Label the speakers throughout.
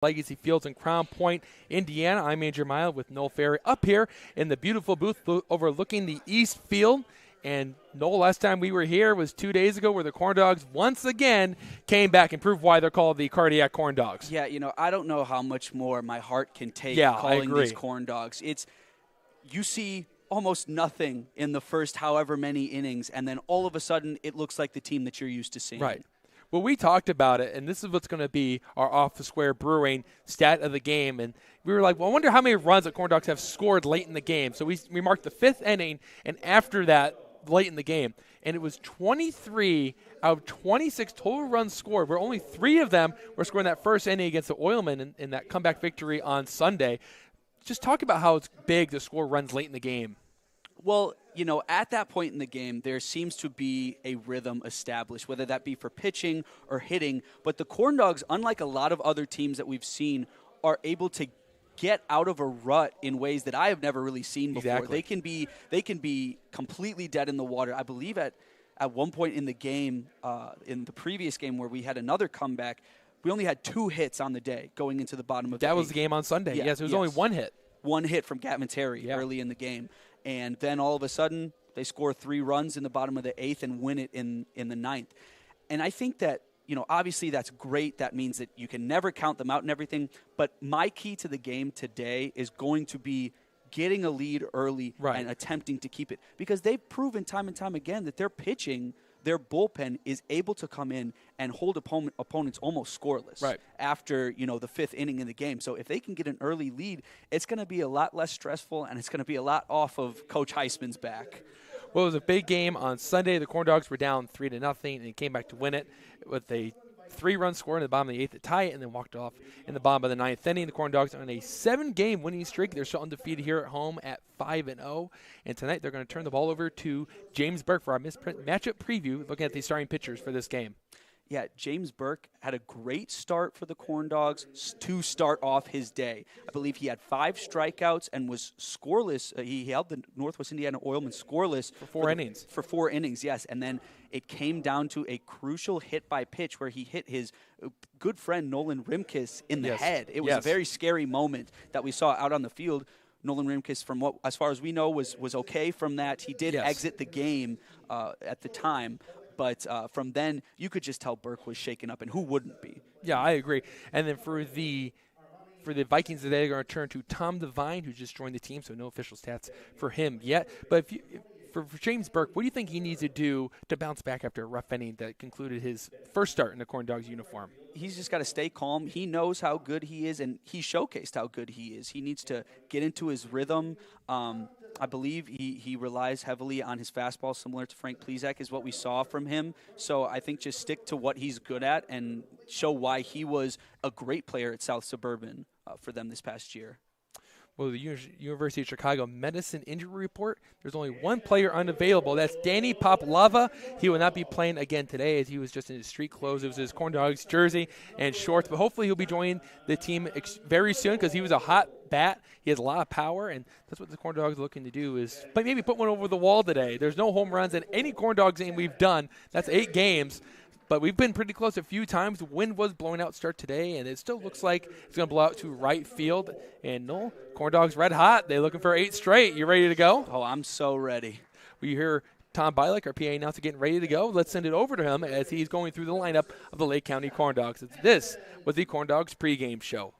Speaker 1: Legacy Fields in Crown Point, Indiana. I'm Andrew Mile with Noel Ferry up here in the beautiful booth overlooking the East Field. And Noel, last time we were here was 2 days ago, where the Corndogs once again came back and proved why they're called the Cardiac Corndogs.
Speaker 2: Yeah, I don't know how much more my heart can take calling these Corndogs. You see almost nothing in the first however many innings, and then all of a sudden it looks like the team that you're used to seeing.
Speaker 1: Right. Well, we talked about it, and this is what's going to be our off-the-square brewing stat of the game. And we were like, well, I wonder how many runs the Corndogs have scored late in the game. So we marked the fifth inning, and after that, late in the game. And it was 23 out of 26 total runs scored, where only 3 of them were scoring that first inning against the Oilmen in that comeback victory on Sunday. Just talk about how it's big to score runs late in the game.
Speaker 2: Well, at that point in the game, there seems to be a rhythm established, whether that be for pitching or hitting. But the Corndogs, unlike a lot of other teams that we've seen, are able to get out of a rut in ways that I have never really seen before.
Speaker 1: Exactly.
Speaker 2: They can be completely dead in the water. I believe at one point in the game, in the previous game where we had another comeback, we only had 2 hits on the day going into the bottom of the 8th.
Speaker 1: That was the game on Sunday.
Speaker 2: Yeah,
Speaker 1: yes, it was only 1 hit.
Speaker 2: 1 hit from Gavin Terry early in the game. And then all of a sudden, they score 3 runs in the bottom of the 8th and win it in the 9th. And I think that, obviously that's great. That means that you can never count them out and everything. But my key to the game today is going to be getting a lead early and attempting to keep it. Because they've proven time and time again that their pitching, their bullpen is able to come in and hold opponents almost scoreless after, the 5th inning in the game. So if they can get an early lead, it's going to be a lot less stressful, and it's going to be a lot off of Coach Heisman's back.
Speaker 1: Well, it was a big game on Sunday. The Corndogs were down 3-0 and came back to win it with a 3-run score in the bottom of the 8th to tie it, and then walked off in the bottom of the 9th inning. The Corndogs are on a 7-game winning streak. They're still undefeated here at home at 5-0. And tonight they're going to turn the ball over to James Burke for our matchup preview, looking at the starting pitchers for this game.
Speaker 2: Yeah, James Burke had a great start for the Corndogs to start off his day. I believe he had 5 strikeouts and was scoreless. He held the Northwest Indiana Oilmen scoreless
Speaker 1: for 4 innings.
Speaker 2: For 4 innings, yes. And then it came down to a crucial hit by pitch where he hit his good friend Nolan Rimkus in the head. It was a very scary moment that we saw out on the field. Nolan Rimkus, from what, as far as we know, was okay from that. He did exit the game at the time. But from then, you could just tell Burke was shaken up, and who wouldn't be?
Speaker 1: Yeah, I agree. And then for the Vikings today, they're going to turn to Tom Devine, who just joined the team, so no official stats for him yet. But for James Burke, what do you think he needs to do to bounce back after a rough inning that concluded his first start in the Corndogs uniform?
Speaker 2: He's just got to stay calm. He knows how good he is, and he showcased how good he is. He needs to get into his rhythm. I believe he relies heavily on his fastball, similar to Frank Plezak, is what we saw from him. So I think just stick to what he's good at and show why he was a great player at South Suburban for them this past year.
Speaker 1: Well, the University of Chicago medicine injury report, there's only 1 player unavailable. That's Danny Poplava. He will not be playing again today, as he was just in his street clothes. It was his Corndogs jersey and shorts. But hopefully he'll be joining the team very soon, because he was a hot bat. He has a lot of power, and that's what the Corndogs are looking to do, is maybe put one over the wall today. There's no home runs in any Corndogs game we've done. That's 8 games. But we've been pretty close a few times. The wind was blowing out start today, and it still looks like it's going to blow out to right field. And no, Corndogs red hot. They're looking for 8 straight. You ready to go?
Speaker 2: Oh, I'm so ready.
Speaker 1: We hear Tom Bilek, our PA announcer, getting ready to go. Let's send it over to him as he's going through the lineup of the Lake County Corndogs. This was the Corndogs pregame show.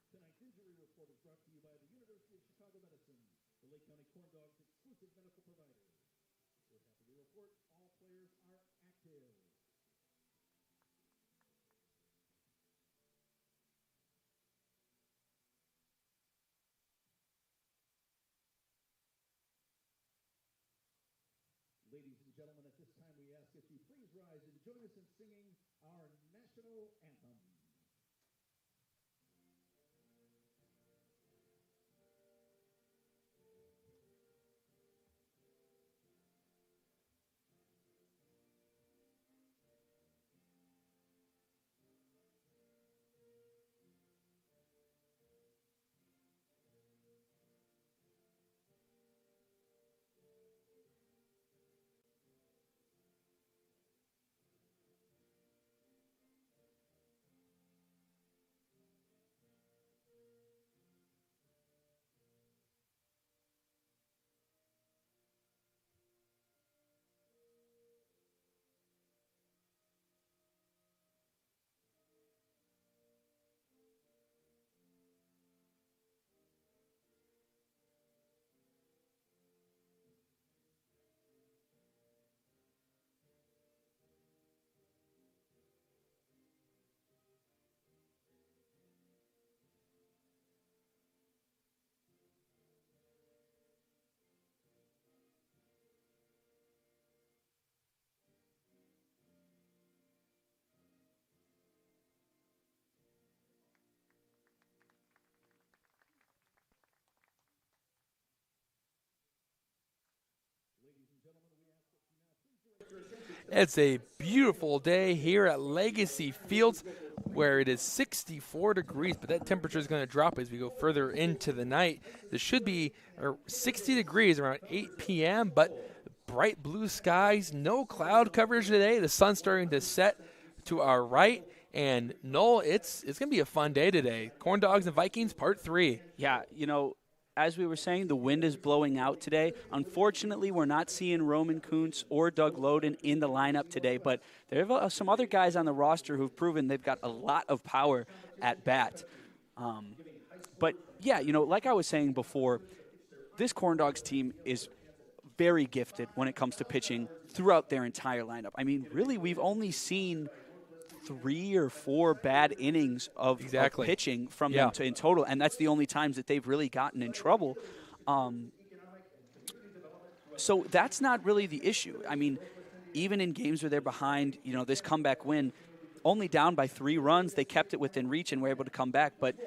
Speaker 3: Tonight's injury report is brought to you by the University of Chicago Medicine, the Lake County Corndogs' exclusive medical provider. We're happy to report all players are active. Ladies and gentlemen, at this time we ask that you please rise and join us in singing our national anthem.
Speaker 1: It's a beautiful day here at Legacy Fields where it is 64 degrees, but that temperature is going to drop as we go further into the night. This should be 60 degrees around 8 p.m., but bright blue skies, no cloud coverage today. The sun's starting to set to our right. And, Noel, it's going to be a fun day today. Corndogs and Vikings, Part 3.
Speaker 2: Yeah, as we were saying, the wind is blowing out today. Unfortunately, we're not seeing Roman Kuntz or Doug Loden in the lineup today, but there are some other guys on the roster who've proven they've got a lot of power at bat. But, yeah, like I was saying before, this Corndogs team is very gifted when it comes to pitching throughout their entire lineup. I mean, really, we've only seen 3 or 4 bad innings of pitching from them in total, and that's the only times that they've really gotten in trouble. So that's not really the issue. I mean, even in games where they're behind, this comeback win, only down by 3 runs, they kept it within reach and were able to come back. But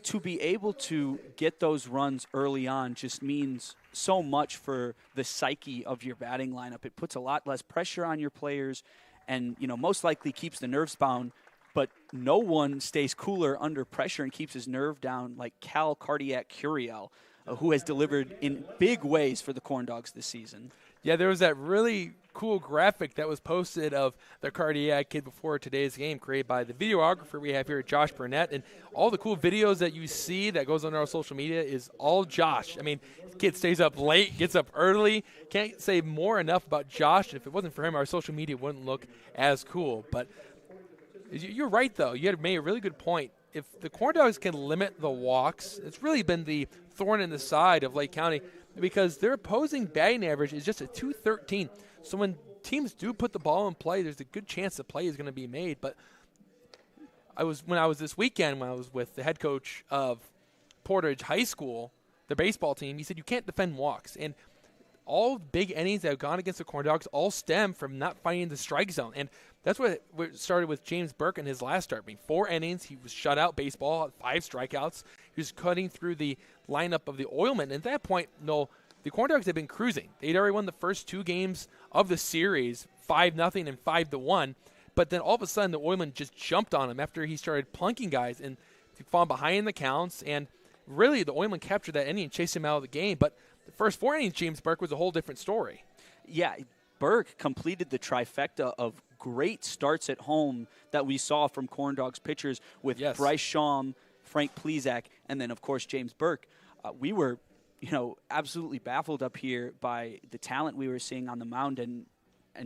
Speaker 2: to be able to get those runs early on just means so much for the psyche of your batting lineup. It puts a lot less pressure on your players, and, most likely keeps the nerves bound, but no one stays cooler under pressure and keeps his nerve down like Cal Cardiac Curiel, who has delivered in big ways for the Corndogs this season.
Speaker 1: Yeah, there was that really cool graphic that was posted of the Cardiac kid before today's game, created by the videographer we have here, Josh Burnett. And all the cool videos that you see that goes on our social media is all Josh. I mean, the kid stays up late, gets up early. Can't say more enough about Josh. If it wasn't for him, our social media wouldn't look as cool. But you're right, though. You had made a really good point. If the Corndogs can limit the walks, it's really been the thorn in the side of Lake County, because their opposing batting average is just a .213. So when teams do put the ball in play, there's a good chance the play is going to be made. But when I was this weekend, when I was with the head coach of Portage High School, the baseball team, he said you can't defend walks. And all big innings that have gone against the Corndogs all stem from not finding the strike zone. And that's what started with James Burke in his last start. I mean, 4 innings, he was shut out baseball, 5 strikeouts. He was cutting through the lineup of the Oilmen. And at that point, no, the Corndogs had been cruising. They'd already won the first 2 games of the series, 5-0 and 5-1. But then all of a sudden, the Oilmen just jumped on him after he started plunking guys and falling behind in the counts. And really, the Oilmen captured that inning and chased him out of the game. But the first 4 innings, James Burke was a whole different story.
Speaker 2: Yeah, Burke completed the trifecta of great starts at home that we saw from Corndogs pitchers with Bryce Schaum, Frank Plezak, and then, of course, James Burke. We were, absolutely baffled up here by the talent we were seeing on the mound and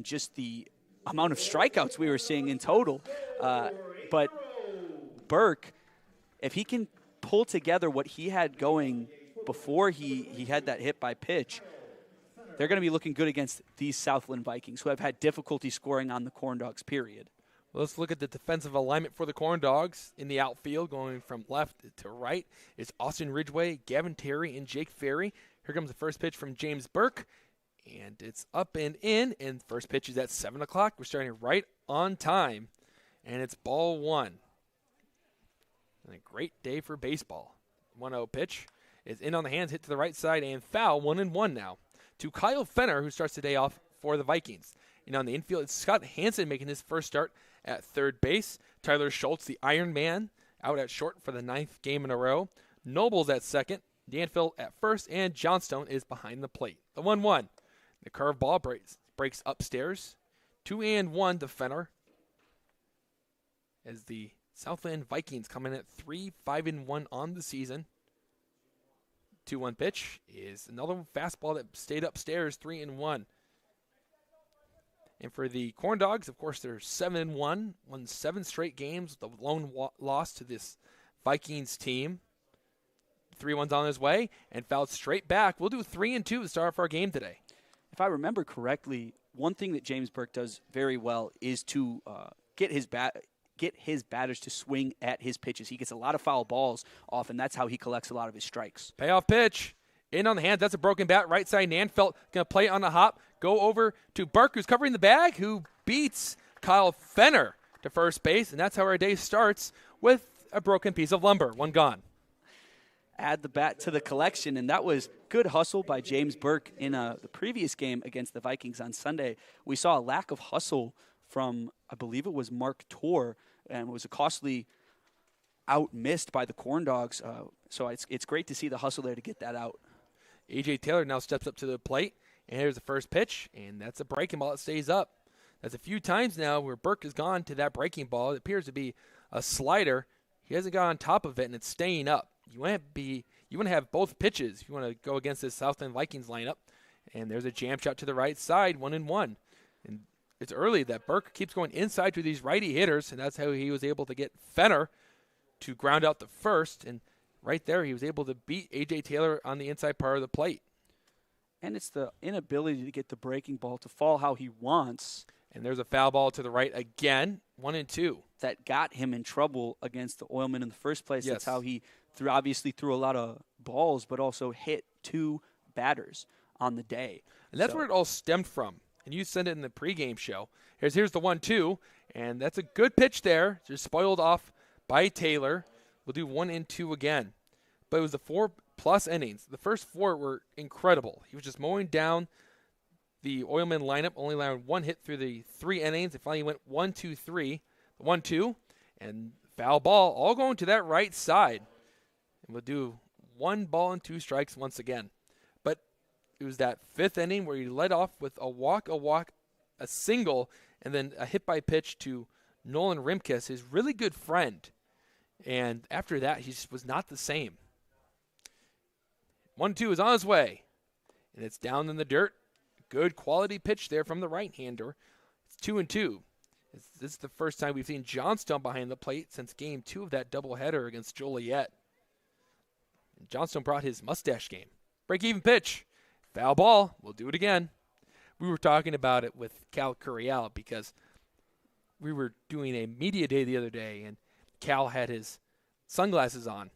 Speaker 2: just the amount of strikeouts we were seeing in total. But Burke, if he can pull together what he had going before he had that hit by pitch, they're going to be looking good against these Southland Vikings, who have had difficulty scoring on the Corndogs, period.
Speaker 1: Well, let's look at the defensive alignment for the Corndogs in the outfield, going from left to right. It's Austin Ridgway, Gavin Terry, and Jake Ferry. Here comes the first pitch from James Burke. And it's up and in, and first pitch is at 7 o'clock. We're starting right on time, and it's ball one. And a great day for baseball. 1-0 pitch is in on the hands, hit to the right side, and foul, 1-1 now. To Kyle Fenner, who starts the day off for the Vikings. And on the infield, it's Scott Hansen making his first start at third base. Tyler Schultz, the Iron Man, out at short for the 9th game in a row. Noble's at second, Danfield at first, and Johnstone is behind the plate. The 1-1. The curveball breaks upstairs. 2-1 to Fenner. As the Southland Vikings come in at 3-5-1 on the season. 2-1 pitch is another fastball that stayed upstairs, 3-1. And for the Corndogs, of course, they're 7-1, won 7 straight games with a lone loss to this Vikings team. 3-1's on his way and fouled straight back. We'll do 3-2 to start off our game today.
Speaker 2: If I remember correctly, one thing that James Burke does very well is to get his batters to swing at his pitches. He gets a lot of foul balls off, and that's how he collects a lot of his strikes.
Speaker 1: Payoff pitch. In on the hand. That's a broken bat. Right side, Nanfelt going to play on the hop. Go over to Burke, who's covering the bag, who beats Kyle Fenner to first base. And that's how our day starts, with a broken piece of lumber. One gone.
Speaker 2: Add the bat to the collection, and that was good hustle by James Burke in the previous game against the Vikings on Sunday. We saw a lack of hustle from, I believe it was Mark Torr, and it was a costly out missed by the Corndogs. So it's great to see the hustle there to get that out.
Speaker 1: A.J. Taylor now steps up to the plate, and here's the first pitch, and that's a breaking ball that stays up. That's a few times now where Burke has gone to that breaking ball. It appears to be a slider. He hasn't got on top of it, and it's staying up. You want to have both pitches if you want to go against this Southland Vikings lineup. And there's a jam shot to the right side, 1-1. And it's early that Burke keeps going inside to these righty hitters, and that's how he was able to get Fenner to ground out the first. And right there, he was able to beat A.J. Taylor on the inside part of the plate.
Speaker 2: And it's the inability to get the breaking ball to fall how he wants.
Speaker 1: And there's a foul ball to the right again, 1-2.
Speaker 2: That got him in trouble against the Oilmen in the first place.
Speaker 1: Yes.
Speaker 2: That's how he obviously threw a lot of balls, but also hit 2 batters on the day.
Speaker 1: And that's where it all stemmed from. And you sent it in the pregame show. Here's the 1-2, and that's a good pitch there. Just spoiled off by Taylor. We'll do 1-2 again. But it was the 4+ innings. The first 4 were incredible. He was just mowing down the Oilman lineup, only allowing 1 hit through the 3 innings. It finally went 1-2-3. 1-2, and foul ball, all going to that right side. And we'll do 1 ball and 2 strikes once again. But it was that 5th inning where he led off with a walk, a single, and then a hit by pitch to Nolan Rimkus, his really good friend. And after that, he just was not the same. 1-2 is on his way, and it's down in the dirt. Good quality pitch there from the right-hander. It's 2-2. This is the first time we've seen Johnstone behind the plate since Game 2 of that doubleheader against Joliet. And Johnstone brought his mustache game. Break-even pitch. Foul ball. We'll do it again. We were talking about it with Cal Curiel because we were doing a media day the other day, and Cal had his sunglasses on,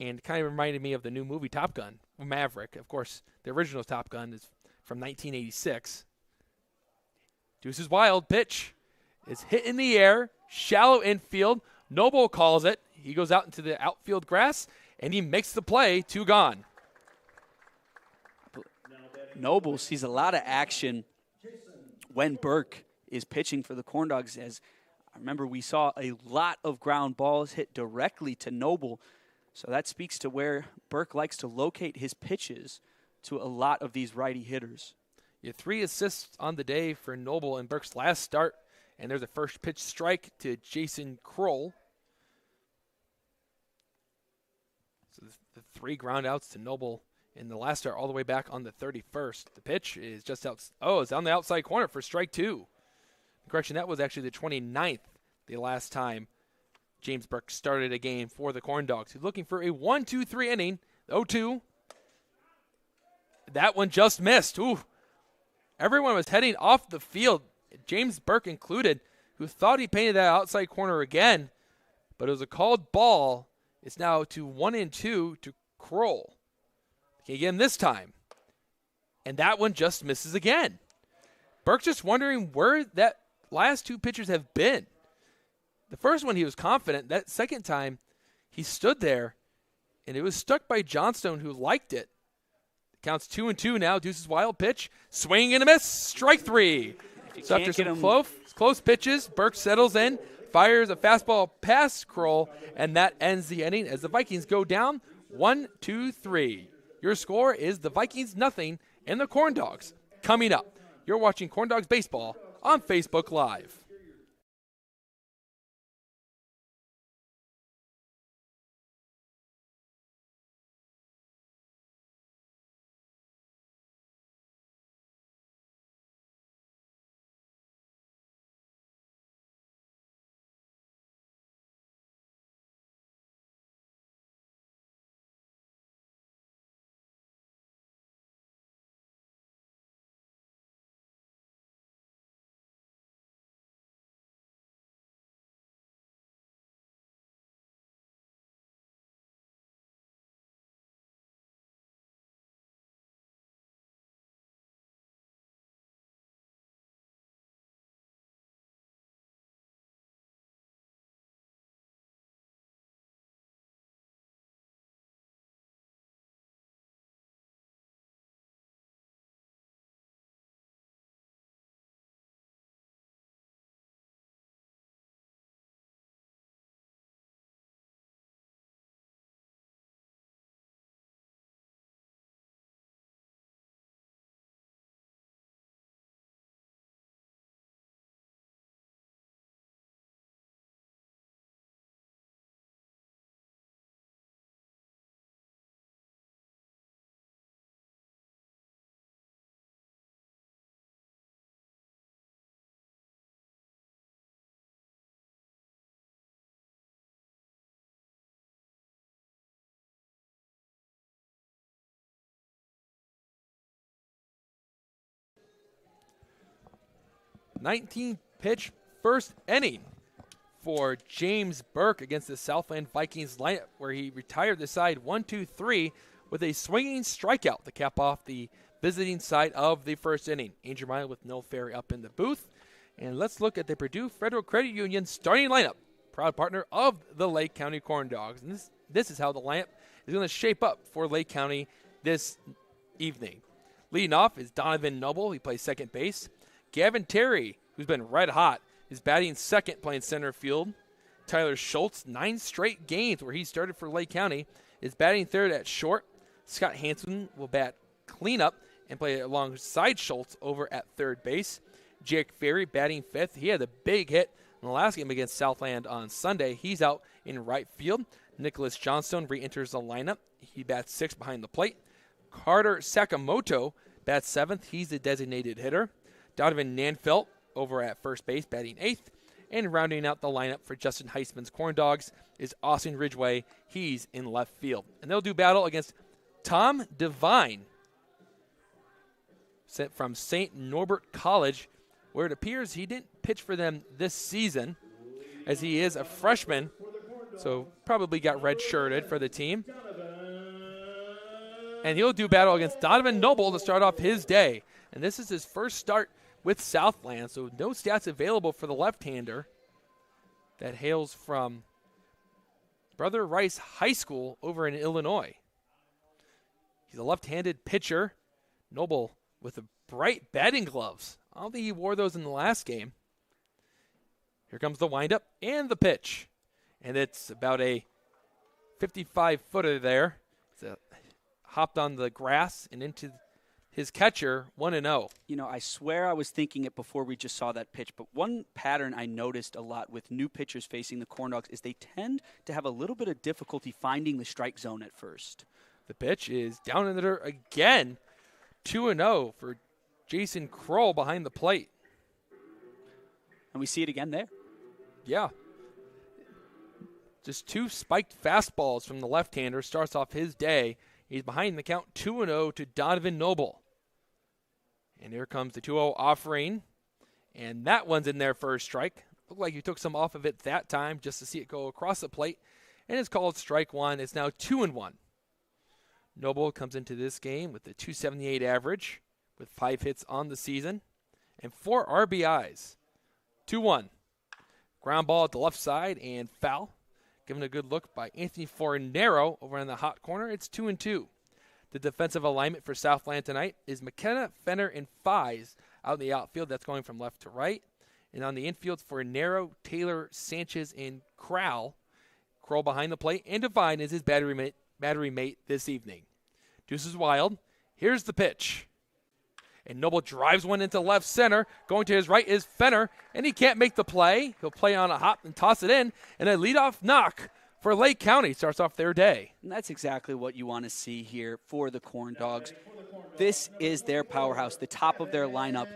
Speaker 1: and it kind of reminded me of the new movie Top Gun, Maverick. Of course, the original Top Gun is from 1986. Deuces wild pitch. Is hit in the air, shallow infield. Noble calls it. He goes out into the outfield grass, and he makes the play. 2 gone.
Speaker 2: Noble sees a lot of action when Burke is pitching for the Corndogs. As I remember, we saw a lot of ground balls hit directly to Noble. So that speaks to where Burke likes to locate his pitches to a lot of these righty hitters.
Speaker 1: 3 assists on the day for Noble in Burke's last start. And there's a first pitch strike to Jason Kroll. So the 3 ground outs to Noble in the last start all the way back on the 31st. The pitch is just out. Oh, it's on the outside corner for strike 2. Correction, that was actually the 29th, the last time James Burke started a game for the Corndogs. He's looking for a 1-2-3 inning. 0-2. That one just missed. Ooh. Everyone was heading off the field, James Burke included, who thought he painted that outside corner again, but it was a called ball. It's now to 1-2 to Kroll. Can he get him this time? And that one just misses again. Burke's just wondering where that last 2 pitchers have been. The first one he was confident. That second time he stood there, and it was stuck by Johnstone, who liked it. Counts 2-2 now. Deuce's wild pitch. Swing and a miss. Strike 3. So after some close pitches, Burke settles in, fires a fastball past Kroll, and that ends the inning as the Vikings go down 1-2-3. Your score is the Vikings 0 and the Corndogs. Coming up, you're watching Corndogs Baseball on Facebook Live. Nineteenth pitch, first inning for James Burke against the Southland Vikings lineup, where he retired the side 1-2-3 with a swinging strikeout to cap off the visiting side of the first inning. Angel Mile with Noel Ferry up in the booth. And let's look at the Purdue Federal Credit Union starting lineup, proud partner of the Lake County Corndogs. And this is how the lineup is going to shape up for Lake County this evening. Leading off is Donovan Noble. He plays second base. Gavin Terry, who's been red hot, is batting second, playing center field. Tyler Schultz, 9 straight games where he started for Lake County, is batting third at short. Scott Hansen will bat cleanup and play alongside Schultz over at third base. Jake Ferry batting fifth. He had a big hit in the last game against Southland on Sunday. He's out in right field. Nicholas Johnstone re-enters the lineup. He bats sixth behind the plate. Carter Sakamoto bats seventh. He's the designated hitter. Donovan Nanfelt over at first base, batting eighth. And rounding out the lineup for Justin Heisman's Corndogs is Austin Ridgway. He's in left field. And they'll do battle against Tom Devine, sent from St. Norbert College, where it appears he didn't pitch for them this season, as he is a freshman, so probably got red-shirted for the team. And he'll do battle against Donovan Noble to start off his day. And this is his first start with Southland, so no stats available for the left-hander that hails from Brother Rice High School over in Illinois. He's a left-handed pitcher. Noble with the bright batting gloves. I don't think he wore those in the last game. Here comes the windup and the pitch. And it's about a 55-footer there. It's hopped on the grass and into his catcher, 1-0.
Speaker 2: You know, I swear I was thinking it before we just saw that pitch, but one pattern I noticed a lot with new pitchers facing the Corndogs is they tend to have a little bit of difficulty finding the strike zone at first.
Speaker 1: The pitch is down in the dirt again. 2-0 for Jason Kroll behind the plate.
Speaker 2: And we see it again there.
Speaker 1: Yeah. Just 2 spiked fastballs from the left-hander. Starts off his day. He's behind the count 2-0 to Donovan Noble. And here comes the 2-0 offering. And that one's in there for a strike. Looked like he took some off of it that time just to see it go across the plate. And it's called strike one. It's now 2-1. Noble comes into this game with a .278 average. with 5 hits on the season and 4 RBIs. 2-1. Ground ball at the left side and foul. Given a good look by Anthony Fornero over in the hot corner. It's 2-2. The defensive alignment for Southland tonight is McKenna, Fenner, and Fies out in the outfield. That's going from left to right. And on the infield, Fornero, Taylor, Sanchez, and Crowell. Kroll behind the plate, and Devine is his battery mate this evening. Deuce is wild. Here's the pitch. And Noble drives one into left center. Going to his right is Fenner, and he can't make the play. He'll play on a hop and toss it in, and a leadoff knock for Lake County starts off their day.
Speaker 2: And that's exactly what you want to see here for the Corndogs. This is their powerhouse, the top of their lineup.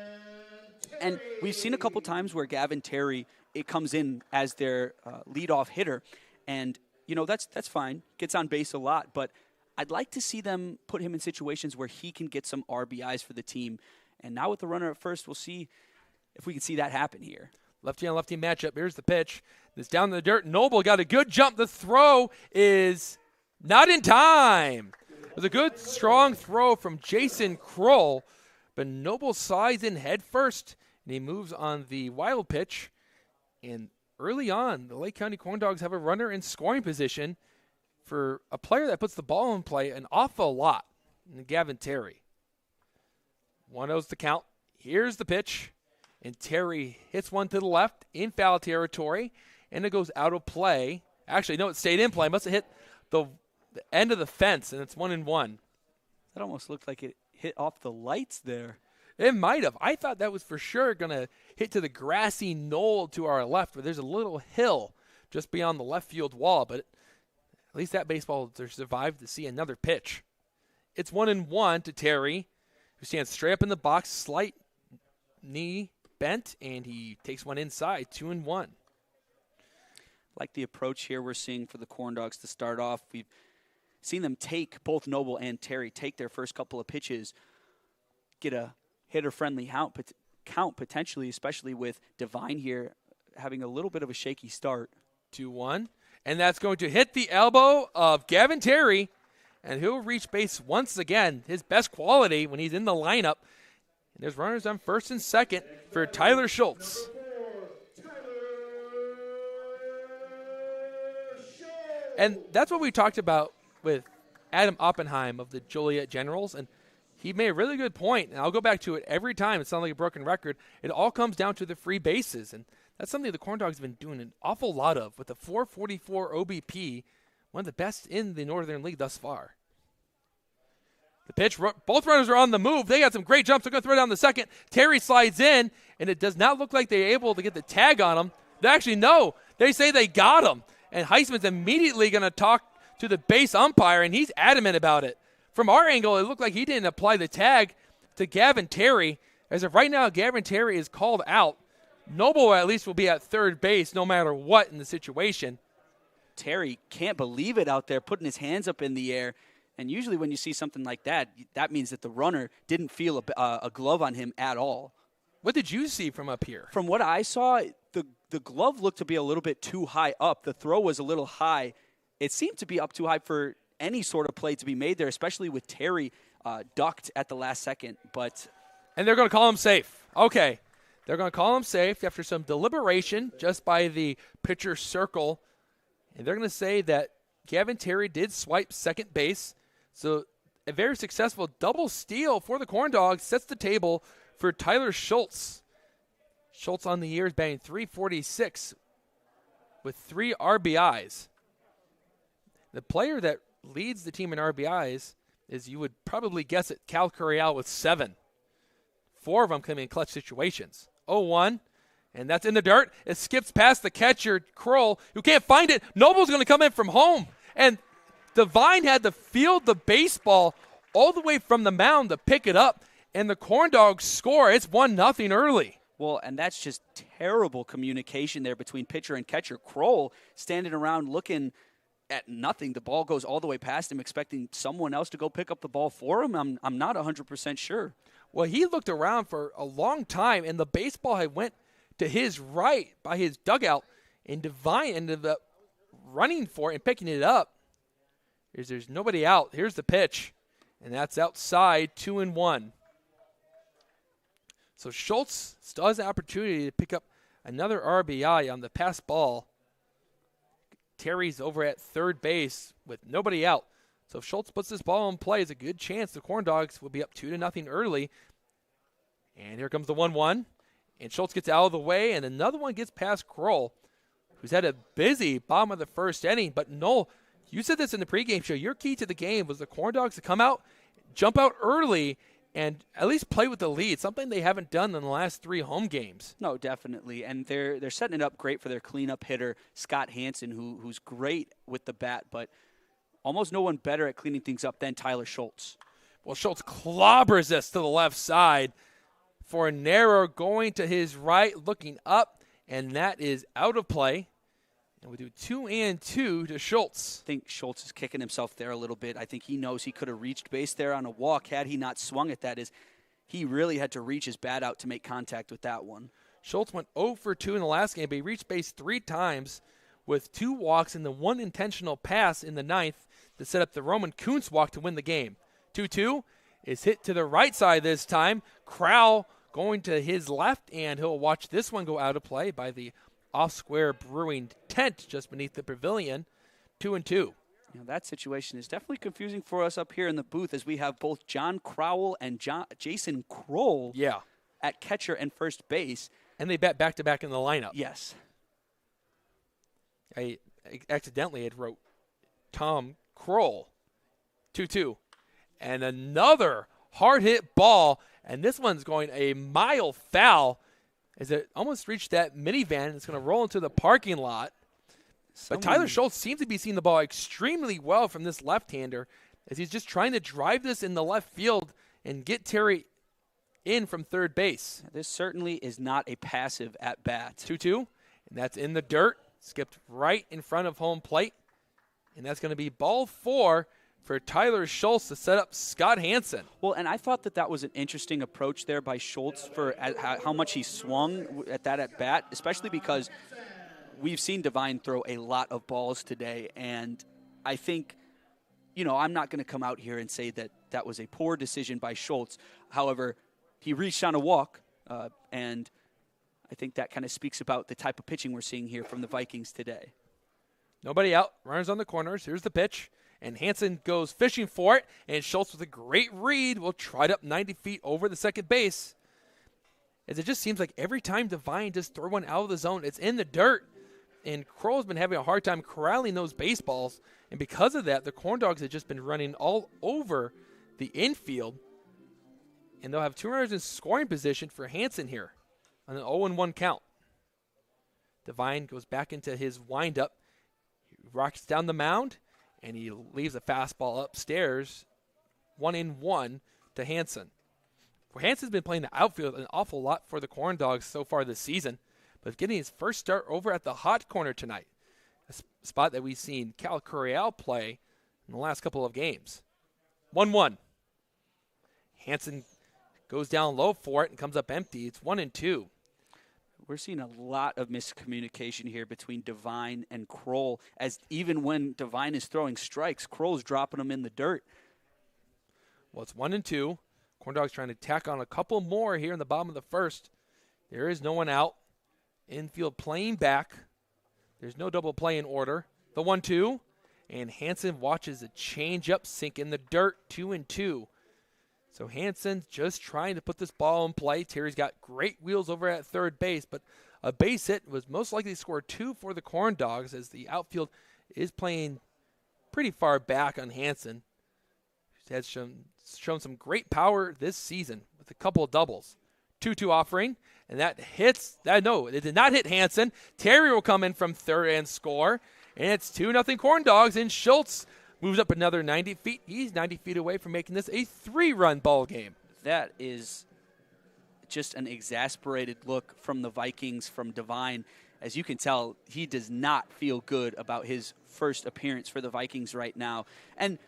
Speaker 2: And we've seen a couple times where Gavin Terry, it comes in as their leadoff hitter. And, you know, that's fine. Gets on base a lot. But I'd like to see them put him in situations where he can get some RBIs for the team. And now with the runner at first, we'll see if we can see that happen here.
Speaker 1: Lefty on lefty matchup. Here's the pitch. It's down in the dirt. Noble got a good jump. The throw is not in time. It was a good, strong throw from Jason Kroll. But Noble slides in head first, and he moves on the wild pitch. And early on, the Lake County Corndogs have a runner in scoring position for a player that puts the ball in play an awful lot, Gavin Terry. 1-0's the count. Here's the pitch, and Terry hits one to the left in foul territory, and it goes out of play. Actually, no, it stayed in play. Must have hit the end of the fence, and it's 1-1.
Speaker 2: That almost looked like it hit off the lights there.
Speaker 1: It might have. I thought that was for sure going to hit to the grassy knoll to our left, where there's a little hill just beyond the left field wall, but at least that baseball survived to see another pitch. It's 1-1 to Terry, who stands straight up in the box, slight knee bent, and he takes one inside, 2-1.
Speaker 2: Like the approach here we're seeing for the Corndogs to start off. We've seen them take, both Noble and Terry, take their first couple of pitches, get a hitter-friendly count potentially, especially with Devine here having a little bit of a shaky start.
Speaker 1: 2-1. And that's going to hit the elbow of Gavin Terry, and he'll reach base once again, his best quality when he's in the lineup. And there's runners on first and second for Tyler Schultz. And that's what we talked about with Adam Oppenheim of the Joliet Generals, and he made a really good point, and I'll go back to it every time. It sounds like a broken record. It all comes down to the free bases, and that's something the Corndogs have been doing an awful lot of with a 444 OBP, one of the best in the Northern League thus far. The pitch, both runners are on the move. They got some great jumps. They're going to throw down the second. Terry slides in, and it does not look like they're able to get the tag on him. Actually, no. They say they got him, and Heisman's immediately going to talk to the base umpire, and he's adamant about it. From our angle, it looked like he didn't apply the tag to Gavin Terry. As of right now, Gavin Terry is called out. Noble at least will be at third base no matter what in the situation.
Speaker 2: Terry can't believe it out there, putting his hands up in the air. And usually when you see something like that, that means that the runner didn't feel a glove on him at all.
Speaker 1: What did you see from up here?
Speaker 2: From what I saw, the glove looked to be a little bit too high up. The throw was a little high. It seemed to be up too high for any sort of play to be made there, especially with Terry ducked at the last second.
Speaker 1: And they're going to call him safe. Okay. They're going to call him safe after some deliberation just by the pitcher circle. And they're going to say that Gavin Terry did swipe second base. So a very successful double steal for the Corndogs sets the table for Tyler Schultz. Schultz on the year is batting .346 with 3 RBIs. The player that leads the team in RBIs is, you would probably guess it, Cal Curiel with 7. 4 of them come in clutch situations. 0-1, and that's in the dirt. It skips past the catcher, Kroll, who can't find it. Noble's going to come in from home. And Devine had to field the baseball all the way from the mound to pick it up, and the Corndogs score. It's 1-0 early.
Speaker 2: Well, and that's just terrible communication there between pitcher and catcher. Kroll standing around looking at nothing. The ball goes all the way past him, expecting someone else to go pick up the ball for him. I'm not 100% sure.
Speaker 1: Well, he looked around for a long time, and the baseball had went to his right by his dugout, and Devine ended up running for it and picking it up. There's nobody out. Here's the pitch, and that's outside, 2-1. So Schultz still has the opportunity to pick up another RBI on the pass ball. Terry's over at third base with nobody out. So if Schultz puts this ball in play, it's a good chance the Corndogs will be up 2-0 early. And here comes the 1-1. And Schultz gets out of the way, and another one gets past Kroll, who's had a busy bottom of the first inning. But Noel, you said this in the pregame show. Your key to the game was the Corndogs to come out, jump out early, and at least play with the lead, something they haven't done in the last 3 home games.
Speaker 2: No, definitely. And they're setting it up great for their cleanup hitter, Scott Hansen, who's great with the bat, but almost no one better at cleaning things up than Tyler Schultz.
Speaker 1: Well, Schultz clobbers this to the left side for a narrow going to his right, looking up, and that is out of play. And we do 2-2 to Schultz.
Speaker 2: I think Schultz is kicking himself there a little bit. I think he knows he could have reached base there on a walk had he not swung at that. He really had to reach his bat out to make contact with that one.
Speaker 1: Schultz went 0 for 2 in the last game, but he reached base 3 times with 2 walks and the 1 intentional pass in the 9th to set up the Roman Kuntz walk to win the game. 2-2 is hit to the right side this time. Crowell going to his left, and he'll watch this one go out of play by the off-square Brewing tent just beneath the pavilion. 2-2.
Speaker 2: That situation is definitely confusing for us up here in the booth as we have both John Crowell and Jason Kroll at catcher and first base.
Speaker 1: And they bat back-to-back in the lineup.
Speaker 2: Yes.
Speaker 1: I accidentally had wrote Tom Kroll. 2-2. And another hard-hit ball, and this one's going a mile foul as it almost reached that minivan. It's going to roll into the parking lot. But Tyler Schultz seems to be seeing the ball extremely well from this left-hander as he's just trying to drive this in the left field and get Terry in from third base.
Speaker 2: This certainly is not a passive at-bat.
Speaker 1: 2-2, and that's in the dirt. Skipped right in front of home plate. And that's going to be ball 4 for Tyler Schultz to set up Scott Hansen.
Speaker 2: Well, and I thought that was an interesting approach there by Schultz for how much he swung at that at-bat, especially because we've seen Devine throw a lot of balls today, and I think, I'm not going to come out here and say that was a poor decision by Schultz. However, he reached on a walk, and I think that kind of speaks about the type of pitching we're seeing here from the Vikings today.
Speaker 1: Nobody out, runners on the corners. Here's the pitch. And Hansen goes fishing for it, and Schultz with a great read will trot up 90 feet over the second base. As it just seems like every time Devine just throw one out of the zone, it's in the dirt. And Kroll's been having a hard time corralling those baseballs. And because of that, the Corndogs have just been running all over the infield. And they'll have 2 runners in scoring position for Hansen here on an 0-1 count. Devine goes back into his windup. He rocks down the mound. And he leaves a fastball upstairs, 1-1 to Hansen. Well, Hansen's been playing the outfield an awful lot for the Corndogs so far this season, but getting his first start over at the hot corner tonight, a spot that we've seen Cal Correal play in the last couple of games. 1-1. Hansen goes down low for it and comes up empty. It's 1-2.
Speaker 2: We're seeing a lot of miscommunication here between Devine and Kroll, as even when Devine is throwing strikes, Kroll's dropping them in the dirt.
Speaker 1: Well, it's 1-2. Corndogs trying to tack on a couple more here in the bottom of the first. There is no one out. Infield playing back. There's no double play in order. The 1-2. And Hansen watches a changeup sink in the dirt, 2-2. So Hansen's just trying to put this ball in play. Terry's got great wheels over at third base, but a base hit was most likely to score 2 for the Corndogs as the outfield is playing pretty far back on Hansen. He has shown some great power this season with a couple of doubles. 2-2 offering, and that hits. No, it did not hit Hansen. Terry will come in from third and score, and it's 2-0 Corndogs, and Schultz moves up another 90 feet. He's 90 feet away from making this a 3-run ball game.
Speaker 2: That is just an exasperated look from the Vikings, from Devine. As you can tell, he does not feel good about his first appearance for the Vikings right now. And,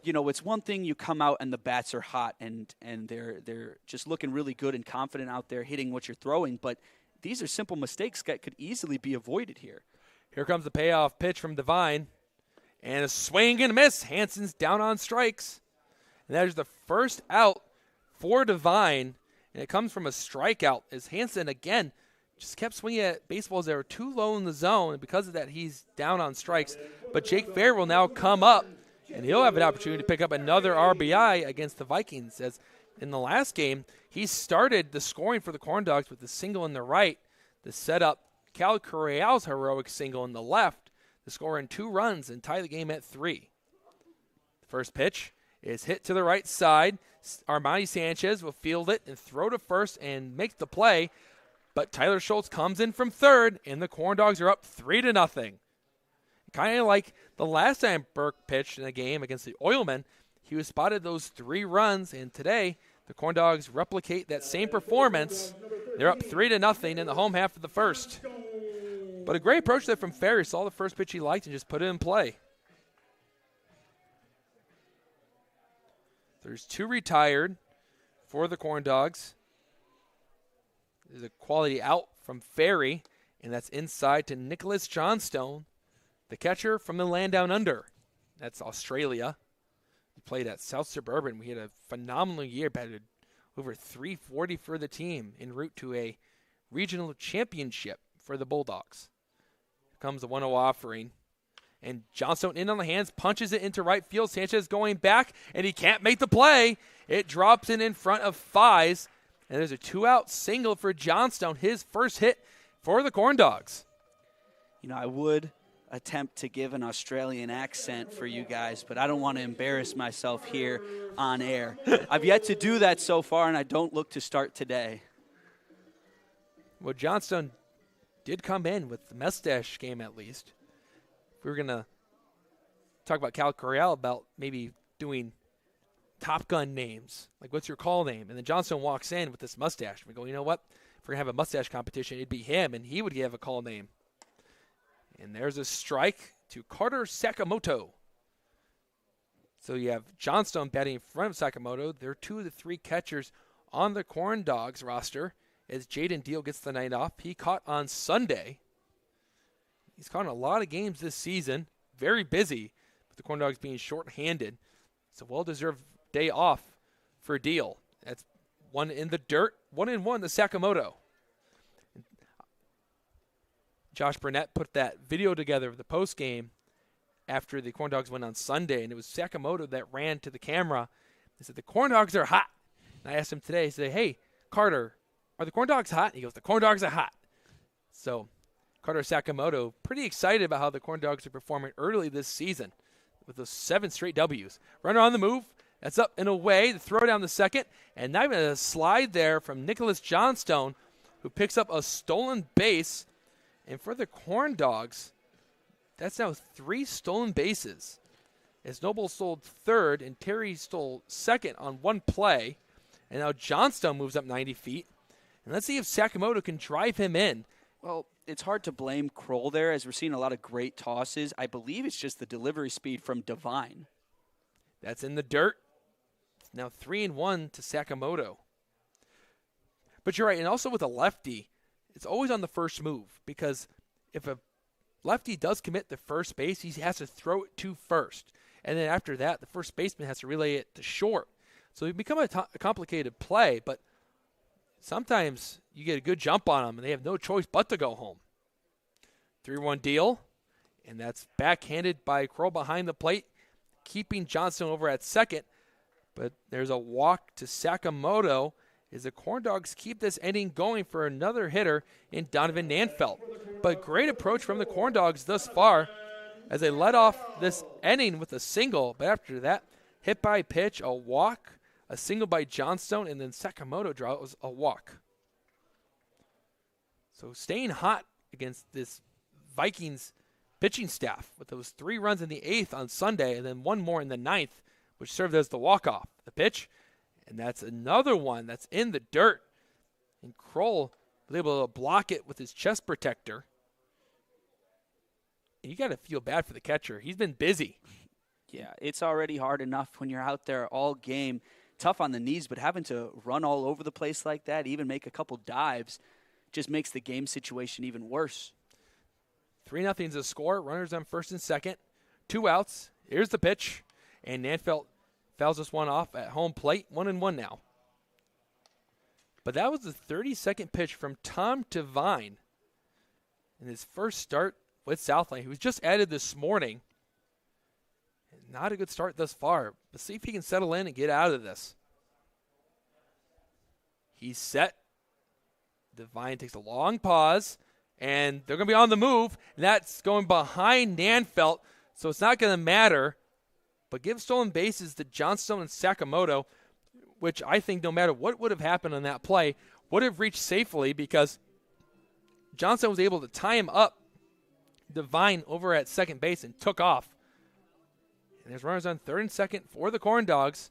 Speaker 2: it's one thing you come out and the bats are hot and they're just looking really good and confident out there hitting what you're throwing. But these are simple mistakes that could easily be avoided here.
Speaker 1: Here comes the payoff pitch from Devine. And a swing and a miss. Hansen's down on strikes. And that is the first out for Devine and it comes from a strikeout as Hansen again just kept swinging at baseballs that were too low in the zone, and because of that, he's down on strikes. But Jake Fair will now come up, and he'll have an opportunity to pick up another RBI against the Vikings, as in the last game, he started the scoring for the Corndogs with a single in the right to set up Cal Correal's heroic single in the left to score in 2 runs and tie the game at 3. The first pitch is hit to the right side. Armani Sanchez will field it and throw to first and make the play. But Tyler Schultz comes in from third, and the Corndogs are up 3-0. Kind of like the last time Burke pitched in a game against the Oilmen, he was spotted those 3 runs, and today the Corndogs replicate that same performance. They're up 3-0 in the home half of the first. But a great approach there from Ferry. Saw the first pitch he liked and just put it in play. There's 2 retired for the Corndogs. There's a quality out from Ferry, and that's inside to Nicholas Johnstone, the catcher from the land down under. That's Australia. He played at South Suburban. We had a phenomenal year, batted over .340 for the team en route to a regional championship for the Bulldogs. Here comes the 1-0 offering. And Johnstone in on the hands, punches it into right field. Sanchez going back, and he can't make the play. It drops in front of Fies. And there's a 2-out single for Johnstone, his first hit for the Corndogs.
Speaker 2: You know, I would attempt to give an Australian accent for you guys, but I don't want to embarrass myself here on air. I've yet to do that so far, and I don't look to start today.
Speaker 1: Well, Johnstone did come in with the mustache game at least. If we were going to talk about Cal Correal about maybe doing Top Gun names, like what's your call name? And then Johnstone walks in with this mustache. We go, you know what? If we're going to have a mustache competition, it'd be him, and he would give a call name. And there's a strike to Carter Sakamoto. So you have Johnstone batting in front of Sakamoto. They're 2 of the 3 catchers on the Corndogs roster as Jaden Deal gets the night off. He caught on Sunday. He's caught in a lot of games this season. Very busy with the Corndogs being shorthanded. It's a well-deserved day off for Deal. That's 1 in the dirt, 1-1 to Sakamoto. Josh Burnett put that video together of the postgame after the Corndogs went on Sunday, and it was Sakamoto that ran to the camera. He said, the Corndogs are hot. And I asked him today, he said, hey, Carter, are the Corndogs hot? And he goes, the Corndogs are hot. So Carter Sakamoto pretty excited about how the Corndogs are performing early this season with those 7 straight W's. Runner on the move. That's up and away. The throw down the second. And now even a slide there from Nicholas Johnstone, who picks up a stolen base. And for the Corndogs, that's now 3 stolen bases. As Noble stole third and Terry stole second on 1 play. And now Johnstone moves up 90 feet. And let's see if Sakamoto can drive him in.
Speaker 2: Well, it's hard to blame Kroll there, as we're seeing a lot of great tosses. I believe it's just the delivery speed from Devine.
Speaker 1: That's in the dirt. It's now 3-1 to Sakamoto. But you're right, and also with a lefty, it's always on the first move, because if a lefty does commit the first base, he has to throw it to first. And then after that, the first baseman has to relay it to short. So it becomes a complicated play, but sometimes you get a good jump on them, and they have no choice but to go home. 3-1 deal, and that's backhanded by Kroll behind the plate, keeping Johnstone over at second. But there's a walk to Sakamoto as the Corndogs keep this inning going for another hitter in Donovan Nanfelt. But great approach from the Corndogs thus far as they led off this inning with a single. But after that, hit by pitch, a walk, a single by Johnstone, and then Sakamoto draws a walk. So staying hot against this Vikings pitching staff with those 3 runs in the 8th on Sunday and then 1 more in the 9th, which served as the walk-off. The pitch, and that's another one that's in the dirt. And Kroll was able to block it with his chest protector. And you got to feel bad for the catcher. He's been busy.
Speaker 2: Yeah, it's already hard enough when you're out there all game. Tough on the knees, but having to run all over the place like that, even make a couple dives, just makes the game situation even worse.
Speaker 1: 3-0 is the score. Runners on first and second. 2 outs. Here's the pitch. And Nanfelt fouls this one off at home plate. 1-1 now. But that was the 32nd pitch from Tom Devine in his first start with Southland. He was just added this morning. Not a good start thus far. Let's see if he can settle in and get out of this. He's set. Devine takes a long pause, and they're going to be on the move. And that's going behind Nanfelt, so it's not going to matter. But give stolen bases to Johnstone and Sakamoto, which I think no matter what would have happened on that play, would have reached safely because Johnstone was able to tie him up, Devine over at second base, and took off. And there's runners on third and second for the Corndogs,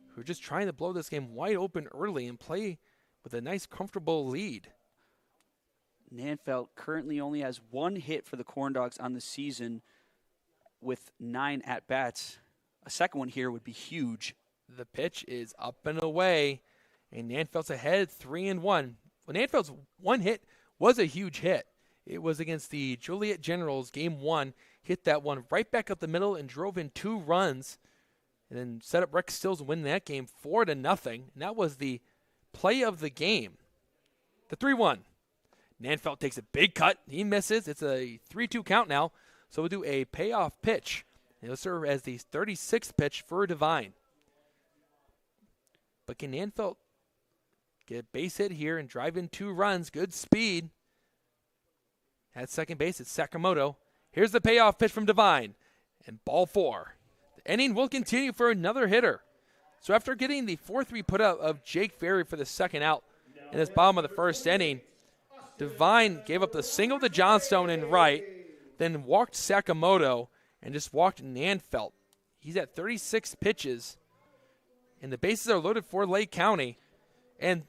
Speaker 1: who are just trying to blow this game wide open early and play with a nice, comfortable lead.
Speaker 2: Nanfelt currently only has 1 hit for the Corndogs on the season with 9 at-bats. A second one here would be huge.
Speaker 1: The pitch is up and away, and Nanfelt's ahead 3-1. Well, Nanfelt's 1 hit was a huge hit. It was against the Joliet Generals, Game 1. Hit that one right back up the middle and drove in 2 runs, and then set up Rex Stills to win that game 4-0. And that was the play of the game. The 3-1. Nanfelt takes a big cut. He misses. It's a 3-2 count now. So we'll do a payoff pitch. It'll serve as the 36th pitch for Devine. But can Nanfelt get a base hit here and drive in 2 runs? Good speed. At second base, it's Sakamoto. Here's the payoff pitch from Devine. And ball 4. The inning will continue for another hitter. So after getting the 4-3 put up of Jake Ferry for the second out in this bottom of the first inning, Devine gave up the single to Johnstone in right, then walked Sakamoto and just walked Nanfelt. He's at 36 pitches, and the bases are loaded for Lake County. And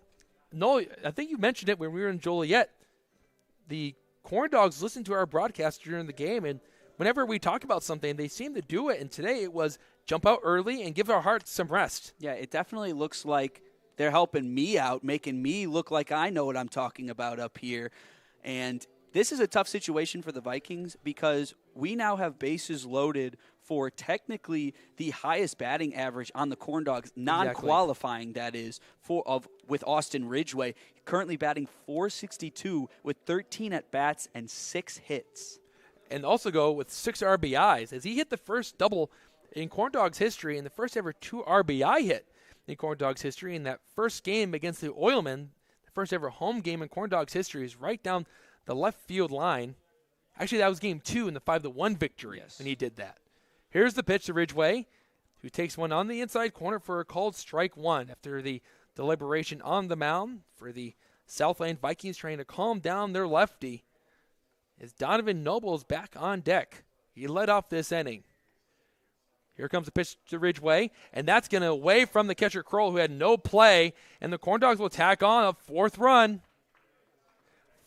Speaker 1: no, I think you mentioned it when we were in Joliet. The Corndogs listened to our broadcast during the game, and whenever we talk about something, they seem to do it. And today it was jump out early and give our hearts some rest.
Speaker 2: Yeah, it definitely looks like they're helping me out, making me look like I know what I'm talking about up here. And this is a tough situation for the Vikings because we now have bases loaded for technically the highest batting average on the Corndogs, non-qualifying, that is, with Austin Ridgway, currently batting .462 with 13 at-bats and 6 hits.
Speaker 1: And also go with 6 RBIs, as he hit the first double in Corndogs history and the first ever 2 RBI hit in Corndogs history. In that first game against the Oilmen, the first ever home game in Corndogs history, is right down the left field line. Actually, that was game 2 in the 5-1 victory when he did that. Here's the pitch to Ridgway, who takes one on the inside corner for a called strike 1 after the deliberation on the mound for the Southland Vikings trying to calm down their lefty. As Donovan Noble is back on deck. He led off this inning. Here comes the pitch to Ridgway, and that's going to away from the catcher Kroll, who had no play, and the Corndogs will tack on a 4th run.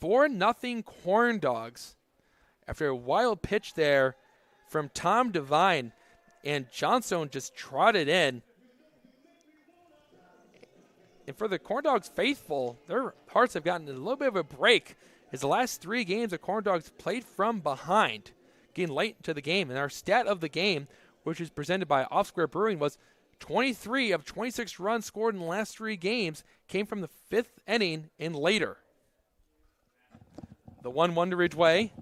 Speaker 1: 4-0 Corndogs after a wild pitch there from Tom Devine, and Johnstone just trotted in. And for the Corndogs faithful, their hearts have gotten a little bit of a break as the last 3 games the Corndogs played from behind, getting late into the game. And our stat of the game, which is presented by Off Square Brewing, was 23 of 26 runs scored in the last 3 games came from the 5th inning and later. The 1-1 to Ridgway,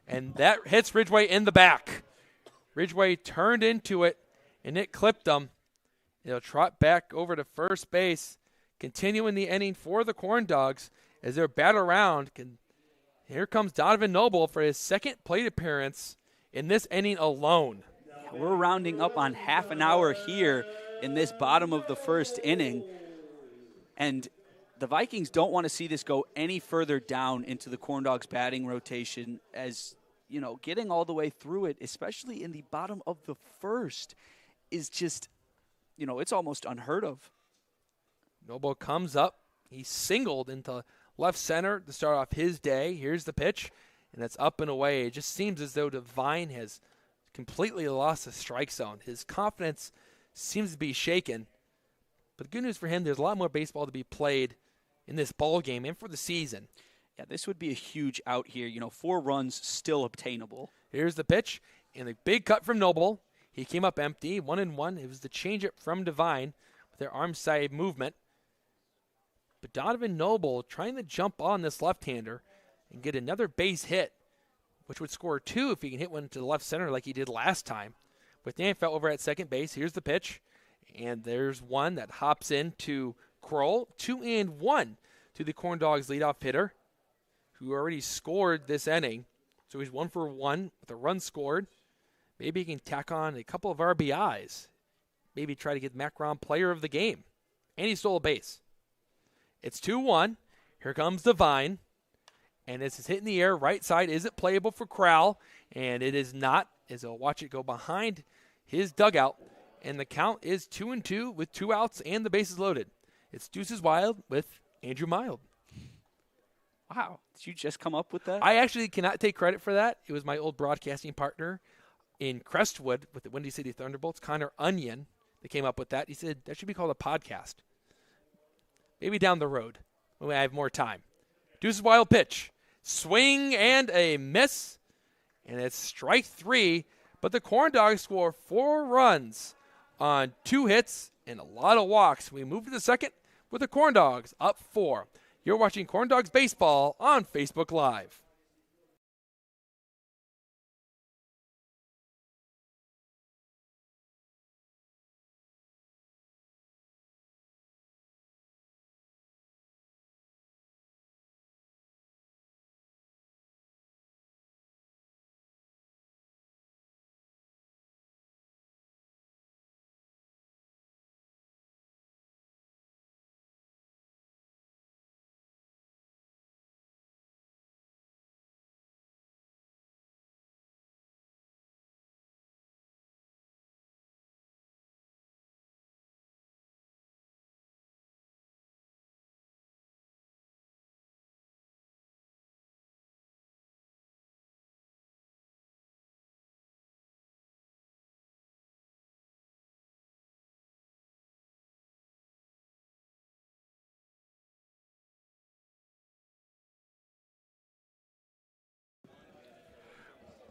Speaker 1: and that hits Ridgway in the back. Ridgway turned into it, and it clipped him. It'll trot back over to first base, continuing the inning for the Corndogs as they're battle around. Here comes Donovan Noble for his 2nd plate appearance in this inning alone.
Speaker 2: We're rounding up on half an hour here in this bottom of the first inning. And the Vikings don't want to see this go any further down into the Corndogs batting rotation, as, you know, getting all the way through it, especially in the bottom of the first, is just, you know, it's almost unheard of.
Speaker 1: Noble comes up. He's singled into left center to start off his day. Here's the pitch, and that's up and away. It just seems as though Devine has completely lost the strike zone. His confidence seems to be shaken. But the good news for him, there's a lot more baseball to be played in this ball game and for the season.
Speaker 2: Yeah, this would be a huge out here. You know, 4 runs still obtainable.
Speaker 1: Here's the pitch, and a big cut from Noble. He came up empty, 1-1. It was the changeup from Devine with their arm side movement. But Donovan Noble trying to jump on this left-hander and get another base hit, which would score 2 if he can hit one to the left center like he did last time. With Danfeld over at second base, here's the pitch. And there's one that hops into Kroll. 2-1 to the Corndogs leadoff hitter, who already scored this inning. So he's 1 for 1 with a run scored. Maybe he can tack on a couple of RBIs. Maybe try to get Macron player of the game. And he stole a base. It's 2-1. Here comes Devine. And this is hit in the air. Right side. Is it playable for Crowell? And it is not, as he'll watch it go behind his dugout. And the count is 2-2 with 2 outs and the bases loaded. It's Deuces Wild with Andrew Mild.
Speaker 2: Wow. Did you just come up with that?
Speaker 1: I actually cannot take credit for that. It was my old broadcasting partner in Crestwood with the Windy City Thunderbolts, Connor Onion, that came up with that. He said that should be called a podcast. Maybe down the road when I have more time. Deuces Wild pitch. Swing and a miss. And it's strike 3. But the Corndogs score 4 runs on 2 hits and a lot of walks. We move to the second with the Corndogs up 4. You're watching Corndogs Baseball on Facebook Live.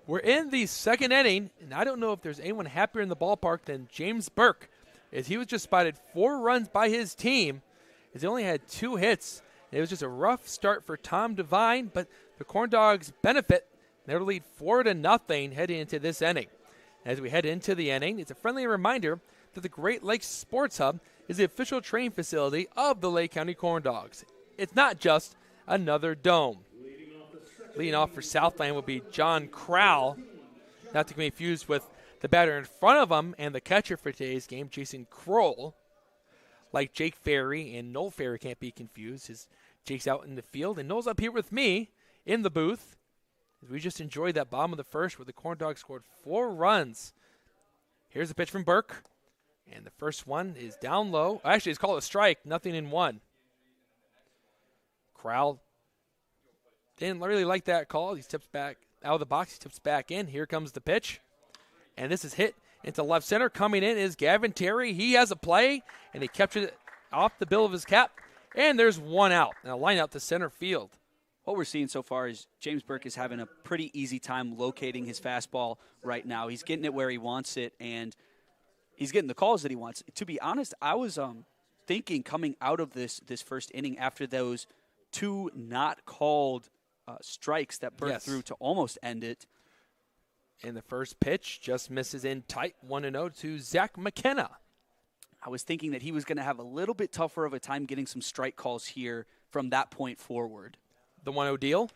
Speaker 1: We're in the second inning, and I don't know if there's anyone happier in the ballpark than James Burke, as he was just spotted 4 runs by his team, as he only had 2 hits. It was just a rough start for Tom Devine, but the Corndogs benefit. Their lead 4-0 heading into this inning. As we head into the inning, it's a friendly reminder that the Great Lakes Sports Hub is the official training facility of the Lake County Corndogs. It's not just another dome. Leading off for Southland will be John Crowell, not to be confused with the batter in front of him and the catcher for today's game, Jason Kroll. Like Jake Ferry and Noel Ferry can't be confused, as Jake's out in the field and Noel's up here with me in the booth. As we just enjoyed that bottom of the first where the Corndogs scored 4 runs. Here's a pitch from Burke, and the first one is down low. Actually, it's called a strike, 0-1. Crowell didn't really like that call. He steps back out of the box. He steps back in. Here comes the pitch. And this is hit into left center. Coming in is Gavin Terry. He has a play, and he captured it off the bill of his cap. And there's 1 out. Now line out to center field.
Speaker 2: What we're seeing so far is James Burke is having a pretty easy time locating his fastball right now. He's getting it where he wants it, and he's getting the calls that he wants. To be honest, I was thinking coming out of this first inning after those 2 not called strikes that Burke threw to almost end it.
Speaker 1: And the first pitch just misses in tight, 1-0 to Zach McKenna.
Speaker 2: I was thinking that he was going to have a little bit tougher of a time getting some strike calls here from that point forward.
Speaker 1: The 1-0 deal,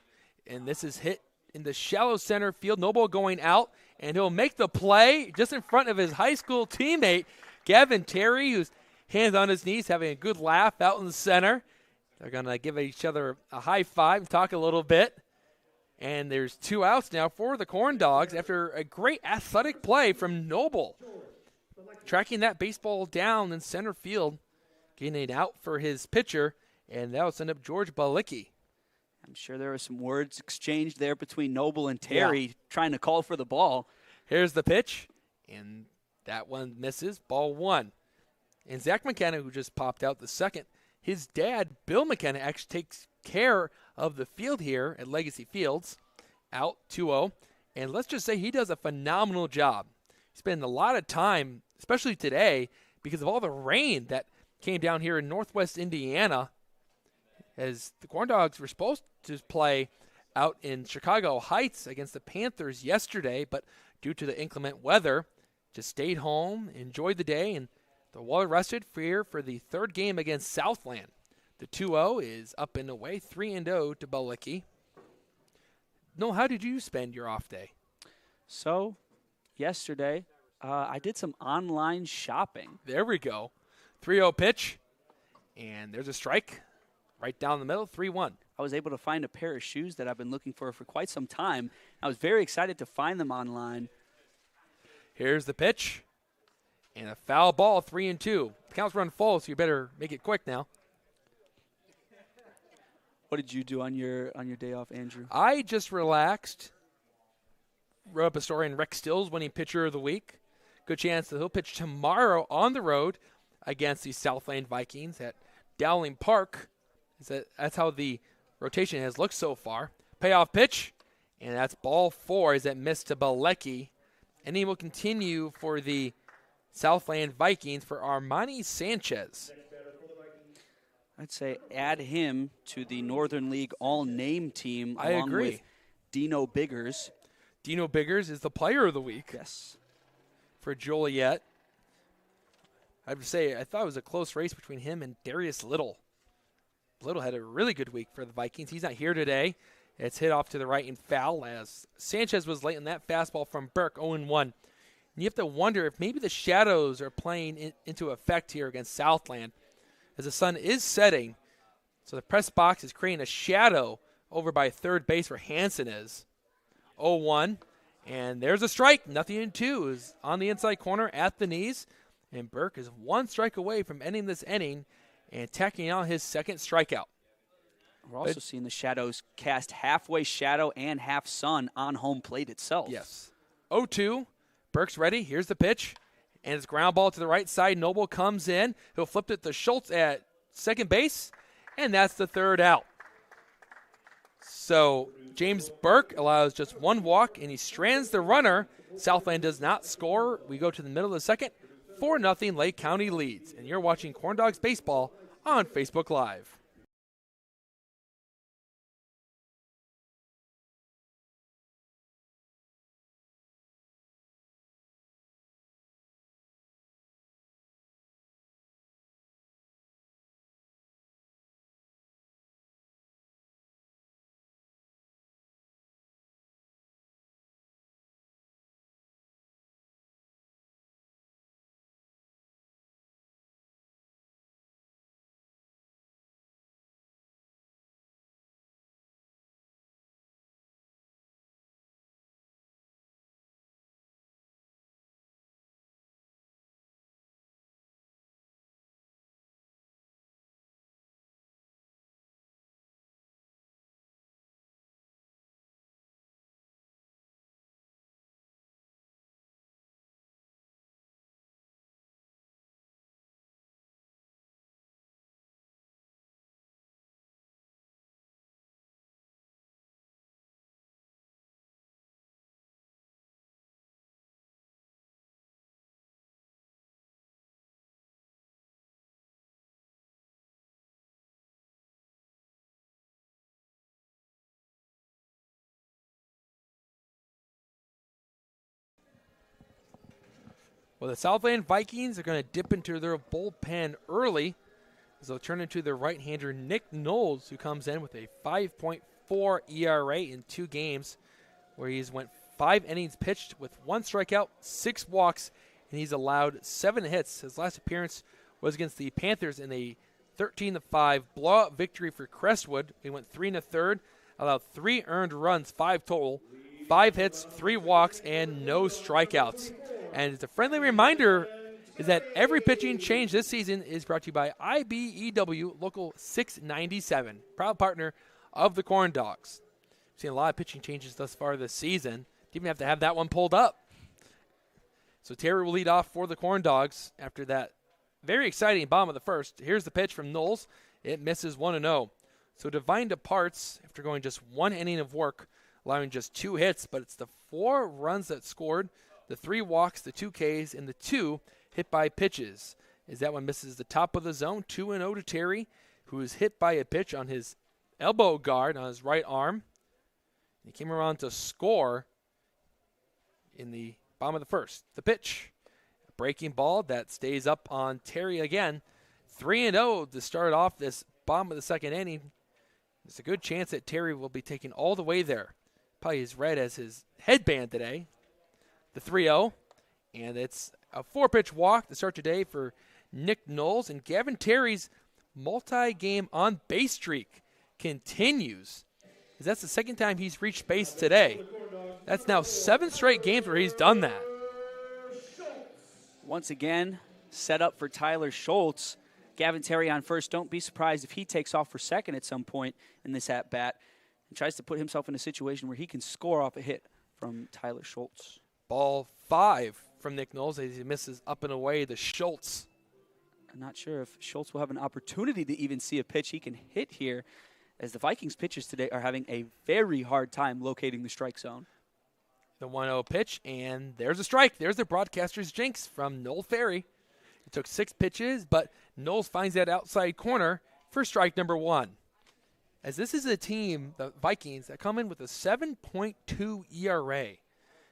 Speaker 1: and this is hit in the shallow center field. Noble going out, and he'll make the play just in front of his high school teammate, Gavin Terry, who's hands on his knees, having a good laugh out in the center. They're going to give each other a high five and talk a little bit. And there's 2 outs now for the Corndogs after a great athletic play from Noble. Tracking that baseball down in center field, getting it out for his pitcher, and that will send up George Balicki.
Speaker 2: I'm sure there were some words exchanged there between Noble and Terry trying to call for the ball.
Speaker 1: Here's the pitch, and that one misses, ball 1. And Zach McKenna, who just popped out the second, his dad, Bill McKenna, actually takes care of the field here at Legacy Fields, out 2-0. And let's just say he does a phenomenal job. He spent a lot of time, especially today, because of all the rain that came down here in northwest Indiana. as the Corndogs were supposed to play out in Chicago Heights against the Panthers yesterday, but due to the inclement weather, just stayed home, enjoyed the day, and they're well rested for the third game against Southland. The 2-0 is up and away, 3-0 to Balicki. Noel, how did you spend your off day?
Speaker 2: So, yesterday, I did some online shopping.
Speaker 1: There we go. 3-0 pitch, and there's a strike right down the middle, 3-1.
Speaker 2: I was able to find a pair of shoes that I've been looking for quite some time. I was very excited to find them online.
Speaker 1: Here's the pitch, and a foul ball, 3-2. The count's run full, so you better make it quick now.
Speaker 2: What did you do on your day off, Andrew?
Speaker 1: I just relaxed. Wrote up a story on Rex Stills winning pitcher of the week. Good chance that he'll pitch tomorrow on the road against the Southland Vikings at Dowling Park. That's how the rotation has looked so far. Payoff pitch, and that's ball 4 as that missed to Balecki. And he will continue for the Southland Vikings for Armani Sanchez.
Speaker 2: I'd say add him to the Northern League all-name team
Speaker 1: I
Speaker 2: along
Speaker 1: agree.
Speaker 2: with Dino Biggers.
Speaker 1: Dino Biggers is the player of the week.
Speaker 2: Yes.
Speaker 1: For Joliet. I would say I thought it was a close race between him and Darius Little. Little had a really good week for the Vikings. He's not here today. It's hit off to the right and foul as Sanchez was late on that fastball from Burke, 0-1. And you have to wonder if maybe the shadows are playing into effect here against Southland as the sun is setting. So the press box is creating a shadow over by third base where Hansen is. 0-1. And there's a strike. Nothing in 2 is on the inside corner at the knees. And Burke is 1 strike away from ending this inning and tacking out his second strikeout.
Speaker 2: We're also seeing the shadows cast halfway shadow and half sun on home plate itself.
Speaker 1: Yes. 0-2. Burke's ready. Here's the pitch. And it's ground ball to the right side. Noble comes in. He'll flip it to Schultz at second base. And that's the third out. So James Burke allows just 1 walk, and he strands the runner. Southland does not score. We go to the middle of the second. 4-0 Lake County leads. And you're watching Corndogs Baseball on Facebook Live. Well, the Southland Vikings are going to dip into their bullpen early as they'll turn into their right-hander Nick Knowles, who comes in with a 5.4 ERA in 2 games, where he's went 5 innings pitched with 1 strikeout, 6 walks, and he's allowed 7 hits. His last appearance was against the Panthers in a 13-5 blowout victory for Crestwood. He went 3 1/3, allowed 3 earned runs, 5 total, 5 hits, 3 walks, and no strikeouts. And it's a friendly reminder is that every pitching change this season is brought to you by IBEW Local 697, proud partner of the Corndogs. We've seen a lot of pitching changes thus far this season. Didn't even have to have that one pulled up. So Terry will lead off for the Corndogs after that very exciting bottom of the first. Here's the pitch from Knowles. It misses 1-0. So Divine departs after going just 1 inning of work, allowing just 2 hits, but it's the 4 runs that scored, the 3 walks, the 2 Ks, and the 2 hit by pitches. As that one misses the top of the zone, 2-0 to Terry. who was hit by a pitch on his elbow guard on his right arm. He came around to score in the bottom of the first. The pitch, a breaking ball that stays up on Terry again. 3-0 to start off this bottom of the second inning. There's a good chance that Terry will be taken all the way there. Probably as red as his headband today. The 3-0, and it's a 4-pitch walk to start today for Nick Knowles. And Gavin Terry's multi-game on-base streak continues. That's the second time he's reached base today. That's now 7 straight games where he's done that.
Speaker 2: Once again, set up for Tyler Schultz. Gavin Terry on first. Don't be surprised if he takes off for second at some point in this at-bat and tries to put himself in a situation where he can score off a hit from Tyler Schultz.
Speaker 1: Ball 5 from Nick Knowles as he misses up and away to Schultz.
Speaker 2: I'm not sure if Schultz will have an opportunity to even see a pitch he can hit here, as the Vikings pitchers today are having a very hard time locating the strike zone.
Speaker 1: The 1-0 pitch, and there's a strike. There's the broadcaster's jinx from Noel Ferry. It took 6 pitches, but Knowles finds that outside corner for strike number 1. As this is a team, the Vikings, that come in with a 7.2 ERA.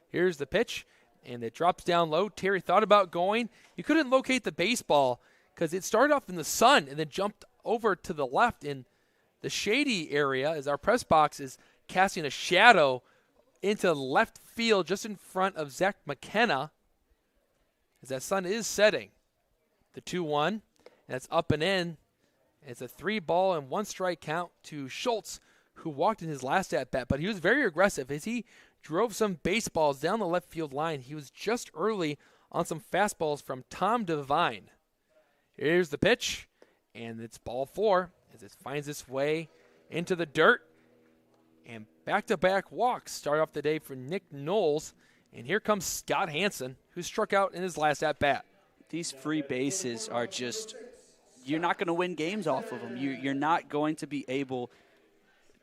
Speaker 1: Here's the pitch, and it drops down low. Terry thought about going. He couldn't locate the baseball because it started off in the sun and then jumped over to the left in the shady area as our press box is casting a shadow into left field just in front of Zach McKenna as that sun is setting. The 2-1, and that's up and in. It's a 3-ball and 1-strike count to Schultz, who walked in his last at-bat, but he was very aggressive as he drove some baseballs down the left field line. He was just early on some fastballs from Tom Devine. Here's the pitch, and it's ball 4 as it finds its way into the dirt. And back-to-back walks start off the day for Nick Knowles. And here comes Scott Hansen, who struck out in his last at-bat.
Speaker 2: These free bases are just, you're not going to win games off of them. You're not going to be able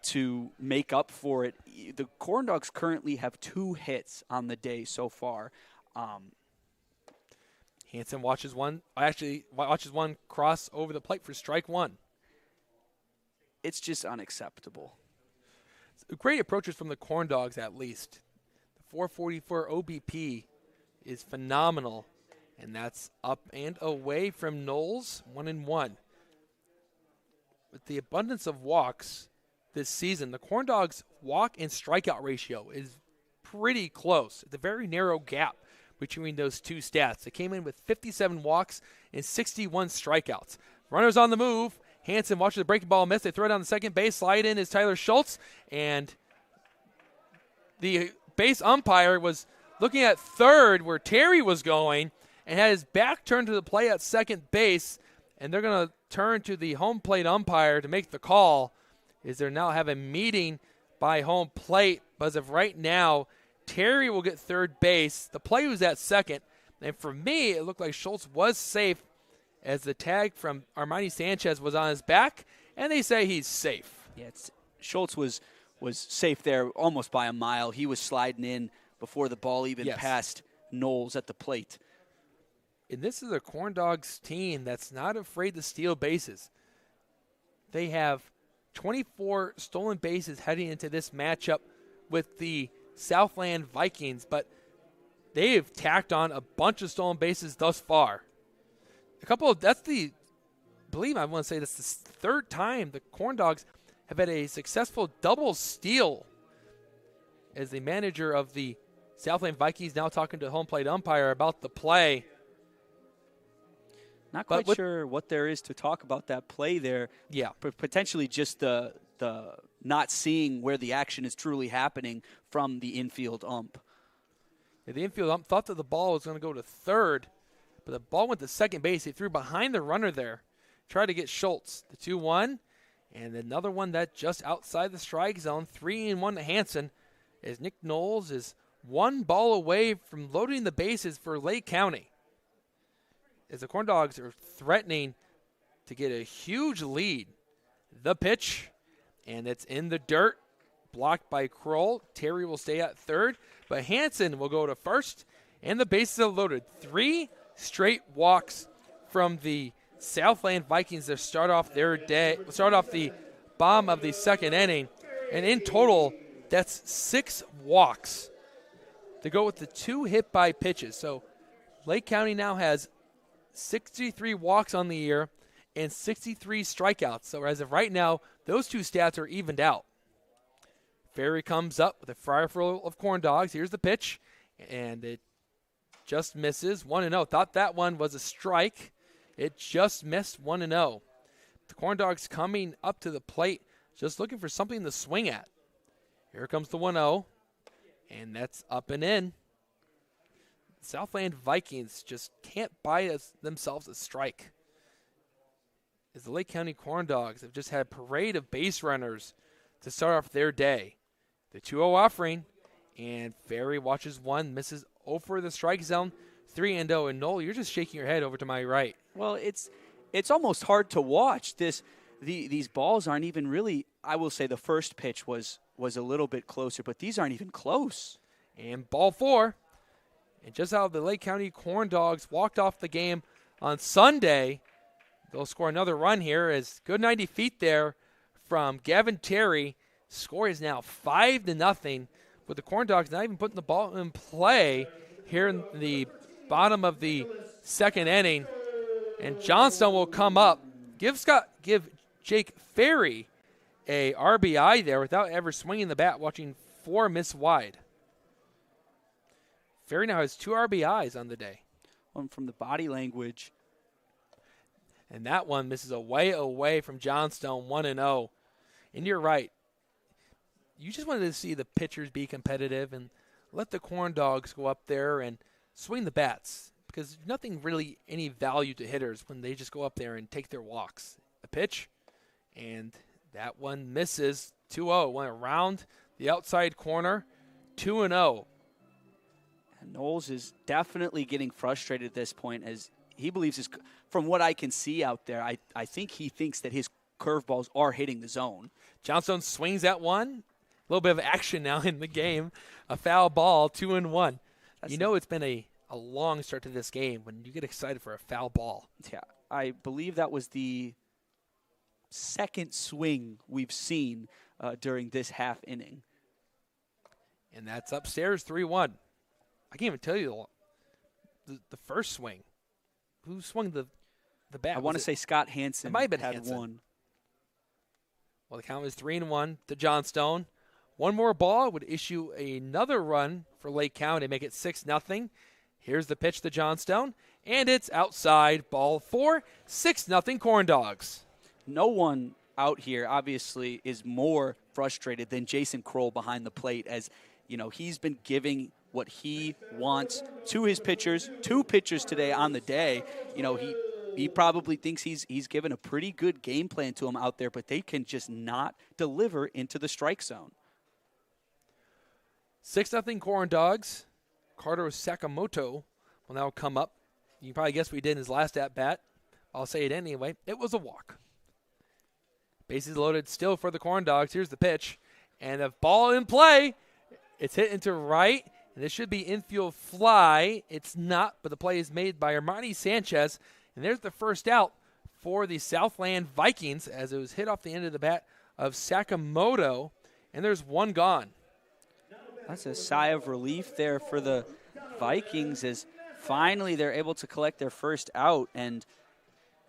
Speaker 2: to make up for it. The Corndogs currently have 2 hits on the day so far.
Speaker 1: Hansen watches one cross over the plate for strike 1.
Speaker 2: It's just unacceptable.
Speaker 1: Great approaches from the Corndogs, at least. The 444 OBP is phenomenal, and that's up and away from Knowles, 1-1. With the abundance of walks this season, the Corndogs' walk and strikeout ratio is pretty close. It's a very narrow gap between those two stats. They came in with 57 walks and 61 strikeouts. Runners on the move. Hansen watches the breaking ball miss. They throw it down the second base. Slide in is Tyler Schultz. And the base umpire was looking at third where Terry was going and had his back turned to the play at second base. And they're going to turn to the home plate umpire to make the call. Is they now have a meeting by home plate. But as of right now, Terry will get third base. The play was at second. And for me, it looked like Schultz was safe as the tag from Armani Sanchez was on his back, and they say he's safe.
Speaker 2: Yeah, Schultz was safe there almost by a mile. He was sliding in before the ball even passed Knowles at the plate.
Speaker 1: And this is a Corndogs team that's not afraid to steal bases. They have 24 stolen bases heading into this matchup with the Southland Vikings, but they've tacked on a bunch of stolen bases thus far. I want to say that's the third time the Corndogs have had a successful double steal, as the manager of the Southland Vikings now talking to the home plate umpire about the play.
Speaker 2: Not quite sure what there is to talk about that play there.
Speaker 1: Yeah.
Speaker 2: But potentially just the not seeing where the action is truly happening from the infield ump.
Speaker 1: Yeah, the infield ump thought that the ball was going to go to third, but the ball went to second base. He threw behind the runner there. Tried to get Schultz. The 2-1, and another one that just outside the strike zone. 3-1 to Hansen, as Nick Knowles is 1 ball away from loading the bases for Lake County. As the Corndogs are threatening to get a huge lead. The pitch, and it's in the dirt. Blocked by Kroll. Terry will stay at third, but Hansen will go to first, and the bases are loaded. 3 straight walks from the Southland Vikings to start off the bottom of the second inning. And in total, that's 6 walks to go with the 2 hit by pitches. So Lake County now has 63 walks on the year and 63 strikeouts. So as of right now, those 2 stats are evened out. Ferry comes up with a fryer full of corn dogs. Here's the pitch, and it just misses 1-0. Thought that one was a strike. It just missed 1-0. The Corn Dogs coming up to the plate, just looking for something to swing at. Here comes the 1-0, and that's up and in. Southland Vikings just can't buy themselves a strike. As the Lake County Corn Dogs have just had a parade of base runners to start off their day. The 2-0 offering, and Ferry watches one, misses over the strike zone, 3-0. And Noel, you're just shaking your head over to my right.
Speaker 2: Well, it's almost hard to watch. These balls aren't even really. I will say the first pitch was a little bit closer, but these aren't even close.
Speaker 1: And ball 4. And just how the Lake County Corn Dogs walked off the game on Sunday, they'll score another run here as good 90 feet there from Gavin Terry. Score is now 5-0, with the Corn Dogs not even putting the ball in play here in the bottom of the second inning. And Johnstone will come up, give Jake Ferry a RBI there without ever swinging the bat, watching 4 miss wide. Ferry now has 2 RBIs on the day.
Speaker 2: One from the body language.
Speaker 1: And that one misses away from Johnstone, 1-0. And you're right. You just wanted to see the pitchers be competitive and let the Corn Dogs go up there and swing the bats, because nothing really any value to hitters when they just go up there and take their walks. A pitch, and that one misses. 2-0. Went around the outside corner, 2-0.
Speaker 2: And Knowles is definitely getting frustrated at this point, as he believes, from what I can see out there, I think he thinks that his curveballs are hitting the zone.
Speaker 1: Johnstone swings at one. A little bit of action now in the game. A foul ball, 2-1. It's been a long start to this game when you get excited for a foul ball.
Speaker 2: Yeah, I believe that was the second swing we've seen during this half inning.
Speaker 1: And that's upstairs, 3-1. I can't even tell you the first swing. Who swung the bat?
Speaker 2: I want to say Scott Hansen.
Speaker 1: It might have been
Speaker 2: had
Speaker 1: Hansen.
Speaker 2: one.
Speaker 1: Well, the count was 3-1 to Johnstone. One more ball would issue another run for Lake County, make it 6-0. Here's the pitch to Johnstone, and it's outside, ball 4, 6-0 Corn Dogs.
Speaker 2: No one out here, obviously, is more frustrated than Jason Kroll behind the plate, as he's been giving what he wants to his pitchers. 2 pitchers today on the day. He probably thinks he's given a pretty good game plan to them out there, but they can just not deliver into the strike zone.
Speaker 1: 6-0 Corn Dogs. Carter Sakamoto will now come up. You can probably guess what he did in his last at-bat. I'll say it anyway. It was a walk. Bases loaded still for the Corn Dogs. Here's the pitch. And a ball in play. It's hit into right. And this should be infield fly. It's not, but the play is made by Armani Sanchez. And there's the first out for the Southland Vikings, as it was hit off the end of the bat of Sakamoto. And there's one gone.
Speaker 2: That's a sigh of relief there for the Vikings, as finally they're able to collect their first out. And,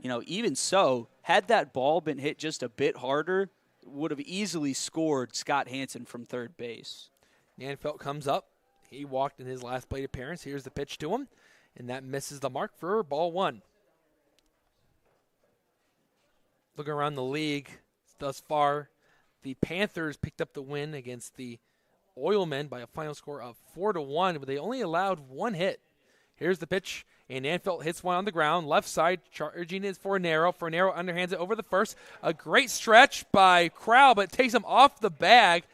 Speaker 2: even so, had that ball been hit just a bit harder, would have easily scored Scott Hansen from third base.
Speaker 1: Nanfelt comes up. He walked in his last plate appearance. Here's the pitch to him, and that misses the mark for ball 1. Looking around the league thus far, the Panthers picked up the win against the Oilmen by a final score of 4-1, but they only allowed 1 hit. Here's the pitch, and Nanfelt hits one on the ground. Left side, charging is Fornero. Fornero underhands it over the first. A great stretch by Crowell, but takes him off the bag.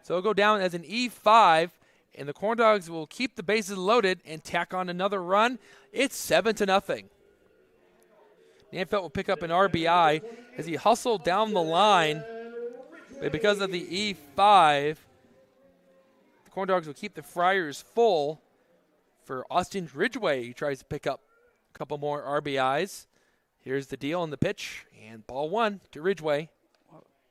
Speaker 1: So it'll go down as an E5, and the Corn Dogs will keep the bases loaded and tack on another run. It's 7-0. Nanfelt will pick up an RBI as he hustled down the line, but because of the E5, the Corn Dogs will keep the Friars full for Austin Ridgway. He tries to pick up a couple more RBIs. Here's the deal on the pitch, and ball 1 to Ridgeway.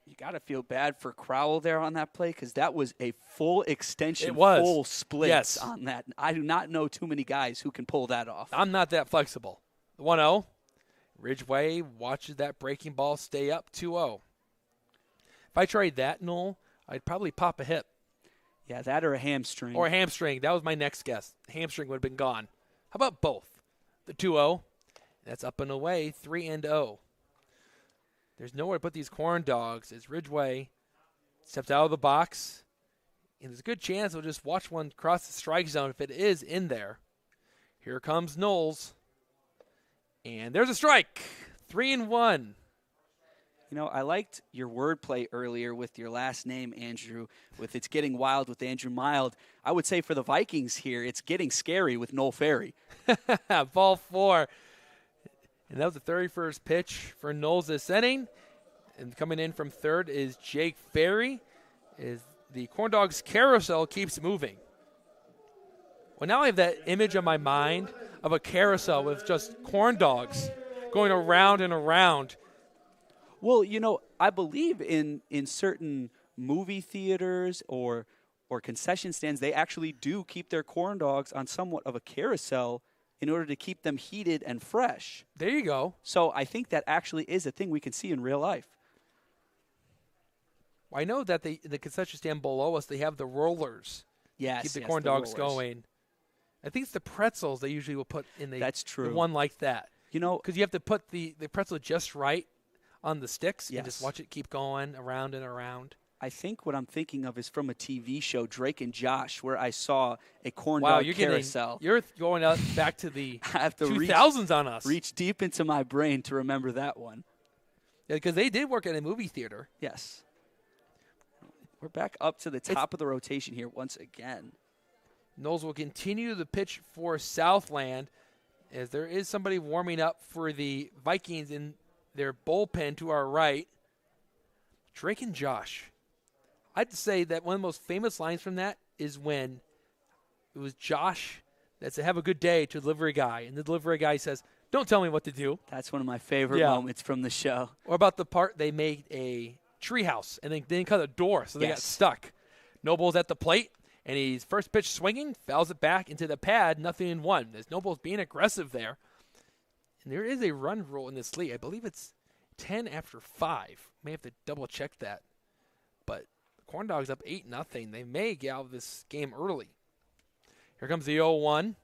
Speaker 2: You got to feel bad for Crowell there on that play because that was a full extension,
Speaker 1: It was.
Speaker 2: full splits
Speaker 1: Yes.
Speaker 2: on that. I do not know too many guys who can pull that off.
Speaker 1: I'm not that flexible. 1-0. Ridgeway watches that breaking ball stay up 2-0. If I tried that, Noel, I'd probably pop a hip.
Speaker 2: Yeah, that or a hamstring.
Speaker 1: Or a hamstring. That was my next guess. Hamstring would have been gone. How about both? The 2-0. That's up and away, 3-0. There's nowhere to put these Corndogs as Ridgeway steps out of the box. And there's a good chance we'll just watch one cross the strike zone if it is in there. Here comes Knowles. And there's a strike. 3-1.
Speaker 2: You know, I liked your wordplay earlier with your last name, Andrew, with it's getting wild with Andrew Mild. I would say for the Vikings here, it's getting scary with Noel Ferry.
Speaker 1: Ball 4. And that was the 31st pitch for Knowles this inning. And coming in from third is Jake Ferry. As the Corndogs carousel keeps moving. Well, now I have that image in my mind of a carousel with just corn dogs going around and around.
Speaker 2: Well, you know, I believe in certain movie theaters or concession stands, they actually do keep their corn dogs on somewhat of a carousel in order to keep them heated and fresh.
Speaker 1: There you go.
Speaker 2: So I think that actually is a thing we can see in real life.
Speaker 1: I know that the concession stand below us, they have the rollers.
Speaker 2: Yes,
Speaker 1: keep the
Speaker 2: yes,
Speaker 1: corn
Speaker 2: the
Speaker 1: dogs
Speaker 2: rollers.
Speaker 1: going. I think it's the pretzels they usually will put in the,
Speaker 2: That's true.
Speaker 1: the one like that.
Speaker 2: You know,
Speaker 1: Because you have to put the pretzel just right on the sticks and just
Speaker 2: Yes.
Speaker 1: watch it keep going around and around.
Speaker 2: I think what I'm thinking of is from a TV show, Drake and Josh, where I saw a corn
Speaker 1: Wow,
Speaker 2: dog
Speaker 1: you're
Speaker 2: carousel.
Speaker 1: you're going out back to the
Speaker 2: I have to
Speaker 1: 2000s on us.
Speaker 2: reach deep into my brain to remember that one.
Speaker 1: Because they did work at a movie theater.
Speaker 2: Yes. We're back up to the top of the rotation here once again.
Speaker 1: Knowles will continue the pitch for Southland as there is somebody warming up for the Vikings in their bullpen to our right. Drake and Josh. I'd say that one of the most famous lines from that is when it was Josh that said, "Have a good day" to the delivery guy. And the delivery guy says, "Don't tell me what to do."
Speaker 2: That's one of my favorite
Speaker 1: Yeah.
Speaker 2: moments from the show.
Speaker 1: Or about the part they made a treehouse and then didn't cut a door, so they got
Speaker 2: Yes.
Speaker 1: stuck. Noble's at the plate, and he's first pitch swinging, fouls it back into the pad, 0-1. As Noble's being aggressive there. And there is a run rule in this league. I believe it's 10 after 5. May have to double check that. But Corn Dogs up 8-0. They may get out of this game early. Here comes the 0-1.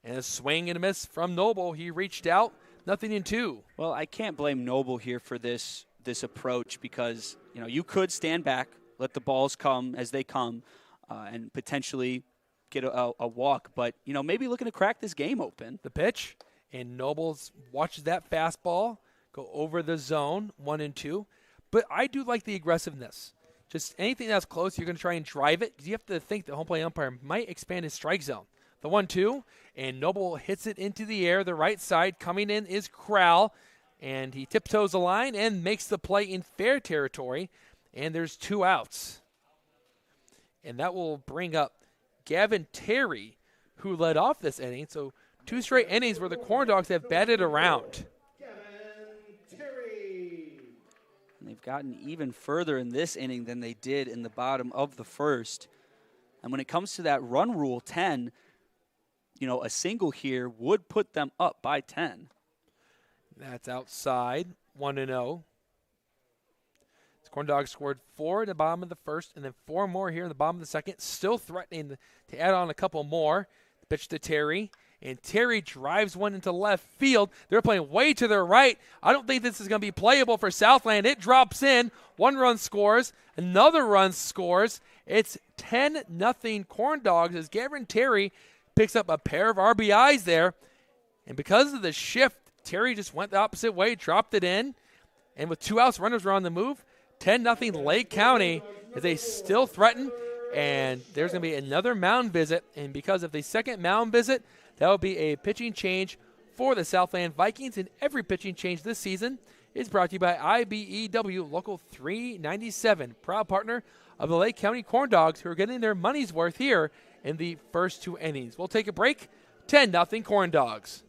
Speaker 1: And a swing and a miss from Noble. He reached out, 0-2.
Speaker 2: Well, I can't blame Noble here for this approach because, you know, you could stand back, let the balls come as they come, and potentially get a walk. But, you know, maybe looking to crack this game open.
Speaker 1: The pitch, and Nobles watches that fastball go over the zone, 1-2. But I do like the aggressiveness. Just anything that's close, you're going to try and drive it because you have to think the home plate umpire might expand his strike zone. The 1-2, and Noble hits it into the air, the right side. Coming in is Crowell, and he tiptoes the line and makes the play in fair territory. And there's 2 outs. And that will bring up Gavin Terry, who led off this inning. So 2 straight innings where the Corn Dogs have batted around.
Speaker 2: And they've gotten even further in this inning than they did in the bottom of the first. And when it comes to that run rule 10, you know, a single here would put them up by 10.
Speaker 1: That's outside, 1-0. The Corn Dogs scored 4 in the bottom of the first and then 4 more here in the bottom of the second. Still threatening to add on a couple more. Pitch to Terry, and Terry drives one into left field. They're playing way to their right. I don't think this is going to be playable for Southland. It drops in. 1 run scores. Another run scores. It's 10-0 Corn Dogs as Gavin Terry picks up a pair of RBIs there. And because of the shift, Terry just went the opposite way, dropped it in. And with 2 outs, runners are on the move. 10-0 Lake County as they still threaten. And there's going to be another mound visit. And because of the second mound visit, that will be a pitching change for the Southland Vikings. And every pitching change this season is brought to you by IBEW Local 397, proud partner of the Lake County Corn Dogs, who are getting their money's worth here in the first 2 innings. We'll take a break. 10-0 Corn Dogs.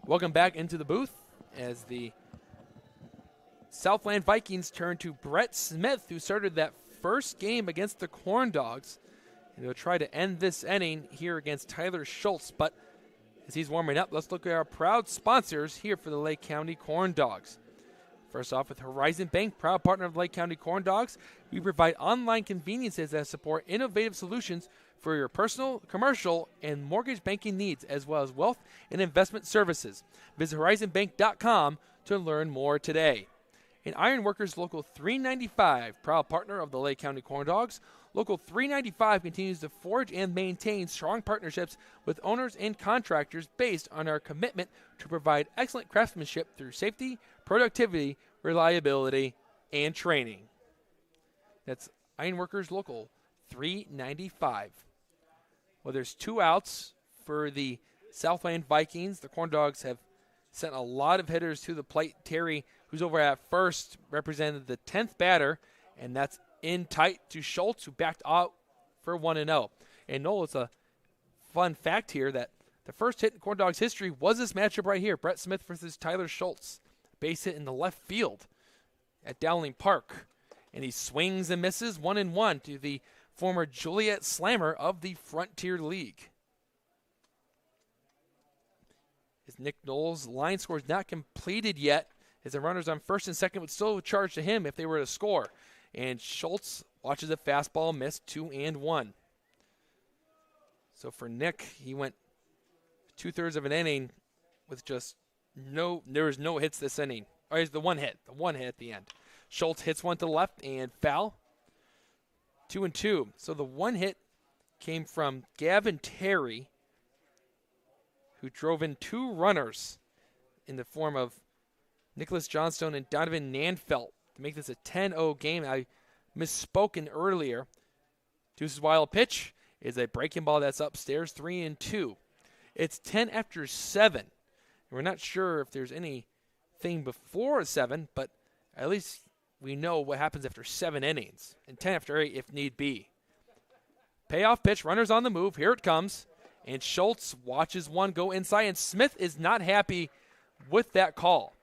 Speaker 1: Welcome back into the booth as the Southland Vikings turn to Brett Smith, who started that first game against the Corndogs. And they'll try to end this inning here against Tyler Schultz. But as he's warming up, let's look at our proud sponsors here for the Lake County Corndogs. First off, with Horizon Bank, proud partner of Lake County Corndogs, we provide online conveniences that support innovative solutions for your personal, commercial, and mortgage banking needs, as well as wealth and investment services. Visit horizonbank.com to learn more today. And Ironworkers Local 395, proud partner of the Lake County Corndogs. Local 395 continues to forge and maintain strong partnerships with owners and contractors based on our commitment to provide excellent craftsmanship through safety, productivity, reliability, and training. That's Ironworkers Local 395. Well, there's 2 outs for the Southland Vikings. The Corndogs have sent a lot of hitters to the plate. Terry, who's over at first, represented the 10th batter, and that's in tight to Schultz, who backed out for 1-0. And Noel, it's a fun fact here that the first hit in Corndogs history was this matchup right here, Brett Smith versus Tyler Schultz. Base hit in the left field at Dowling Park. And he swings and misses 1-1 to the former Joliet Slammer of the Frontier League. As Nick Knowles' line score is not completed yet, as the runners on first and second would still charge to him if they were to score. And Schultz watches a fastball miss, 2-1. So for Nick, he went 2/3 of an inning with just there was no hits this inning. Or the one hit at the end. Schultz hits one to the left and foul. 2-2. So the one hit came from Gavin Terry, who drove in 2 runners in the form of Nicholas Johnstone and Donovan Nanfelt to make this a 10-0 game. I misspoken earlier. Deuce's wild pitch is a breaking ball that's upstairs, 3-2. It's 10 after 7. We're not sure if there's anything before 7, but at least we know what happens after 7 innings, and 10 after 8 if need be. Payoff pitch, runners on the move. Here it comes. And Schultz watches one go inside, and Smith is not happy with that call.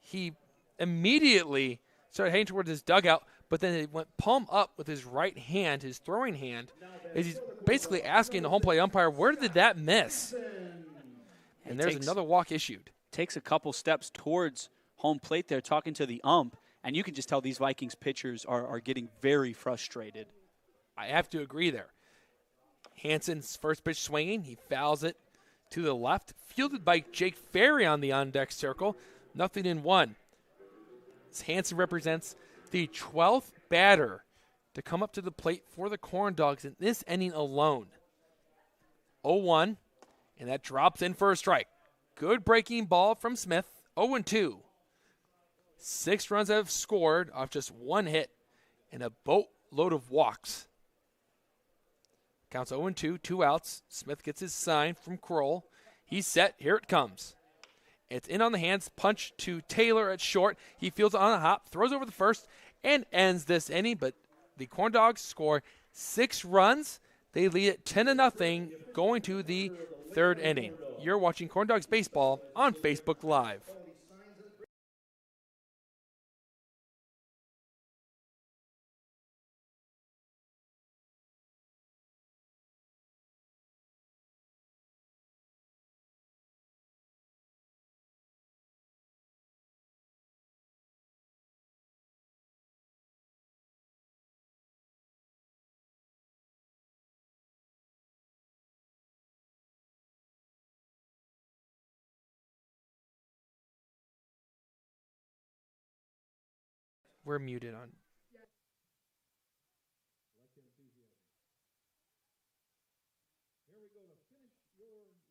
Speaker 1: He immediately started heading towards his dugout, but then he went palm up with his right hand, his throwing hand, as he's basically asking the home plate umpire, where did that miss? And there's another walk issued.
Speaker 2: Takes a couple steps towards home plate there, talking to the ump, and you can just tell these Vikings pitchers are getting very frustrated.
Speaker 1: I have to agree there. Hansen's first pitch swinging. He fouls it to the left. Fielded by Jake Ferry on the on-deck circle. 0-1. Hansen represents the 12th batter to come up to the plate for the Corndogs in this inning alone. 0-1, and that drops in for a strike. Good breaking ball from Smith. 0-2. 6 runs have scored off just 1 hit and a boatload of walks. Counts 0-2, 2 outs. Smith gets his sign from Kroll. He's set. Here it comes. It's in on the hands. Punch to Taylor at short. He fields it on a hop, throws over the first, and ends this inning. But the Corndogs score 6 runs. They lead it 10-0 going to the 3rd inning. You're watching Corndogs Baseball on Facebook Live. We're muted on.
Speaker 3: Here we go to finish your lyric.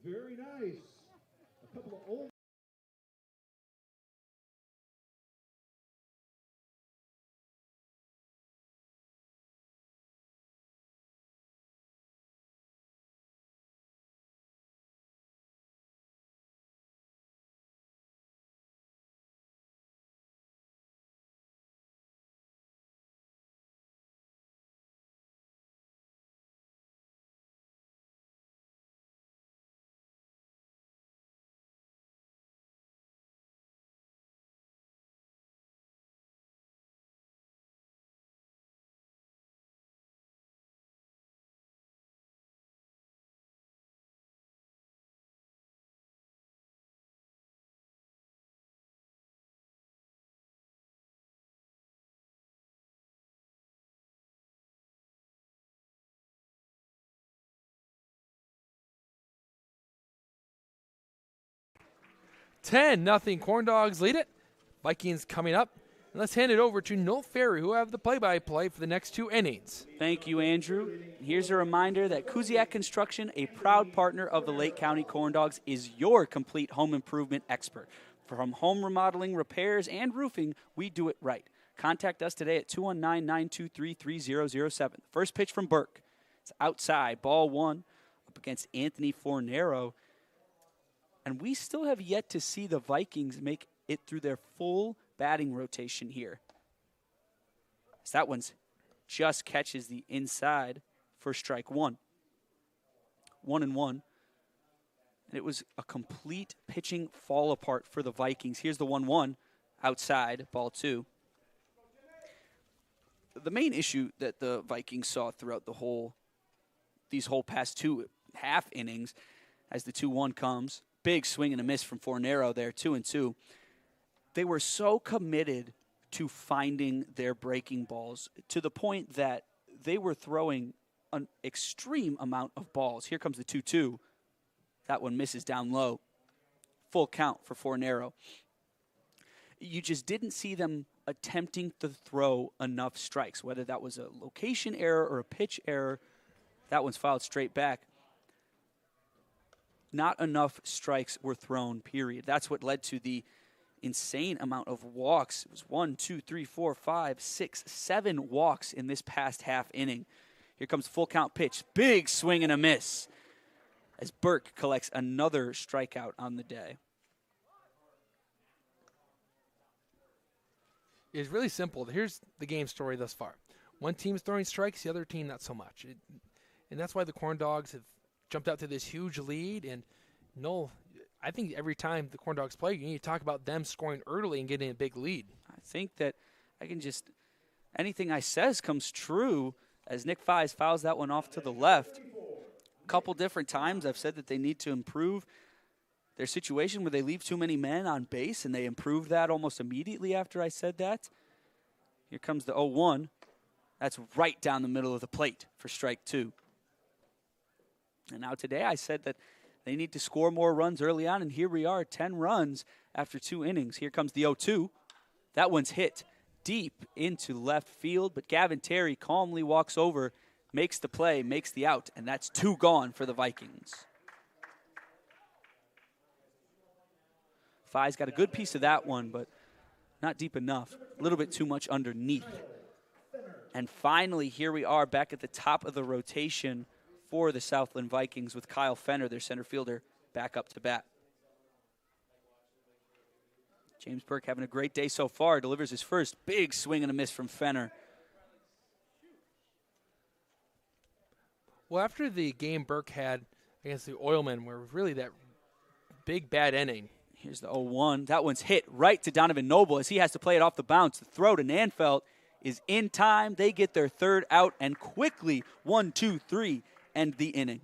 Speaker 3: Very nice. A couple of old
Speaker 1: 10-0 Corndogs lead it. Vikings coming up. And let's hand it over to Noel Ferry, who have the play-by-play for the next 2 innings.
Speaker 2: Thank you, Andrew. Here's a reminder that Kuziak Construction, a proud partner of the Lake County Corndogs, is your complete home improvement expert. From home remodeling, repairs, and roofing, we do it right. Contact us today at 219-923-3007. First pitch from Burke. It's outside, ball 1, up against Anthony Fornero. And we still have yet to see the Vikings make it through their full batting rotation here. So that one's just catches the inside for strike 1. 1-1. And it was a complete pitching fall apart for the Vikings. Here's the 1-1 outside, ball 2. The main issue that the Vikings saw throughout these whole past 2 half innings, as the 2-1 comes, big swing and a miss from Fornero there, 2-2. They were so committed to finding their breaking balls to the point that they were throwing an extreme amount of balls. Here comes the 2-2. That one misses down low. Full count for Fornero. You just didn't see them attempting to throw enough strikes, whether that was a location error or a pitch error. That one's fouled straight back. Not enough strikes were thrown, period. That's what led to the insane amount of walks. It was 1, 2, 3, 4, 5, 6, 7 walks in this past half inning. Here comes full count pitch. Big swing and a miss as Burke collects another strikeout on the day.
Speaker 1: It's really simple. Here's the game story thus far. One team's throwing strikes, the other team not so much. And that's why the Corndogs have jumped out to this huge lead. And Noel, I think every time the Corndogs play, you need to talk about them scoring early and getting a big lead.
Speaker 2: I think that anything I says comes true as Nick Fies fouls that one off to the left. A couple different times I've said that they need to improve their situation where they leave too many men on base, and they improved that almost immediately after I said that. Here comes the 0-1. That's right down the middle of the plate for strike 2. And now today I said that they need to score more runs early on, and here we are, 10 runs after 2 innings. Here comes the 0-2. That one's hit deep into left field, but Gavin Terry calmly walks over, makes the play, makes the out, and that's 2 gone for the Vikings. Fi's got a good piece of that one, but not deep enough. A little bit too much underneath. And finally, here we are back at the top of the rotation for the Southland Vikings with Kyle Fenner, their center fielder, back up to bat. James Burke having a great day so far. Delivers his first big swing and a miss from Fenner.
Speaker 1: Well, after the game Burke had against the Oilmen, where really that big bad inning.
Speaker 2: Here's the 0-1. That one's hit right to Donovan Noble as he has to play it off the bounce. The throw to Nanfelt is in time. They get their 3rd out and quickly 1, 2, 3 end the inning.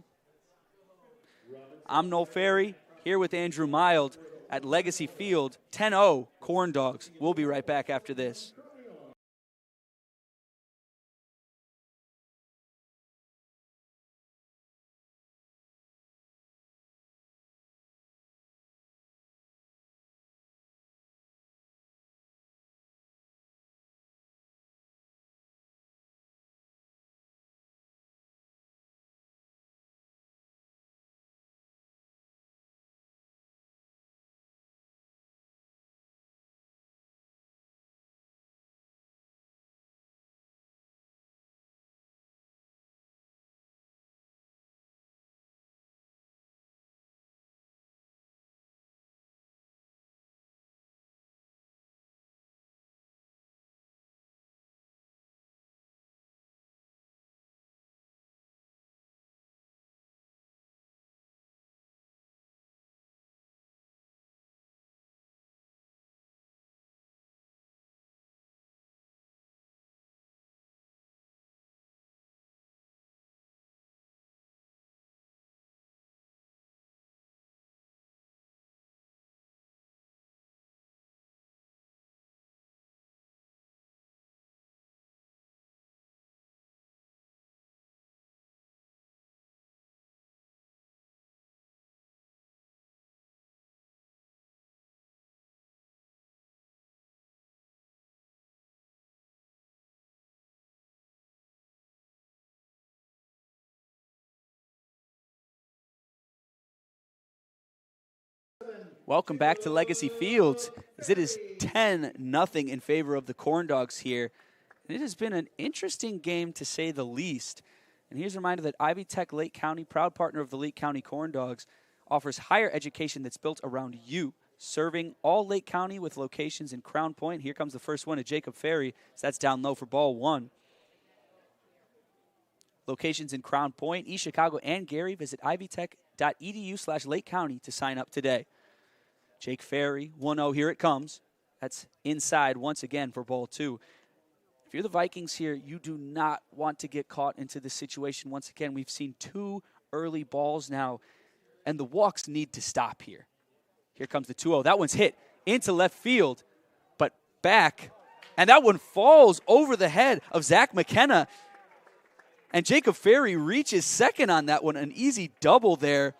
Speaker 2: I'm Noel Ferry here with Andrew Mild at Legacy Field. 10-0 Corndogs. We'll be right back after this. Welcome back to Legacy Fields, as it is 10-0 in favor of the Corndogs here. And it has been an interesting game, to say the least. And here's a reminder that Ivy Tech Lake County, proud partner of the Lake County Corndogs, offers higher education that's built around you, serving all Lake County with locations in Crown Point. Here comes the first one to Jacob Ferry, so that's down low for ball one. Locations in Crown Point, East Chicago, and Gary. Visit ivytech.edu/Lake County to sign up today. Jake Ferry, 1-0, here it comes. That's inside once again for ball two. If you're the Vikings here, you do not want to get caught into this situation. Once again, we've seen 2 early balls now, and the walks need to stop here. Here comes the 2-0. That one's hit into left field, but back, and that one falls over the head of Zach McKenna. And Jacob Ferry reaches second on that one, an easy double there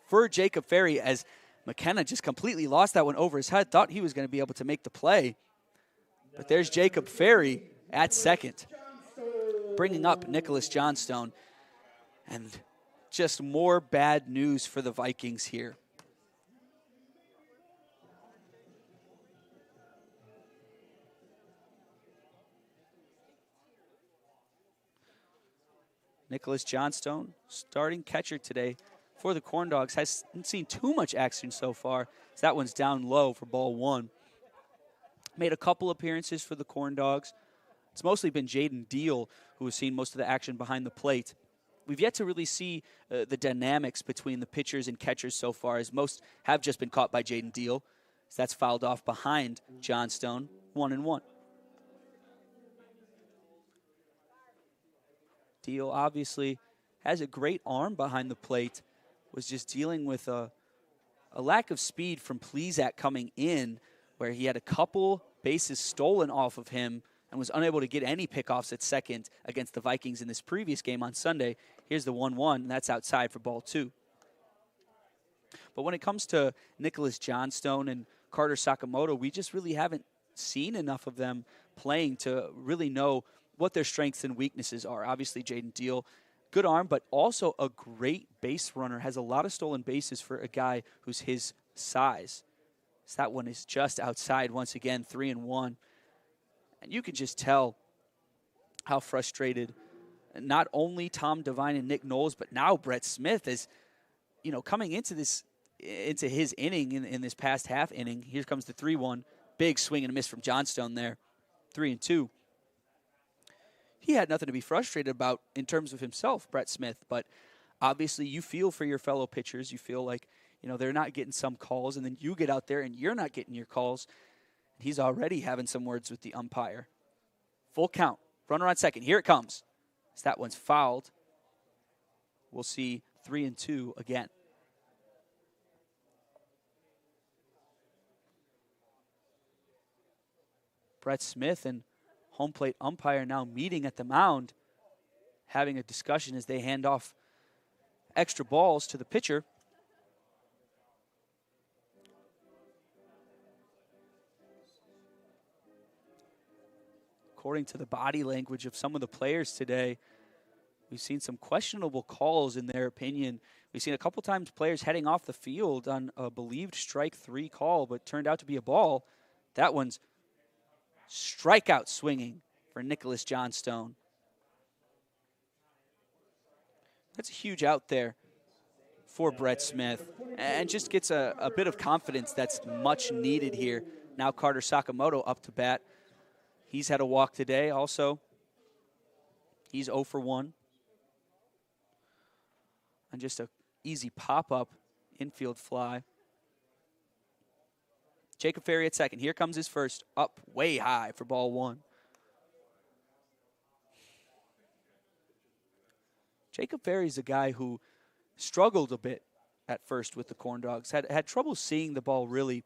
Speaker 2: for Jacob Ferry, as McKenna just completely lost that one over his head, thought he was going to be able to make the play. But there's Jacob Ferry at second, bringing up Nicholas Johnstone. And just more bad news for the Vikings here. Nicholas Johnstone, starting catcher today for the Corndogs, hasn't seen too much action so far. So that one's down low for ball one. Made a couple appearances for the Corndogs. It's mostly been Jaden Deal who has seen most of the action behind the plate. We've yet to really see the dynamics between the pitchers and catchers so far, as most have just been caught by Jaden Deal. So that's fouled off behind Johnstone, 1-1. Deal obviously has a great arm behind the plate, was just dealing with a lack of speed from Plezak coming in, where he had a couple bases stolen off of him and was unable to get any pickoffs at second against the Vikings in this previous game on Sunday. Here's the 1-1, and that's outside for ball two. But when it comes to Nicholas Johnstone and Carter Sakamoto, we just really haven't seen enough of them playing to really know what their strengths and weaknesses are. Obviously, Jaden Deal, good arm, but also a great base runner, has a lot of stolen bases for a guy who's his size. So that one is just outside once again, 3-1. And you can just tell how frustrated not only Tom Devine and Nick Knowles, but now Brett Smith is, coming into his inning in this past half inning. Here comes the 3-1. Big swing and a miss from Johnstone there. 3-2. He had nothing to be frustrated about in terms of himself, Brett Smith, but obviously you feel for your fellow pitchers. You feel like, they're not getting some calls, and then you get out there and you're not getting your calls. He's already having some words with the umpire. Full count. Runner on second. Here it comes. So that one's fouled. We'll see 3-2 again. Brett Smith and home plate umpire now meeting at the mound, having a discussion as they hand off extra balls to the pitcher. According to the body language of some of the players today, we've seen some questionable calls in their opinion. We've seen a couple times players heading off the field on a believed strike 3 call, but turned out to be a ball. That one's strikeout swinging for Nicholas Johnstone. That's a huge out there for Brett Smith, and just gets a bit of confidence that's much needed here. Now Carter Sakamoto up to bat. He's had a walk today also. He's 0 for 1. And just a easy pop-up infield fly. Jacob Ferry at second. Here comes his first, up way high for ball one. Jacob Ferry's a guy who struggled a bit at first with the Corndogs. Had trouble seeing the ball really.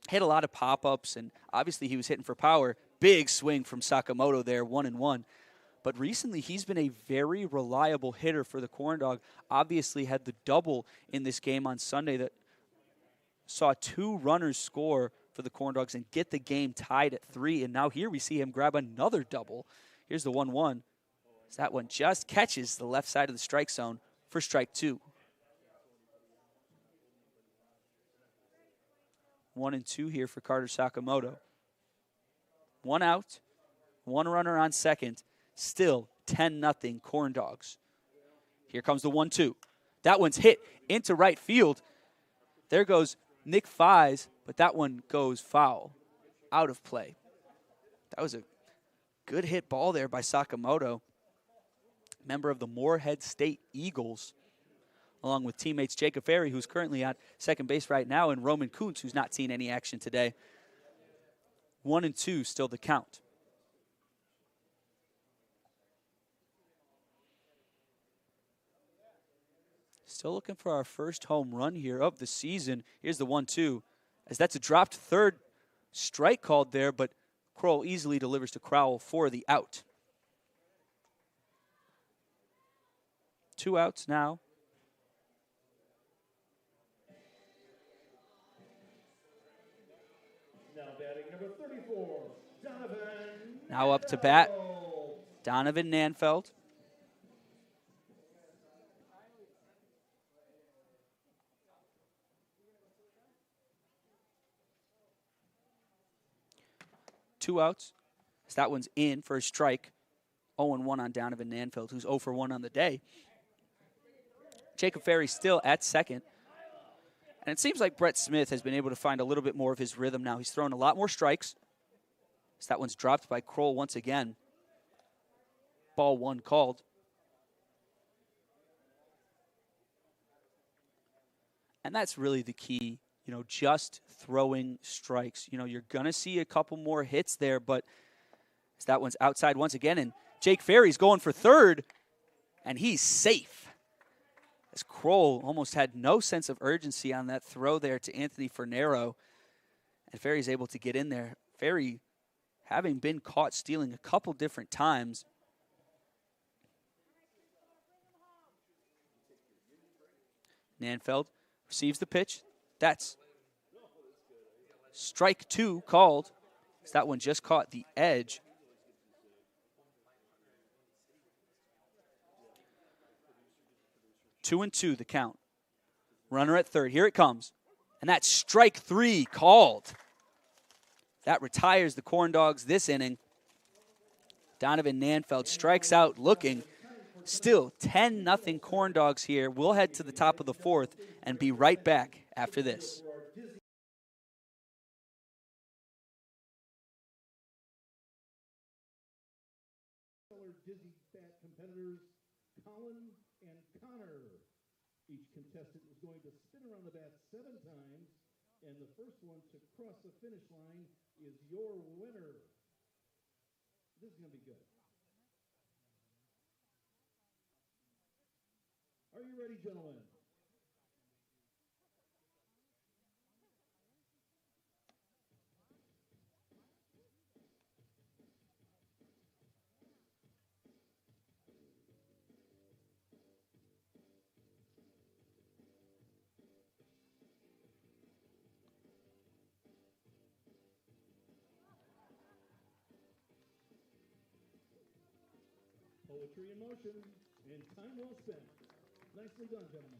Speaker 2: Hit a lot of pop-ups, and obviously he was hitting for power. Big swing from Sakamoto there, 1-1. But recently he's been a very reliable hitter for the Corndog. Obviously had the double in this game on Sunday that saw 2 runners score for the Corndogs and get the game tied at 3. And now here we see him grab another double. Here's the 1-1. That one just catches the left side of the strike zone for strike 2. 1-2 here for Carter Sakamoto. 1 out, 1 runner on second. Still 10-0 Corndogs. Here comes the 1-2. That one's hit into right field. There goes Nick Fies, but that one goes foul, out of play. That was a good hit ball there by Sakamoto, member of the Moorhead State Eagles, along with teammates Jacob Ferry, who's currently at second base right now, and Roman Kuntz, who's not seen any action today. 1-2 still the count. Still looking for our first home run here of the season. Here's the 1-2, as that's a dropped third strike called there, but Kroll easily delivers to Crowell for the out. 2 outs now.
Speaker 3: Now batting number 34, Donovan.
Speaker 2: Now up to bat, Donovan Nanfeld. Two outs. So that one's in for a strike. 0-1 on Donovan Nanfeld, who's 0 for 1 on the day. Jacob Ferry still at second. And it seems like Brett Smith has been able to find a little bit more of his rhythm now. He's thrown a lot more strikes. So that one's dropped by Kroll once again. Ball 1 called. And that's really the key, just throwing strikes. You're going to see a couple more hits there, but that one's outside once again. And Jake Ferry's going for third, and he's safe. As Kroll almost had no sense of urgency on that throw there to Anthony Fernero. And Ferry's able to get in there. Ferry, having been caught stealing a couple different times. Nanfeld receives the pitch. That's strike 2 called. So that one just caught the edge. Two and 2 the count. Runner at third. Here it comes. And that's strike 3 called. That retires the Corndogs this inning. Donovan Nanfeld strikes out looking. Still 10-0 Corndogs here. We'll head to the top of the 4th and be right back after this.
Speaker 3: Dizzy Bat competitors Colin and Connor. Each contestant is going to spin around the bat 7 times, and the first one to cross the finish line is your winner. This is going to be good. Are you ready, gentlemen? Poetry in motion, and time well spent. Nicely done, gentlemen.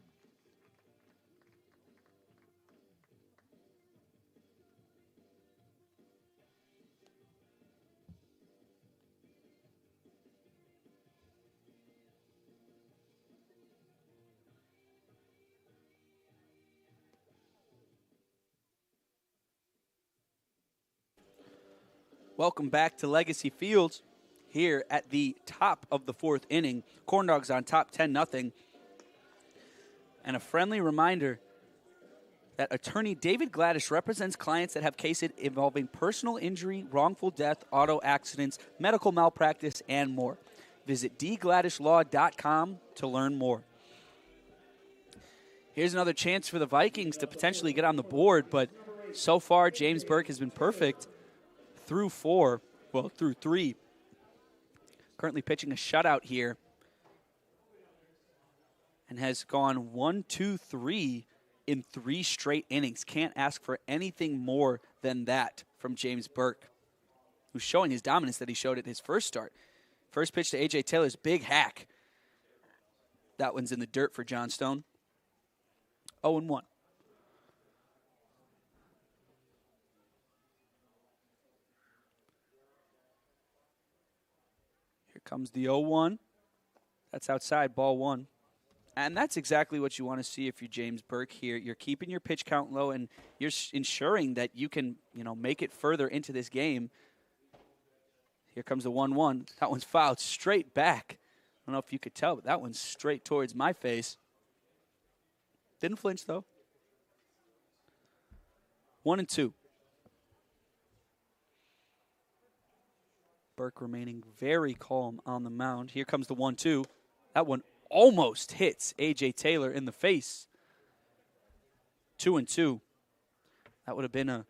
Speaker 2: Welcome back to Legacy Fields. Here at the top of the 4th inning. Corndogs on top 10-0. And a friendly reminder that attorney David Gladish represents clients that have cases involving personal injury, wrongful death, auto accidents, medical malpractice, and more. Visit dgladishlaw.com to learn more. Here's another chance for the Vikings to potentially get on the board, but so far James Burke has been perfect through 3. Currently pitching a shutout here and has gone 1-2-3 in 3 straight innings. Can't ask for anything more than that from James Burke, who's showing his dominance that he showed at his first start. First pitch to A.J. Taylor's big hack. That one's in the dirt for John Stone. 0-1. Here comes the 0-1. That's outside, ball 1. And that's exactly what you want to see if you're James Burke here. You're keeping your pitch count low, and you're ensuring that you can, make it further into this game. Here comes the 1-1. That one's fouled straight back. I don't know if you could tell, but that one's straight towards my face. Didn't flinch, though. 1-2. Burke remaining very calm on the mound. Here comes the 1-2. That one almost hits A.J. Taylor in the face. 2-2. That would have been a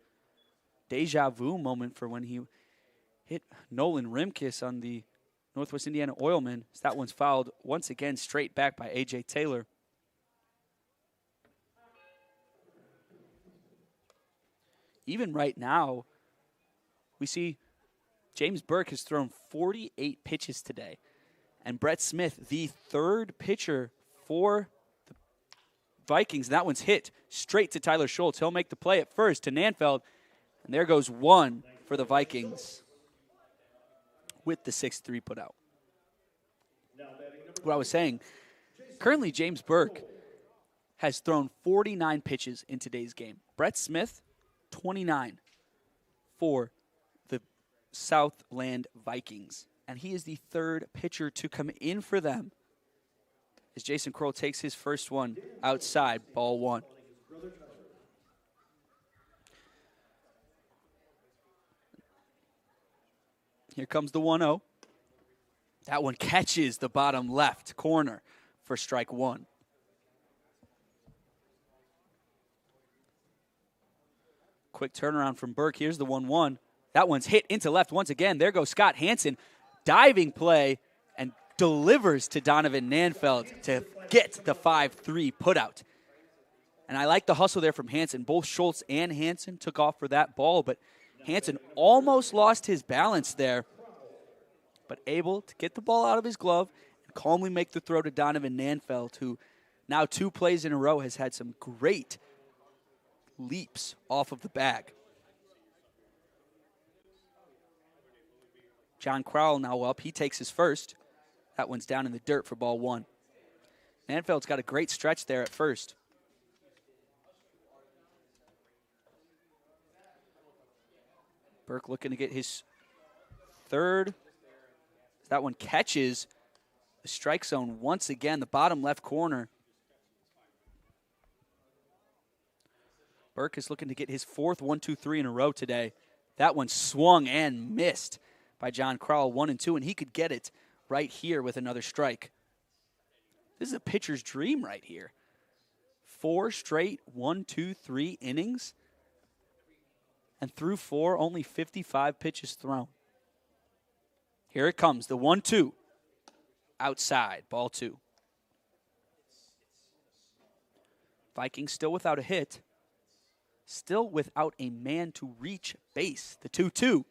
Speaker 2: deja vu moment for when he hit Nolan Rimkus on the Northwest Indiana Oilman. So that one's fouled once again straight back by A.J. Taylor. Even right now, we see James Burke has thrown 48 pitches today. And Brett Smith, the third pitcher for the Vikings, that one's hit straight to Tyler Schultz. He'll make the play at first to Nanfeld. And there goes one for the Vikings with the 6-3 put out. What I was saying, currently James Burke has thrown 49 pitches in today's game. Brett Smith, 29 for the Southland Vikings. And he is the third pitcher to come in for them as Jason Kroll takes his first one outside, ball 1. Here comes the 1-0. That one catches the bottom left corner for strike 1. Quick turnaround from Burke. Here's the 1-1. That one's hit into left once again. There goes Scott Hansen. Diving play and delivers to Donovan Nanfeld to get the 5-3 putout. And I like the hustle there from Hansen. Both Schultz and Hansen took off for that ball, but Hansen almost lost his balance there, but able to get the ball out of his glove and calmly make the throw to Donovan Nanfeld, who now 2 plays in a row has had some great leaps off of the bag. John Crowell now up. He takes his first. That one's down in the dirt for ball 1. Nanfeld's got a great stretch there at first. Burke looking to get his third. That one catches the strike zone once again, the bottom left corner. Burke is looking to get his 4th 1-2-3 in a row today. That one swung and missed by John Crowell, 1-2, and he could get it right here with another strike. This is a pitcher's dream right here. 4 straight 1-2-3 innings, and through 4, only 55 pitches thrown. Here it comes, the 1-2, outside, ball 2. Vikings still without a hit, still without a man to reach base. The 2-2.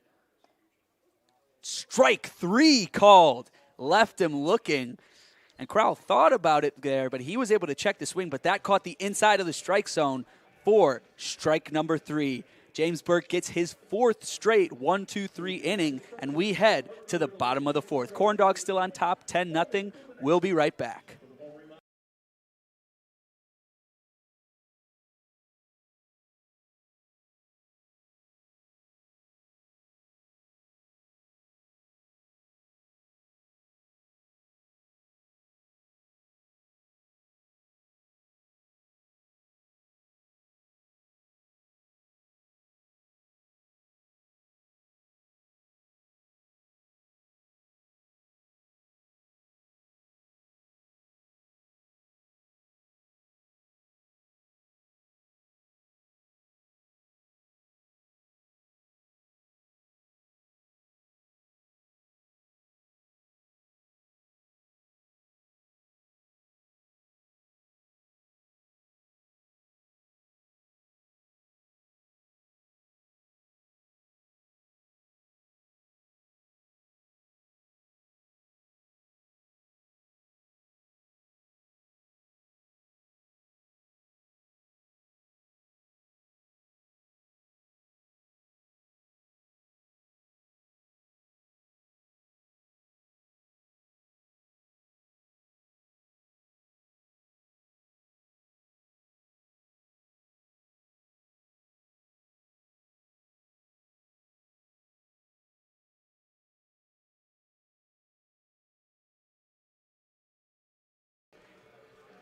Speaker 2: Strike 3 called. Left him looking. And Crowell thought about it there, but he was able to check the swing, but that caught the inside of the strike zone for strike number 3. James Burke gets his 4th straight 1-2-3 inning, and we head to the bottom of the 4th. Corndogs still on top, 10-0. We'll be right back.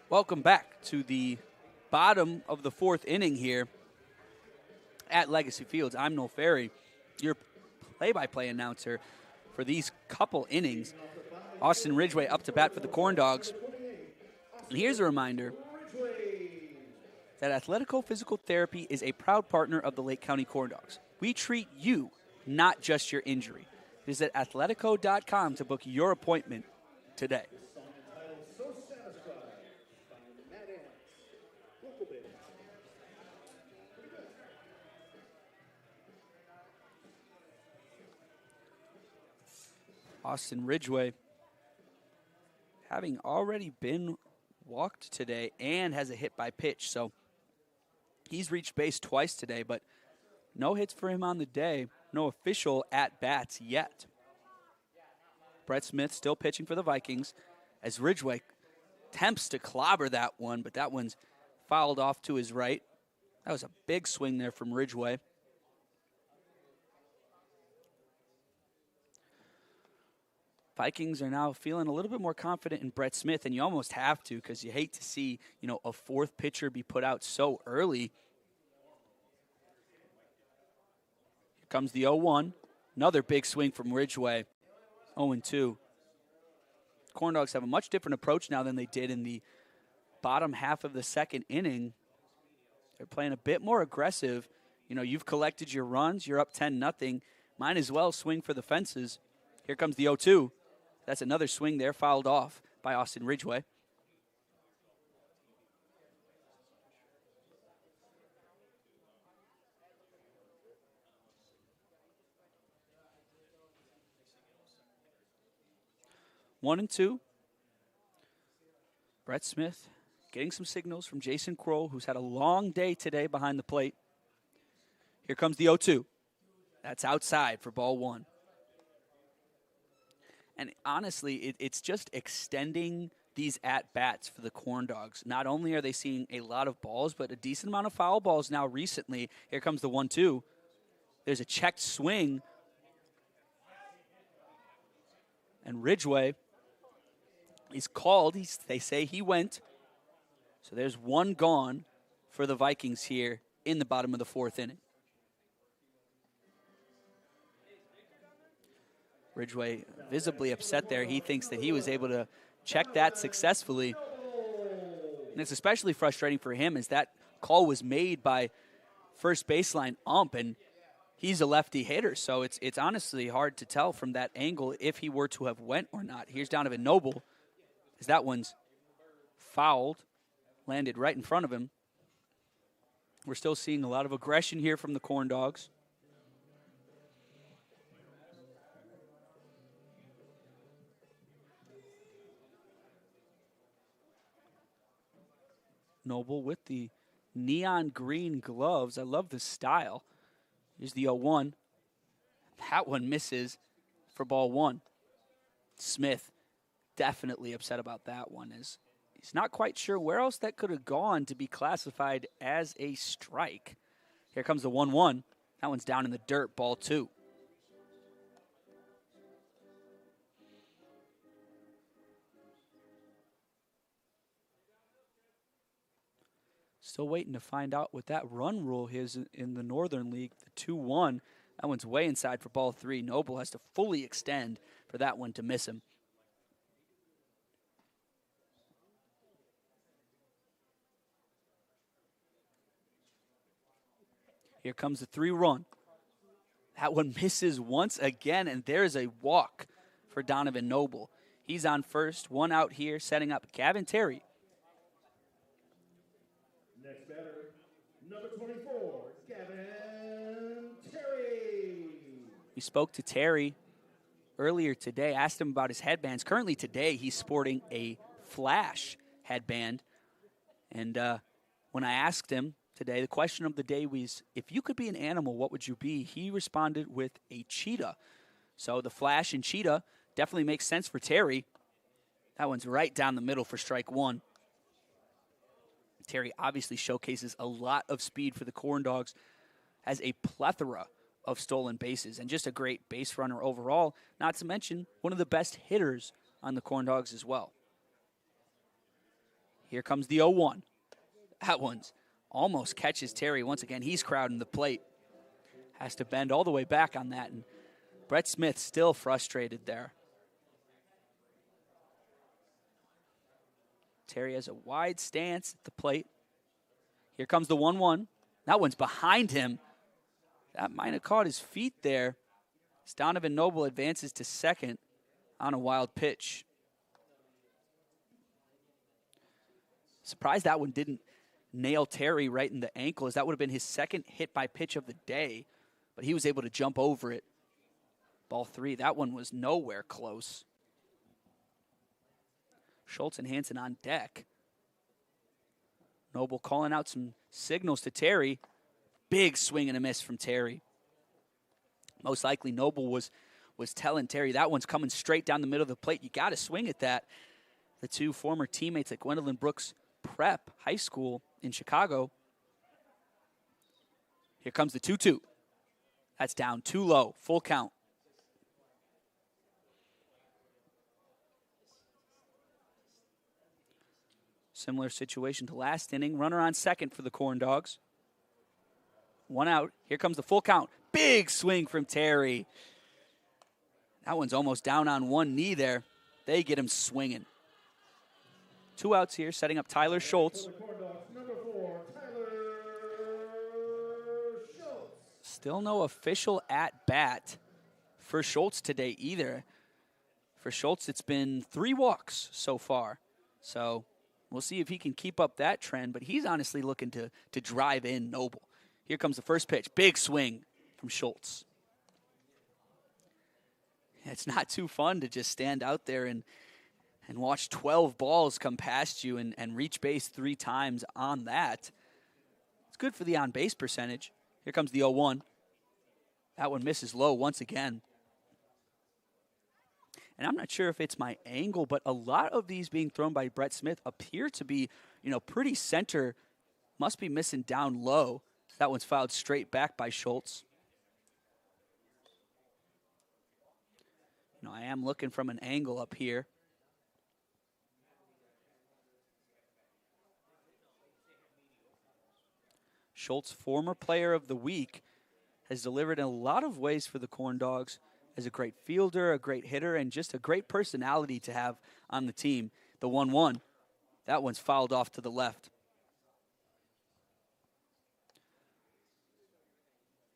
Speaker 2: Welcome back to the bottom of the fourth inning here at Legacy Fields. I'm Noel Ferry, your play-by-play announcer for these couple innings. Austin Ridgway up to bat for the Corndogs. And here's a reminder that Athletico Physical Therapy is a proud partner of the Lake County Corndogs. We treat you, not just your injury. Visit athletico.com to book your appointment today. Austin Ridgway having already been walked today and has a hit by pitch. So he's reached base twice today, but no hits for him on the day. No official at-bats yet. Brett Smith still pitching for the Vikings as Ridgway attempts to clobber that one, but that one's fouled off to his right. That was a big swing there from Ridgway. Vikings are now feeling a little bit more confident in Brett Smith, and you almost have to because you hate to see, a fourth pitcher be put out so early. Here comes the 0-1. Another big swing from Ridgway. 0-2. Corndogs have a much different approach now than they did in the bottom half of the second inning. They're playing a bit more aggressive. You've collected your runs. You're up 10-0. Might as well swing for the fences. Here comes the 0-2. That's another swing there, fouled off by Austin Ridgway. One and two. Brett Smith getting some signals from Jason Kroll, who's had a long day today behind the plate. Here comes the 0-2. That's outside for ball one. And honestly, it's just extending these at-bats for the Corndogs. Not only are they seeing a lot of balls, but a decent amount of foul balls now recently. Here comes the 1-2. There's a checked swing. And Ridgway is called. They say he went. So there's one gone for the Vikings here in the bottom of the fourth inning. Ridgway visibly upset there. He thinks that he was able to check that successfully. And it's especially frustrating for him as that call was made by first baseline ump, and he's a lefty hitter, so it's honestly hard to tell from that angle if he were to have went or not. Here's Donovan Noble as that one's fouled, landed right in front of him. We're still seeing a lot of aggression here from the Corndogs. Noble with the neon green gloves. I love the style. Here's the 0-1. That one misses for ball one. Smith definitely upset about that one, as he's not quite sure where else that could have gone to be classified as a strike. Here comes the 1-1. That one's down in the dirt, ball two. Still waiting to find out what that run rule is in the Northern League. The 2-1, that one's way inside for ball three. Noble has to fully extend for that one to miss him. Here comes the 3-run. That one misses once again, and there's a walk for Donovan Noble. He's on first, one out here, setting up Gavin Terry.
Speaker 3: Next batter, number 24, Gavin Terry.
Speaker 2: We spoke to Terry earlier today, asked him about his headbands. Currently today, he's sporting a Flash headband. And when I asked him today, the question of the day was, if you could be an animal, what would you be? He responded with a cheetah. So the Flash and cheetah definitely makes sense for Terry. That one's right down the middle for strike one. Terry obviously showcases a lot of speed for the Corndogs, has a plethora of stolen bases, and just a great base runner overall, not to mention one of the best hitters on the Corndogs as well. Here comes the 0-1. That one's almost catches Terry. Once again, he's crowding the plate. Has to bend all the way back on that. And Brett Smith still frustrated there. Terry has a wide stance at the plate. Here comes the 1-1. That one's behind him. That might have caught his feet there. As Donovan Noble advances to second on a wild pitch. Surprised that one didn't nail Terry right in the ankle, as that would have been his second hit by pitch of the day. But he was able to jump over it. Ball 3. That one was nowhere close. Schultz and Hansen on deck. Noble calling out some signals to Terry. Big swing and a miss from Terry. Most likely Noble was telling Terry that one's coming straight down the middle of the plate. You got to swing at that. The two former teammates at Gwendolyn Brooks Prep High School in Chicago. Here comes the 2-2. That's down too low. Full count. Similar situation to last inning. Runner on second for the Corndogs. One out. Here comes the full count. Big swing from Terry. That one's almost down on one knee there. They get him swinging. 2 outs here, setting up Tyler Schultz. Still no official at-bat for Schultz today either. For Schultz, it's been 3 walks so far. So we'll see if he can keep up that trend, but he's honestly looking to drive in Noble. Here comes the first pitch. Big swing from Schultz. It's not too fun to just stand out there and watch 12 balls come past you and reach base 3 times on that. It's good for the on-base percentage. Here comes the 0-1. That one misses low once again. And I'm not sure if it's my angle, but a lot of these being thrown by Brett Smith appear to be, pretty center. Must be missing down low. That one's fouled straight back by Schultz. I am looking from an angle up here. Schultz, former player of the week, has delivered in a lot of ways for the Corndogs as a great fielder, a great hitter, and just a great personality to have on the team. The 1-1, that one's fouled off to the left.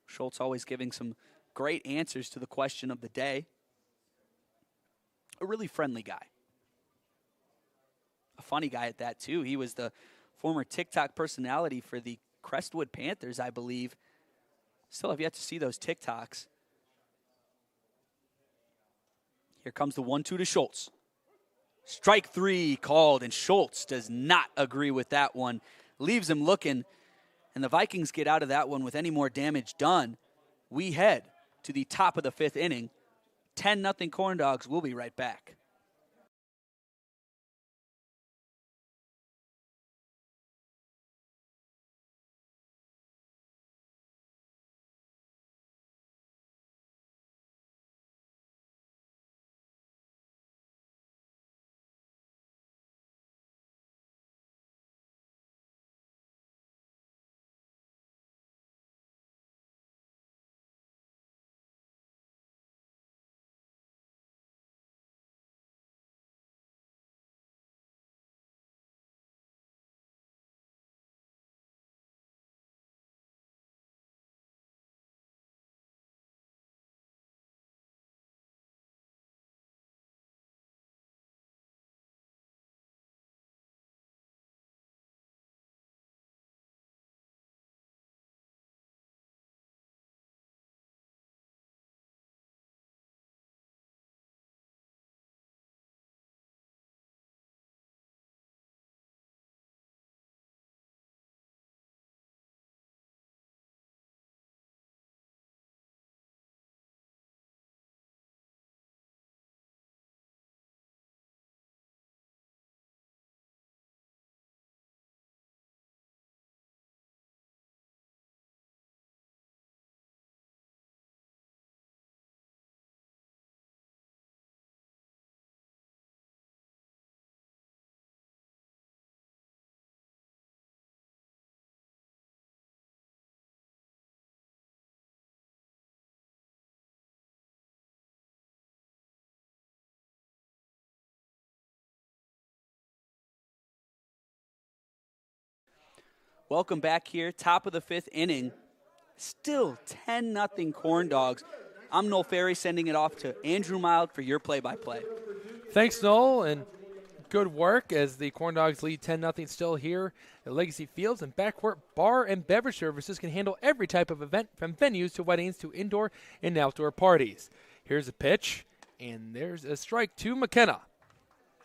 Speaker 2: Schultz always giving some great answers to the question of the day. A really friendly guy. A funny guy at that, too. He was the former TikTok personality for the Crestwood Panthers, I believe. Still have yet to see those TikToks. Here comes the 1-2 to Schultz. Strike 3 called, and Schultz does not agree with that one. Leaves him looking, and the Vikings get out of that one with any more damage done. We head to the top of the 5th inning. 10-0 Corndogs. We'll be right back. Welcome back here. Top of the 5th inning. Still 10-0 Corndogs. I'm Noel Ferry sending it off to Andrew Mild for your play-by-play.
Speaker 1: Thanks, Noel, and good work as the Corndogs lead 10-0 still here at Legacy Fields. And Backcourt Bar and Beverage Services can handle every type of event from venues to weddings to indoor and outdoor parties. Here's a pitch, and there's a strike to McKenna.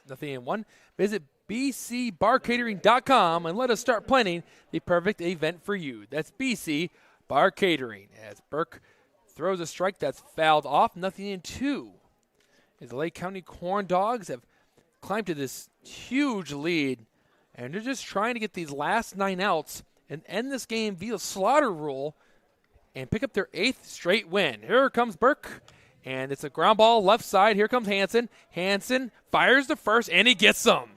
Speaker 1: 0-1. Visit bcbarcatering.com and let us start planning the perfect event for you. That's BC Bar Catering. As Burke throws a strike that's fouled off. 0-2. As the Lake County Corndogs have climbed to this huge lead, and they're just trying to get these last 9 outs and end this game via slaughter rule and pick up their 8th straight win. Here comes Burke, and it's a ground ball left side. Here comes Hansen. Hansen fires the first, and he gets them.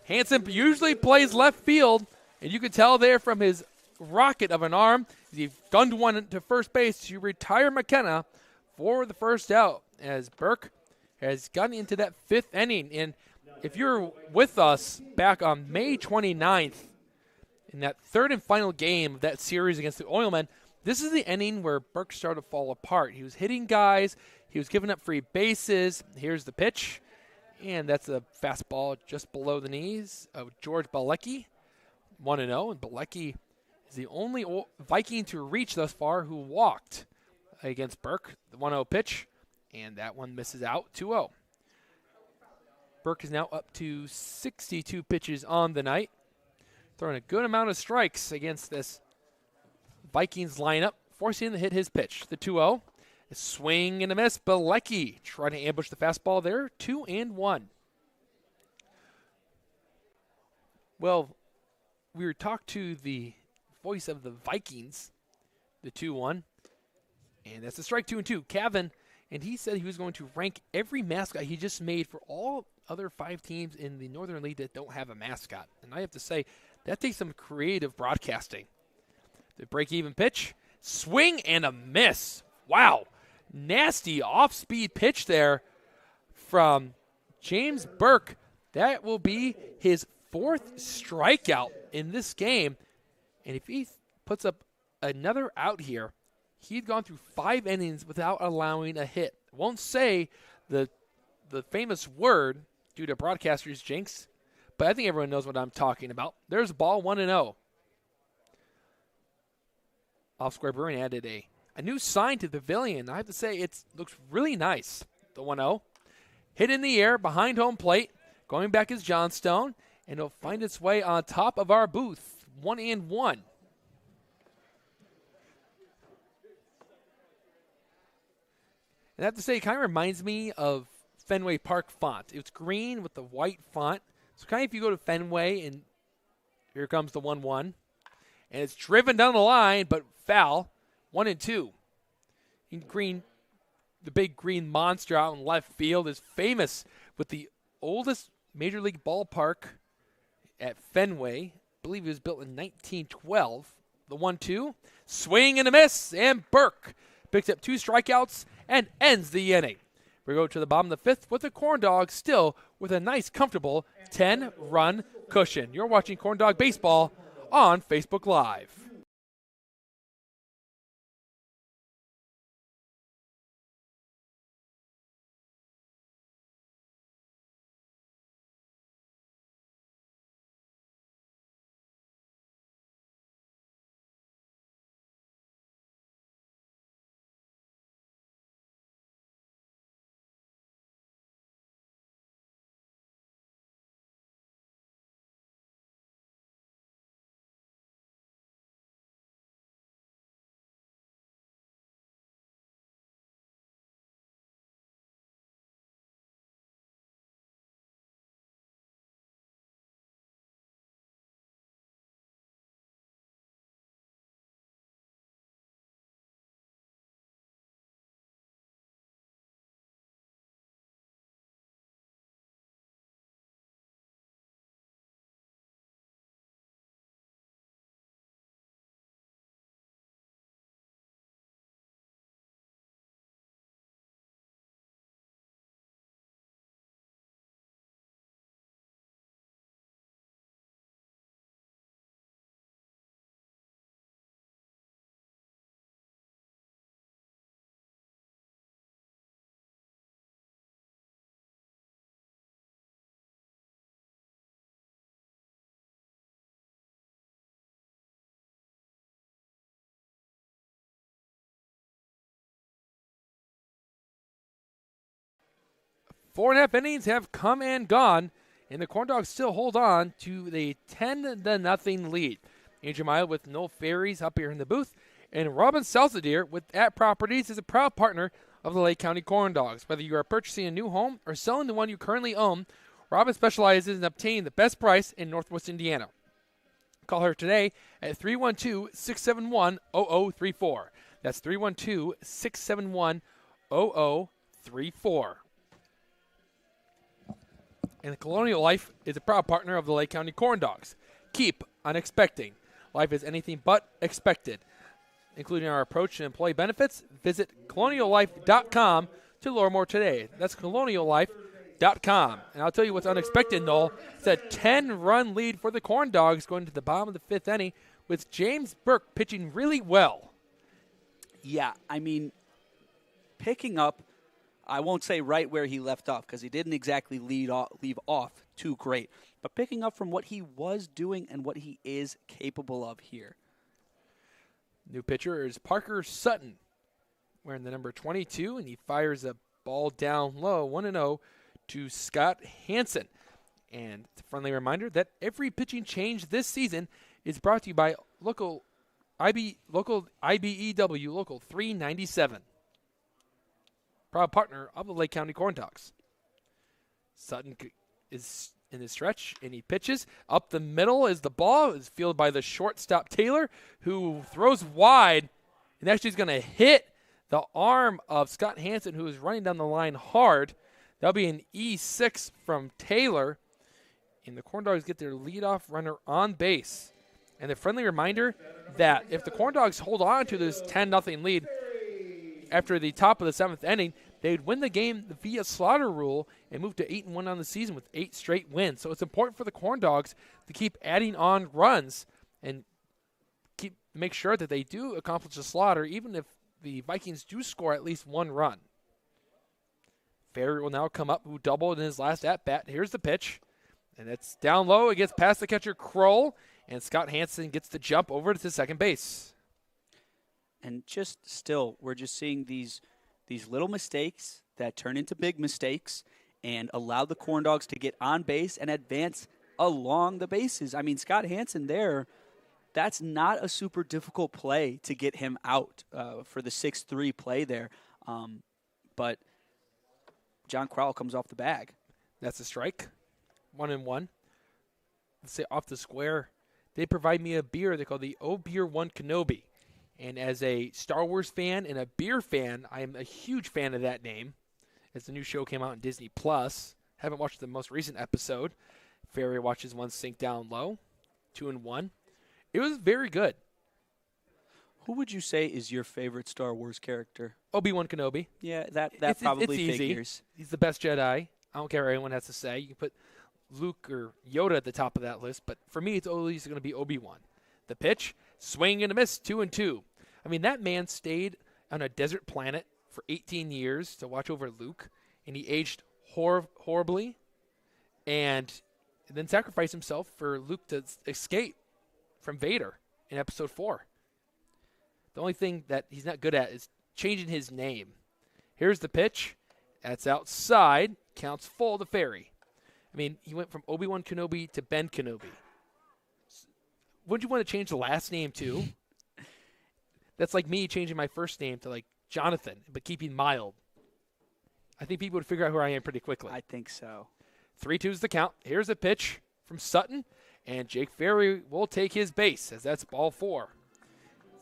Speaker 1: Hansen usually plays left field, and you can tell there from his rocket of an arm, he gunned one to first base to retire McKenna for the first out, as Burke has gotten into that 5th inning. And if you're with us back on May 29th in that 3rd and final game of that series against the Oilmen, this is the inning where Burke started to fall apart. He was hitting guys. He was giving up free bases. Here's the pitch, and that's a fastball just below the knees of George Balecki, 1-0. And Balecki is the only Viking to reach thus far who walked against Burke. The 1-0 pitch, and that one misses out, 2-0. Burke is now up to 62 pitches on the night, throwing a good amount of strikes against this Vikings lineup, forcing him to hit his pitch. The 2-0, a swing and a miss. Balecki trying to ambush the fastball there, 2-1. Well, we were talked to the voice of the Vikings, the 2-1, and that's a strike, 2-2. Cavan, and he said he was going to rank every mascot he just made for all other 5 teams in the Northern League that don't have a mascot. And I have to say, that takes some creative broadcasting. The break-even pitch, swing and a miss. Wow, nasty off-speed pitch there from James Burke. That will be his 4th strikeout in this game. And if he puts up another out here, he'd gone through 5 innings without allowing a hit. Won't say the famous word due to broadcasters' jinx, but I think everyone knows what I'm talking about. There's a ball, 1-0. Off Square Brewing added a new sign to the pavilion. I have to say, it looks really nice. The 1-0. Hit in the air behind home plate. Going back is Johnstone, and it'll find its way on top of our booth. 1-1. And I have to say, it kind of reminds me of Fenway Park font. It's green with the white font. So kind of if you go to Fenway, and here comes the 1-1. And it's driven down the line, but foul. 1-2. In green, the big green monster out in left field is famous with the oldest Major League ballpark at Fenway. I believe it was built in 1912. The 1-2. Swing and a miss, and Burke picks up 2 strikeouts and ends the inning. We go to the bottom of the 5th with the Corndogs still with a nice, comfortable 10-run cushion. You're watching Corndog Baseball on Facebook Live. 4.5 innings have come and gone, and the Corndogs still hold on to the 10-0 lead. Andrew Mile with Noel Ferries up here in the booth, and Robin Salzadier with At Properties is a proud partner of the Lake County Corndogs. Whether you are purchasing a new home or selling the one you currently own, Robin specializes in obtaining the best price in Northwest Indiana. Call her today at 312-671-0034. That's 312-671-0034. And the Colonial Life is a proud partner of the Lake County Corndogs. Keep on expecting. Life is anything but expected. Including our approach to employee benefits, visit coloniallife.com to learn more today. That's coloniallife.com. And I'll tell you what's unexpected, Noel. It's a 10-run lead for the Corndogs going to the bottom of the 5th inning with James Burke pitching really well.
Speaker 2: Yeah, I mean, picking up, I won't say right where he left off because he didn't exactly leave off too great, but picking up from what he was doing and what he is capable of here.
Speaker 1: New pitcher is Parker Sutton, wearing the number 22, and he fires a ball down low, 1-0 to Scott Hansen. And it's a friendly reminder that every pitching change this season is brought to you by local IBEW Local 397. Proud partner of the Lake County Corndogs. Sutton is in his stretch, and he pitches. Up the middle is the ball. It's fielded by the shortstop Taylor, who throws wide, and actually is going to hit the arm of Scott Hansen, who is running down the line hard. That'll be an E6 from Taylor, and the Corndogs get their leadoff runner on base. And a friendly reminder that if the Corndogs hold on to this 10-0 lead after the top of the 7th inning, they'd win the game via slaughter rule and move to 8-1 on the season with 8 straight wins. So it's important for the Corndogs to keep adding on runs and make sure that they do accomplish a slaughter, even if the Vikings do score at least 1 run. Ferry will now come up, who doubled in his last at-bat. Here's the pitch, and it's down low. It gets past the catcher Kroll, and Scott Hansen gets the jump over to second base.
Speaker 2: And just still, we're just seeing these little mistakes that turn into big mistakes and allow the Corndogs to get on base and advance along the bases. I mean, Scott Hansen there, that's not a super difficult play to get him out for the 6-3 play there. But John Crowell comes off the bag.
Speaker 1: That's a strike. 1-1. Let's say off the square. They provide me a beer they call the O Beer One Kenobi. And as a Star Wars fan and a beer fan, I am a huge fan of that name. As the new show came out on Disney Plus, haven't watched the most recent episode. Ferry watches one sink down low, 2-1. It was very good.
Speaker 2: Who would you say is your favorite Star Wars character?
Speaker 1: Obi-Wan Kenobi.
Speaker 2: Yeah, that probably
Speaker 1: it's
Speaker 2: figures.
Speaker 1: Easy. He's the best Jedi. I don't care what anyone has to say. You can put Luke or Yoda at the top of that list, but for me, it's always going to be Obi-Wan. The pitch, swing and a miss, 2-2. I mean, that man stayed on a desert planet for 18 years to watch over Luke, and he aged horribly, and then sacrificed himself for Luke to escape from Vader in Episode 4. The only thing that he's not good at is changing his name. Here's the pitch. That's outside. Counts full to Ferry. I mean, he went from Obi-Wan Kenobi to Ben Kenobi. Wouldn't you want to change the last name, too? That's like me changing my first name to, like, Jonathan, but keeping mild. I think people would figure out who I am pretty quickly.
Speaker 2: I think so.
Speaker 1: 3-2 is the count. Here's a pitch from Sutton, and Jake Ferry will take his base, as that's ball 4.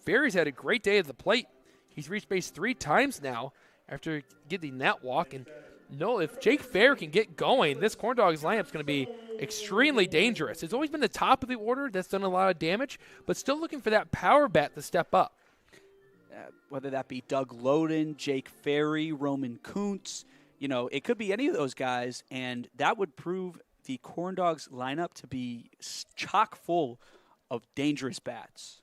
Speaker 1: Ferry's had a great day at the plate. He's reached base 3 times now after getting that walk. And no, if Jake Ferry can get going, this Corndogs lineup is going to be extremely dangerous. It's always been the top of the order that's done a lot of damage, but still looking for that power bat to step up.
Speaker 2: Whether that be Doug Loden, Jake Ferry, Roman Kuntz, it could be any of those guys, and that would prove the Corndogs lineup to be chock full of dangerous bats.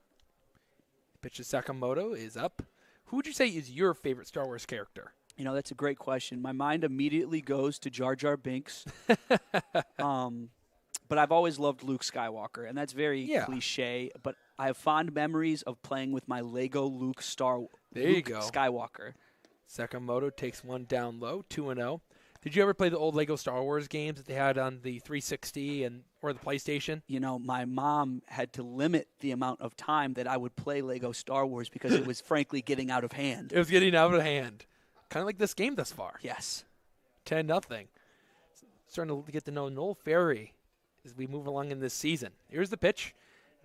Speaker 1: Pitch to Sakamoto is up. Who would you say is your favorite Star Wars character?
Speaker 2: That's a great question. My mind immediately goes to Jar Jar Binks. But I've always loved Luke Skywalker, and that's very cliche, but I have fond memories of playing with my Lego Luke Skywalker.
Speaker 1: Sakamoto takes one down low, 2-0. Did you ever play the old Lego Star Wars games that they had on the 360 or the PlayStation?
Speaker 2: You know, my mom had to limit the amount of time that I would play Lego Star Wars because it was frankly getting out of hand.
Speaker 1: It was getting out of hand. Kind of like this game thus far.
Speaker 2: Yes.
Speaker 1: 10-0. Starting to get to know Noel Ferry as we move along in this season. Here's the pitch,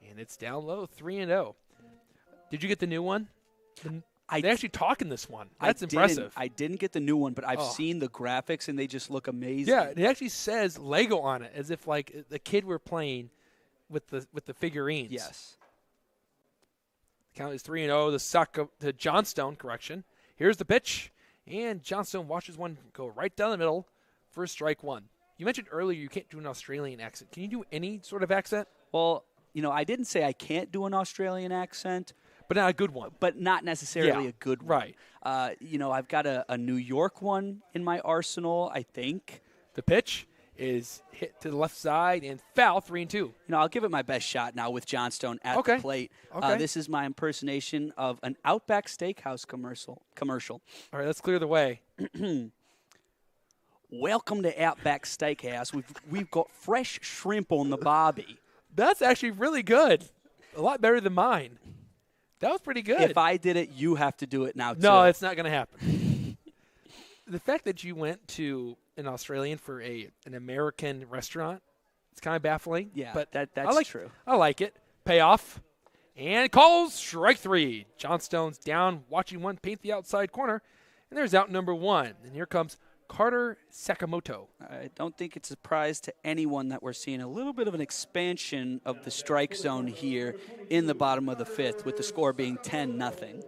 Speaker 1: and it's down low, 3-0. Did you get the new one? They actually talk in this one. That's impressive.
Speaker 2: I didn't get the new one, but I've seen the graphics, and they just look amazing.
Speaker 1: Yeah, it actually says Lego on it, as if like the kid were playing with the figurines.
Speaker 2: Yes.
Speaker 1: The count is 3-0. The suck to Johnstone, correction. Here's the pitch, and Johnstone watches one go right down the middle for strike one. You mentioned earlier you can't do an Australian accent. Can you do any sort of accent?
Speaker 2: Well, you know, I didn't say I can't do an Australian accent.
Speaker 1: But not a good one.
Speaker 2: But not necessarily a good one.
Speaker 1: Right.
Speaker 2: You know, I've got a New York one in my arsenal, I think.
Speaker 1: The pitch is hit to the left side and foul, 3-2.
Speaker 2: You know, I'll give it my best shot now with Johnstone at the plate.
Speaker 1: Okay.
Speaker 2: This is my impersonation of an Outback Steakhouse commercial.
Speaker 1: All right, let's clear the way.
Speaker 2: Welcome to Outback Steakhouse. We've got fresh shrimp on the barbie.
Speaker 1: That's actually really good. A lot better than mine. That was pretty good.
Speaker 2: If I did it, you have to do it now, too.
Speaker 1: No, it's not going to happen. The fact that you went to an Australian for an American restaurant, it's kind of baffling.
Speaker 2: Yeah,
Speaker 1: but
Speaker 2: that's true.
Speaker 1: I like it. Payoff. And calls strike three. Johnstone's down, watching one paint the outside corner. And there's out number one. And here comes Carter Sakamoto.
Speaker 2: I don't think it's a surprise to anyone that we're seeing a little bit of an expansion of the strike zone here in the bottom of the fifth, with the score being 10-0.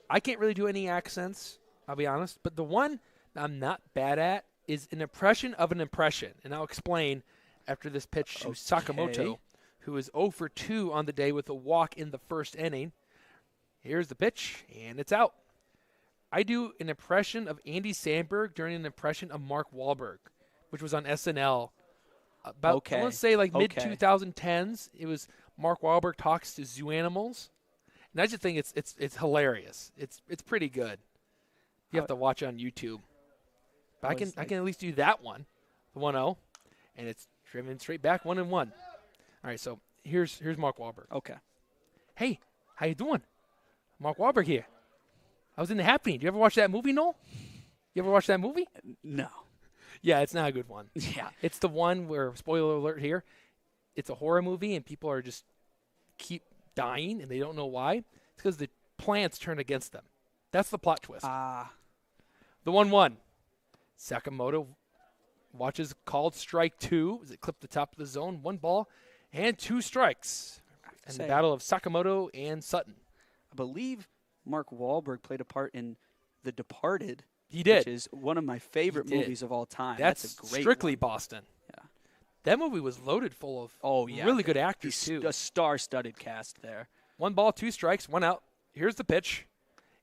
Speaker 1: I can't really do any accents, I'll be honest, but the one I'm not bad at is an impression of an impression, and I'll explain after this pitch to Sakamoto, who is 0 for 2 on the day with a walk in the first inning. Here's the pitch, and it's out. I do an impression of Andy Samberg during an impression of Mark Wahlberg, which was on SNL. About, I want to say like mid-2010s. It was Mark Wahlberg talks to zoo animals. And I just think it's hilarious. It's pretty good. You have to watch it on YouTube. But I can at least do that one, the 1-0, and it's driven straight back 1-1. All right, so here's Mark Wahlberg.
Speaker 2: Okay.
Speaker 1: Hey, how you doing? Mark Wahlberg here. I was in The Happening. Do you ever watch that movie, Noel? You ever watch that movie?
Speaker 2: No.
Speaker 1: Yeah, it's not a good one.
Speaker 2: Yeah.
Speaker 1: It's the one where, spoiler alert here, it's a horror movie and people are just keep dying and they don't know why. It's because the plants turn against them. That's the plot twist. The 1-1. Sakamoto watches called strike two as it clipped the top of the zone. 1 ball and 2 strikes. And the battle of Sakamoto and Sutton.
Speaker 2: I believe Mark Wahlberg played a part in The Departed.
Speaker 1: He did.
Speaker 2: Which is one of my favorite movies of all time.
Speaker 1: That's
Speaker 2: a great
Speaker 1: strictly
Speaker 2: one.
Speaker 1: Boston.
Speaker 2: Yeah.
Speaker 1: That movie was loaded full of really good actors, too.
Speaker 2: A star-studded cast there.
Speaker 1: 1 ball, 2 strikes, 1 out. Here's the pitch.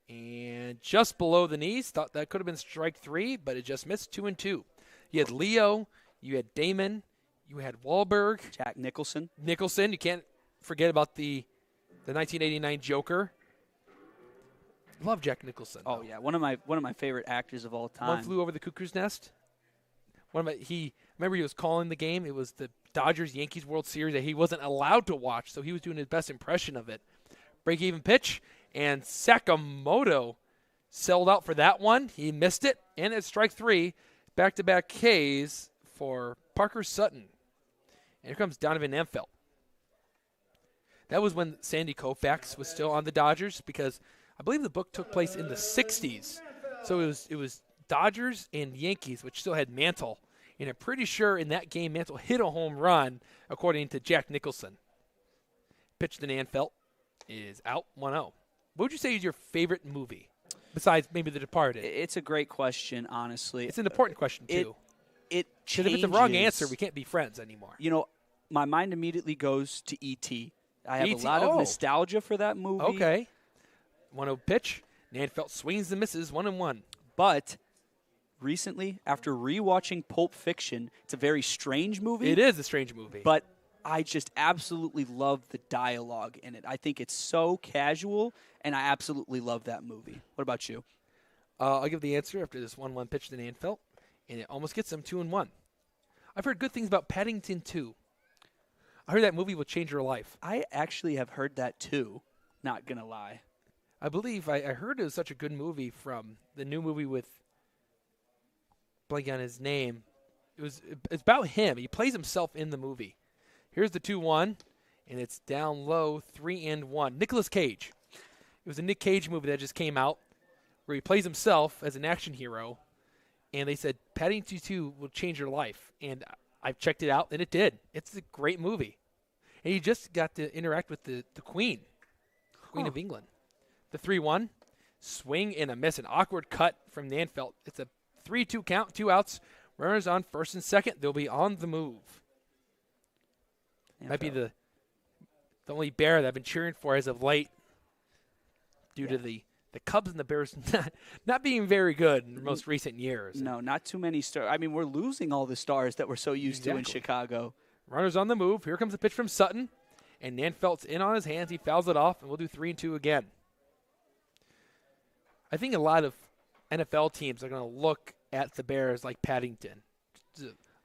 Speaker 1: And just below the knees. Thought that could have been strike 3, but it just missed 2-2. You had Leo. You had Damon. You had Wahlberg.
Speaker 2: Jack Nicholson.
Speaker 1: You can't forget about the 1989 Joker. Love Jack Nicholson.
Speaker 2: Oh yeah, one of my favorite actors of all time.
Speaker 1: One Flew Over the Cuckoo's Nest. Remember he was calling the game. It was the Dodgers-Yankees World Series that he wasn't allowed to watch, so he was doing his best impression of it. Break-even pitch, and Sakamoto sold out for that one. He missed it, and it's strike 3. Back-to-back Ks for Parker Sutton. And here comes Donovan Amfelt. That was when Sandy Koufax was still on the Dodgers, because I believe the book took place in the 60s. So it was Dodgers and Yankees, which still had Mantle. And I'm pretty sure in that game, Mantle hit a home run, according to Jack Nicholson. Pitch to Anfelt is out 1-0. What would you say is your favorite movie, besides maybe The Departed?
Speaker 2: It's a great question, honestly.
Speaker 1: It's an important question, too.
Speaker 2: It
Speaker 1: Because
Speaker 2: changes.
Speaker 1: if it's the wrong answer, we can't be friends anymore.
Speaker 2: You know, my mind immediately goes to E.T. I have
Speaker 1: E.T.
Speaker 2: a lot of nostalgia for that movie.
Speaker 1: Okay. 1-0 pitch. Anfelt swings and misses 1-1.
Speaker 2: But recently, after rewatching Pulp Fiction, it's a very strange movie.
Speaker 1: It is a strange movie.
Speaker 2: But I just absolutely love the dialogue in it. I think it's so casual, and I absolutely love that movie. What about you?
Speaker 1: I'll give the answer after this 1-1 pitch to Nanfelt, and it almost gets them 2-1. I've heard good things about Paddington 2. I heard that movie will change your life.
Speaker 2: I actually have heard that too, not going to lie.
Speaker 1: I believe I heard it was such a good movie from the new movie with, blanking on his name. It's about him. He plays himself in the movie. Here's the 2-1, and it's down low, 3-1. Nicolas Cage. It was a Nick Cage movie that just came out where he plays himself as an action hero, and they said Paddington 2 will change your life. And I've checked it out, and it did. It's a great movie. And you just got to interact with the Queen of England. The 3-1, swing and a miss, an awkward cut from Nanfelt. It's a 3-2 count, 2 outs. Runners on first and second. They'll be on the move. Might be the only Bear that I've been cheering for as of late due to the Cubs and the Bears not being very good in the most recent years.
Speaker 2: No, not too many stars. I mean, we're losing all the stars that we're so used to in Chicago.
Speaker 1: Runners on the move. Here comes a pitch from Sutton. And Nanfelt's in on his hands. He fouls it off, and we'll do 3-2 again. I think a lot of NFL teams are going to look at the Bears like Paddington.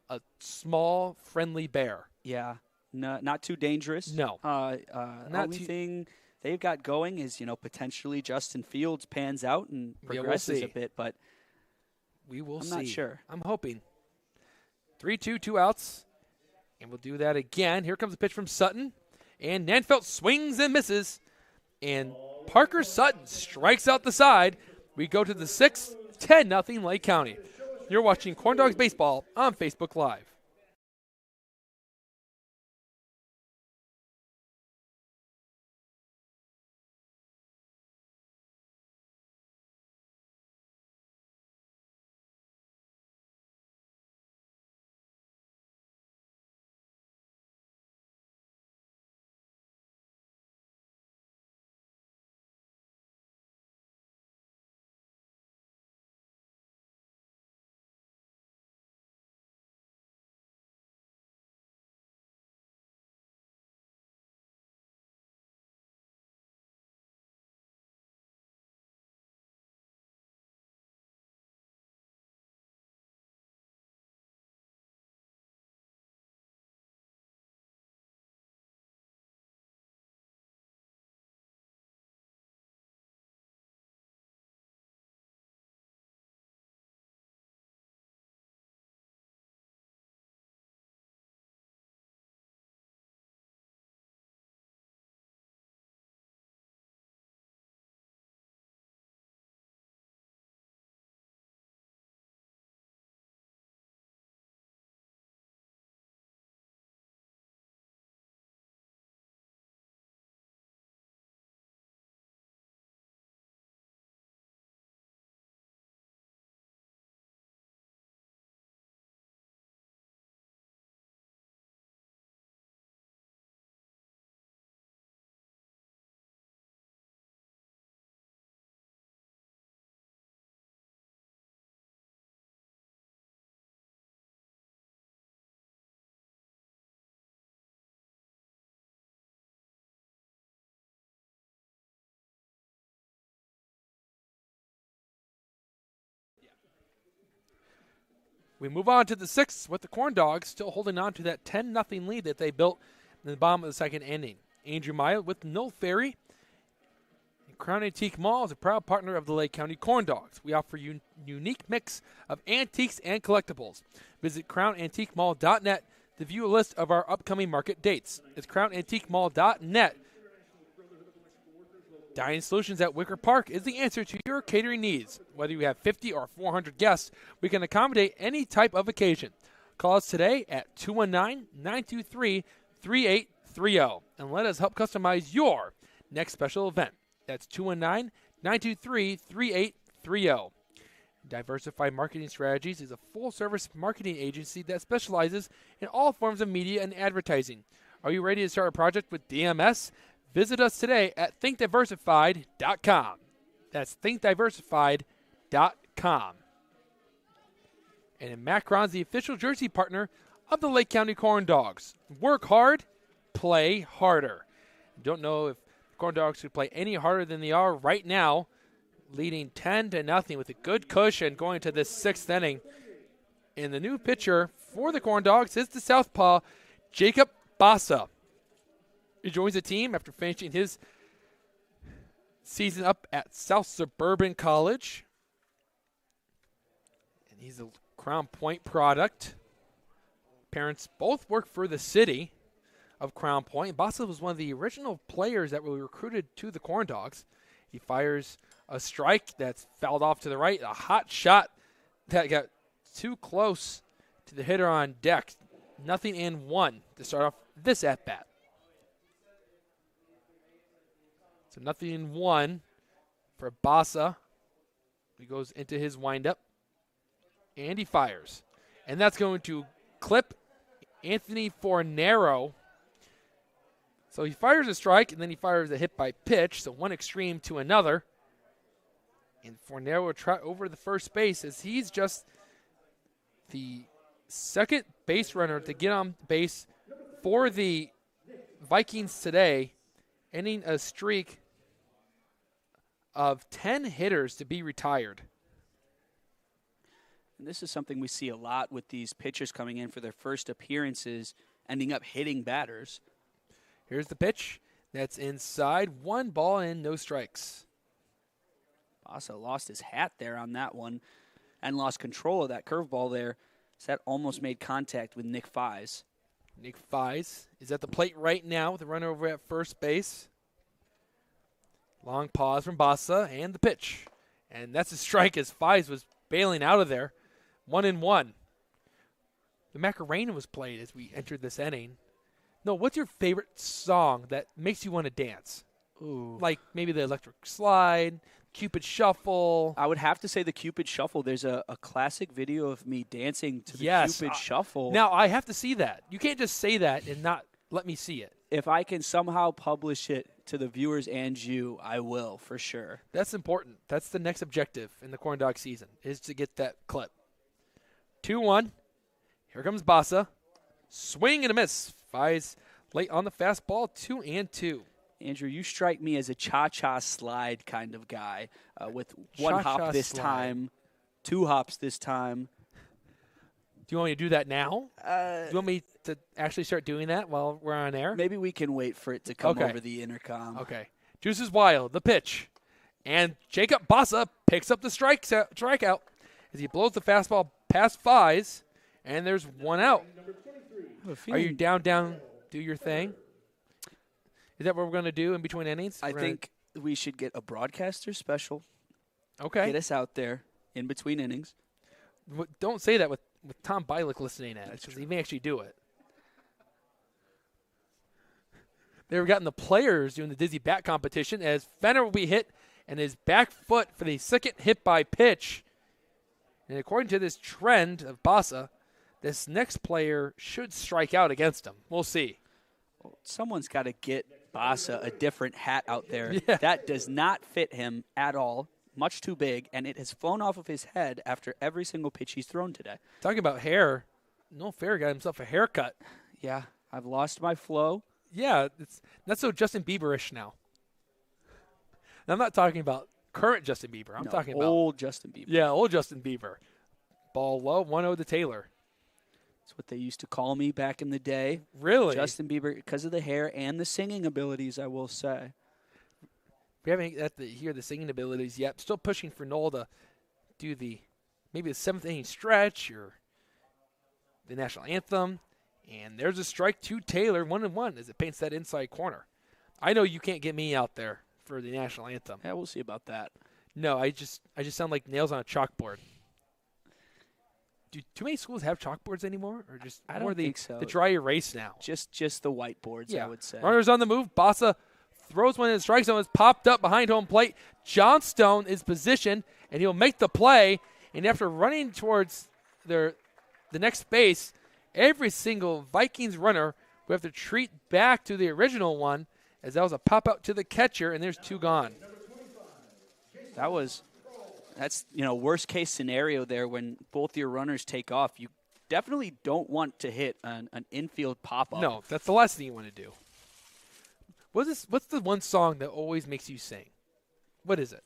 Speaker 1: A small, friendly bear.
Speaker 2: Yeah. No, not too dangerous.
Speaker 1: No.
Speaker 2: Only thing they've got going is, potentially Justin Fields pans out and progresses a bit, but
Speaker 1: I'm
Speaker 2: see. Not sure.
Speaker 1: I'm hoping. 3-2, 2 outs, and we'll do that again. Here comes a pitch from Sutton, and Nanfelt swings and misses, and Parker Sutton strikes out the side. We go to the 6th, 10-0 Lake County. You're watching Corndogs Baseball on Facebook Live. We move on to the 6th with the Corndogs still holding on to that 10-0 lead that they built in the bottom of the second inning. Andrew Maya with No Ferry. Crown Antique Mall is a proud partner of the Lake County Corndogs. We offer you a unique mix of antiques and collectibles. Visit crownantiquemall.net to view a list of our upcoming market dates. It's crownantiquemall.net. Dining Solutions at Wicker Park is the answer to your catering needs. Whether you have 50 or 400 guests, we can accommodate any type of occasion. Call us today at 219-923-3830 and let us help customize your next special event. That's 219-923-3830. Diversified Marketing Strategies is a full-service marketing agency that specializes in all forms of media and advertising. Are you ready to start a project with DMS? Visit us today at thinkdiversified.com. That's thinkdiversified.com. And Macron's the official jersey partner of the Lake County Corndogs. Work hard, play harder. Don't know if Corndogs could play any harder than they are right now. leading 10-0 with a good cushion going to this 6th inning. And the new pitcher for the Corndogs is the southpaw, Jacob Bassa. He joins the team after finishing his season up at South Suburban College. And he's a Crown Point product. Parents both work for the city of Crown Point. Bassa was one of the original players that were recruited to the Corndogs. He fires a strike that's fouled off to the right, a hot shot that got too close to the hitter on deck. 0-1 to start off this at-bat. So 0-1 for Bassa. He goes into his windup, and he fires. And that's going to clip Anthony Fornero. So he fires a strike, and then he fires a hit by pitch, so one extreme to another. And Fornero will trot over the first base as he's just the second base runner to get on base for the Vikings today, ending a streak of 10 hitters to be retired.
Speaker 2: And this is something we see a lot with these pitchers coming in for their first appearances, ending up hitting batters.
Speaker 1: Here's the pitch. That's inside. 1 ball and no strikes.
Speaker 2: Bassa lost his hat there on that one and lost control of that curveball there. So that almost made contact with Nick Fies.
Speaker 1: Nick Fies is at the plate right now with the runner over at first base. Long pause from Bassa and the pitch. And that's a strike as Fies was bailing out of there. 1-1. The Macarena was played as we entered this inning. No, what's your favorite song that makes you want to dance?
Speaker 2: Ooh.
Speaker 1: Like maybe the Electric Slide, Cupid Shuffle.
Speaker 2: I would have to say the Cupid Shuffle. There's a classic video of me dancing to the Cupid Shuffle.
Speaker 1: Now, I have to see that. You can't just say that and not let me see it.
Speaker 2: If I can somehow publish it to the viewers and you, I will, for sure.
Speaker 1: That's important. That's the next objective in the Corn Dog season, is to get that clip. 2-1. Here comes Bassa. Swing and a miss. Fies late on the fastball, 2-2.
Speaker 2: Andrew, you strike me as a cha-cha slide kind of guy with one hop this time, 2 hops this time.
Speaker 1: Do you want me to do that now? Do you want me to actually start doing that while we're on air?
Speaker 2: Maybe we can wait for it to come over the intercom.
Speaker 1: Okay. Juice is wild. The pitch. And Jacob Bassa picks up the strikeout as he blows the fastball past Fies, and there's 1 out. Are you down, do your thing? Is that what we're going to do in between innings?
Speaker 2: I think we should get a broadcaster special.
Speaker 1: Okay.
Speaker 2: Get us out there in between innings.
Speaker 1: Don't say that with Tom Bialik listening at us, because he may actually do it. They've gotten the players doing the dizzy bat competition as Fenner will be hit and his back foot for the second hit by pitch. And according to this trend of Bassa, this next player should strike out against him. We'll see.
Speaker 2: Well, someone's got to get Bassa a different hat out there.
Speaker 1: Yeah.
Speaker 2: That does not fit him at all. Much too big, and it has flown off of his head after every single pitch he's thrown today.
Speaker 1: Talking about hair, Noel Fair got himself a haircut.
Speaker 2: Yeah, I've lost my flow.
Speaker 1: Yeah, it's not so Justin Bieber-ish now. And I'm not talking about current Justin Bieber. I'm talking about
Speaker 2: old Justin Bieber.
Speaker 1: Yeah, old Justin Bieber. Ball low, 1-0 to Taylor.
Speaker 2: That's what they used to call me back in the day.
Speaker 1: Really?
Speaker 2: Justin Bieber, because of the hair and the singing abilities, I will say.
Speaker 1: We haven't got to hear the singing abilities yet. Still pushing for Noel to do maybe the 7th inning stretch or the national anthem. And there's a strike to Taylor, 1-1, as it paints that inside corner. I know you can't get me out there for the national anthem.
Speaker 2: Yeah, we'll see about that.
Speaker 1: No, I just sound like nails on a chalkboard. Do too many schools have chalkboards anymore, or just
Speaker 2: I don't think so.
Speaker 1: The dry erase now?
Speaker 2: Just the whiteboards, I would say.
Speaker 1: Runners on the move. Bassa throws one in the strike zone. It's popped up behind home plate. Johnstone is positioned, and he'll make the play. And after running towards the next base, every single Vikings runner will have to treat back to the original one, as that was a pop out to the catcher, and there's 2 gone.
Speaker 2: That's worst case scenario there when both your runners take off. You definitely don't want to hit an infield pop up.
Speaker 1: No, that's the last thing you want to do. What's the one song that always makes you sing? What is it?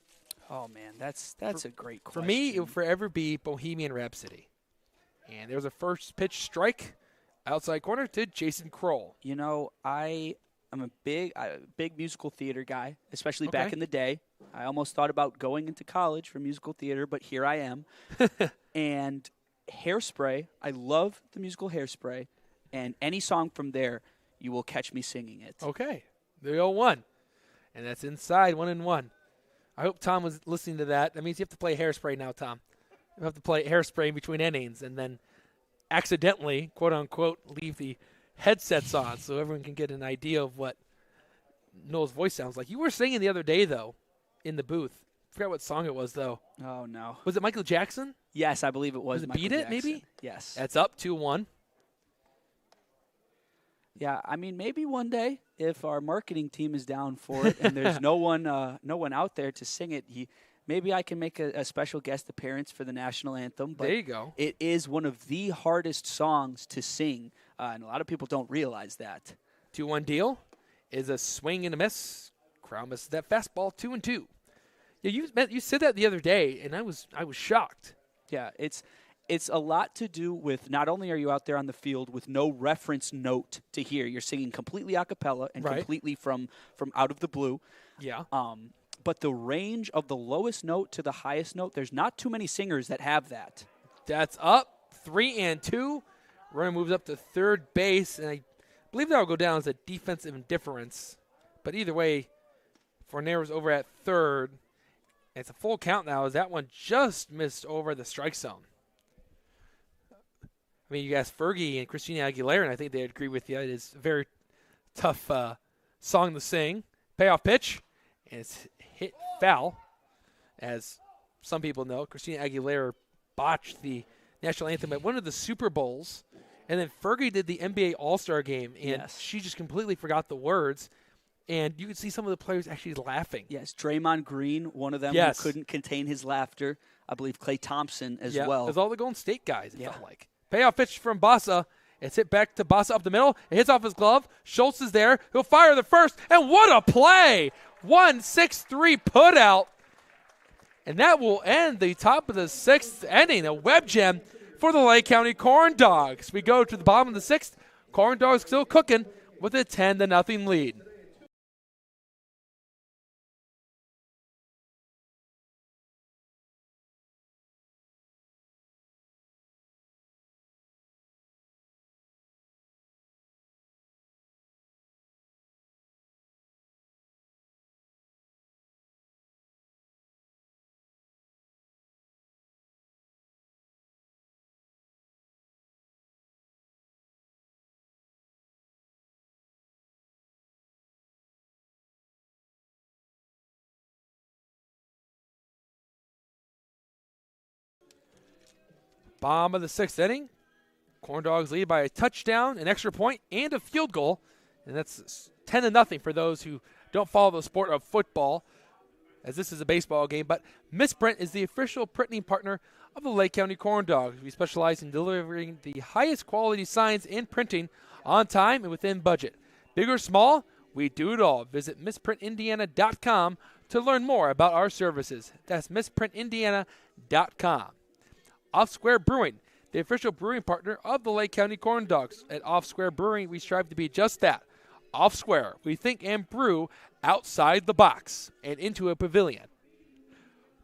Speaker 2: Oh, man, that's a great question.
Speaker 1: For me, it would forever be Bohemian Rhapsody. And there was a first pitch strike outside corner to Jason Kroll.
Speaker 2: You know, I'm a big musical theater guy, especially back in the day. I almost thought about going into college for musical theater, but here I am. And Hairspray, I love the musical Hairspray, and any song from there, you will catch me singing it.
Speaker 1: Okay, 3-0-1. And that's inside 1-1. I hope Tom was listening to that. That means you have to play Hairspray now, Tom. You have to play Hairspray in between innings and then accidentally, quote-unquote, leave the headsets on so everyone can get an idea of what Noel's voice sounds like. You were singing the other day, though, in the booth. I forgot what song it was, though.
Speaker 2: Oh, no.
Speaker 1: Was it Michael Jackson?
Speaker 2: Yes, I believe it was Michael
Speaker 1: Beat It,
Speaker 2: Jackson.
Speaker 1: maybe?
Speaker 2: Yes.
Speaker 1: That's up 2-1.
Speaker 2: Yeah, I mean, maybe one day if our marketing team is down for it and there's no one out there to sing it, maybe I can make a special guest appearance for the national anthem. But
Speaker 1: there you go.
Speaker 2: It is one of the hardest songs to sing, and a lot of people don't realize that.
Speaker 1: 2-1 deal is a swing and a miss. Crown misses that fastball. 2-2. Yeah, you said that the other day, and I was shocked.
Speaker 2: Yeah, it's a lot to do with not only are you out there on the field with no reference note to hear, you're singing completely a cappella and completely from out of the blue.
Speaker 1: Yeah.
Speaker 2: But the range of the lowest note to the highest note, there's not too many singers that have that.
Speaker 1: That's up 3-2. Runner moves up to third base, and I believe that will go down as a defensive indifference. But either way, Forner's over at third. It's a full count now as that one just missed over the strike zone. I mean, you asked Fergie and Christina Aguilera, and I think they'd agree with you. It is a very tough song to sing. Payoff pitch, and it's hit foul. As some people know, Christina Aguilera botched the national anthem at one of the Super Bowls, and then Fergie did the NBA All-Star game, and she just completely forgot the words. And you could see some of the players actually laughing.
Speaker 2: Yes, Draymond Green, one of them who couldn't contain his laughter. I believe Klay Thompson as well.
Speaker 1: There's all the Golden State guys, it felt like. Payoff pitch from Bassa. It's hit back to Bassa up the middle. It hits off his glove. Schultz is there. He'll fire the first. And what a play! 1-6-3 put out. And that will end the top of the sixth inning. A web gem for the Lake County Corndogs. We go to the bottom of the sixth. Corndogs still cooking with a 10-0 lead. Bottom of the sixth inning. Corndogs lead by a touchdown, an extra point, and a field goal. And that's 10-0 for those who don't follow the sport of football, as this is a baseball game. But Misprint is the official printing partner of the Lake County Corndogs. We specialize in delivering the highest quality signs and printing on time and within budget. Big or small, we do it all. Visit misprintindiana.com to learn more about our services. That's misprintindiana.com. Off Square Brewing, the official brewing partner of the Lake County Corndogs. At Off Square Brewing, we strive to be just that. Off Square, we think and brew outside the box and into a pavilion.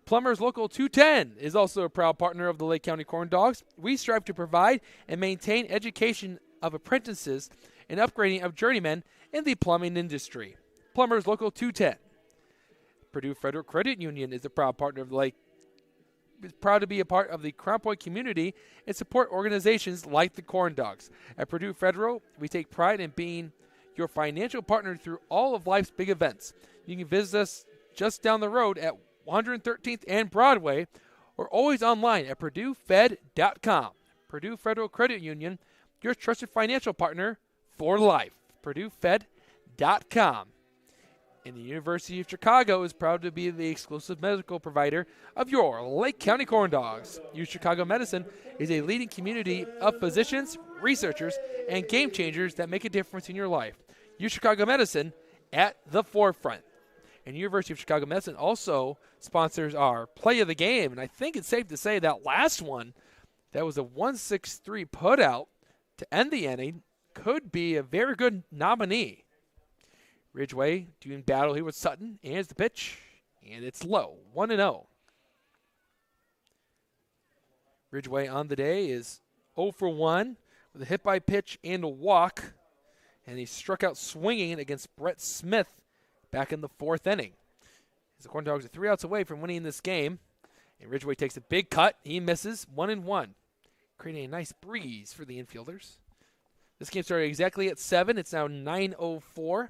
Speaker 1: Plumbers Local 210 is also a proud partner of the Lake County Corndogs. We strive to provide and maintain education of apprentices and upgrading of journeymen in the plumbing industry. Plumbers Local 210. Purdue Federal Credit Union is a proud partner of the Lake. Is proud to be a part of the Crown Point community and support organizations like the Corndogs. At Purdue Federal, we take pride in being your financial partner through all of life's big events. You can visit us just down the road at 113th and Broadway, or always online at purduefed.com. Purdue Federal Credit Union, your trusted financial partner for life. purduefed.com. And the University of Chicago is proud to be the exclusive medical provider of your Lake County Corndogs. U Chicago Medicine is a leading community of physicians, researchers, and game changers that make a difference in your life. U Chicago Medicine at the forefront. And University of Chicago Medicine also sponsors our play of the game. And I think it's safe to say that last one, that was a 1-6-3 putout to end the inning, could be a very good nominee. Ridgeway doing battle here with Sutton. And here's the pitch. And it's low, 1-0. Ridgeway on the day is 0 for 1 with a hit by pitch and a walk. And he struck out swinging against Brett Smith back in the 4th inning. As the Corndogs are 3 outs away from winning this game. And Ridgeway takes a big cut. He misses, 1-1. Creating a nice breeze for the infielders. This game started exactly at 7. It's now 9:04.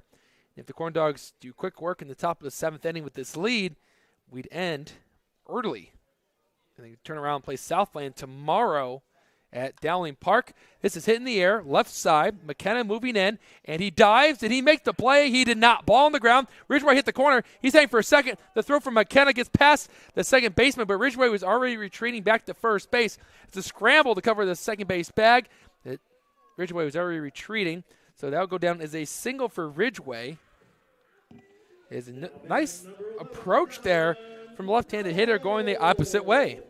Speaker 1: If the Corndogs do quick work in the top of the 7th inning with this lead, we'd end early. And they turn around and play Southland tomorrow at Dowling Park. This is hit in the air, left side. McKenna moving in, and he dives. Did he make the play? He did not. Ball on the ground. Ridgeway hit the corner. He's heading for a second. The throw from McKenna gets past the second baseman, but Ridgeway was already retreating back to first base. It's a scramble to cover the second base bag. Ridgeway was already retreating, so that will go down as a single for Ridgeway. Is a nice approach there from a left-handed hitter going the opposite way.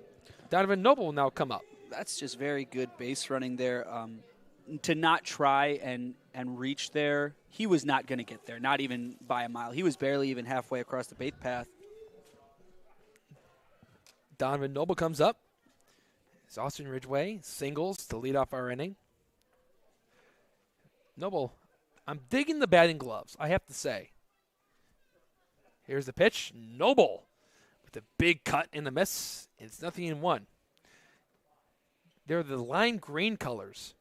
Speaker 1: Donovan Noble will now come up.
Speaker 2: That's just very good base running there. To not try and reach there, he was not going to get there, not even by a mile. He was barely even halfway across the base path.
Speaker 1: Donovan Noble comes up. It's Austin Ridgeway singles to lead off our inning. Noble, I'm digging the batting gloves, I have to say. Here's the pitch. Noble with a big cut in the miss. It's 0-1. They're the lime green colors.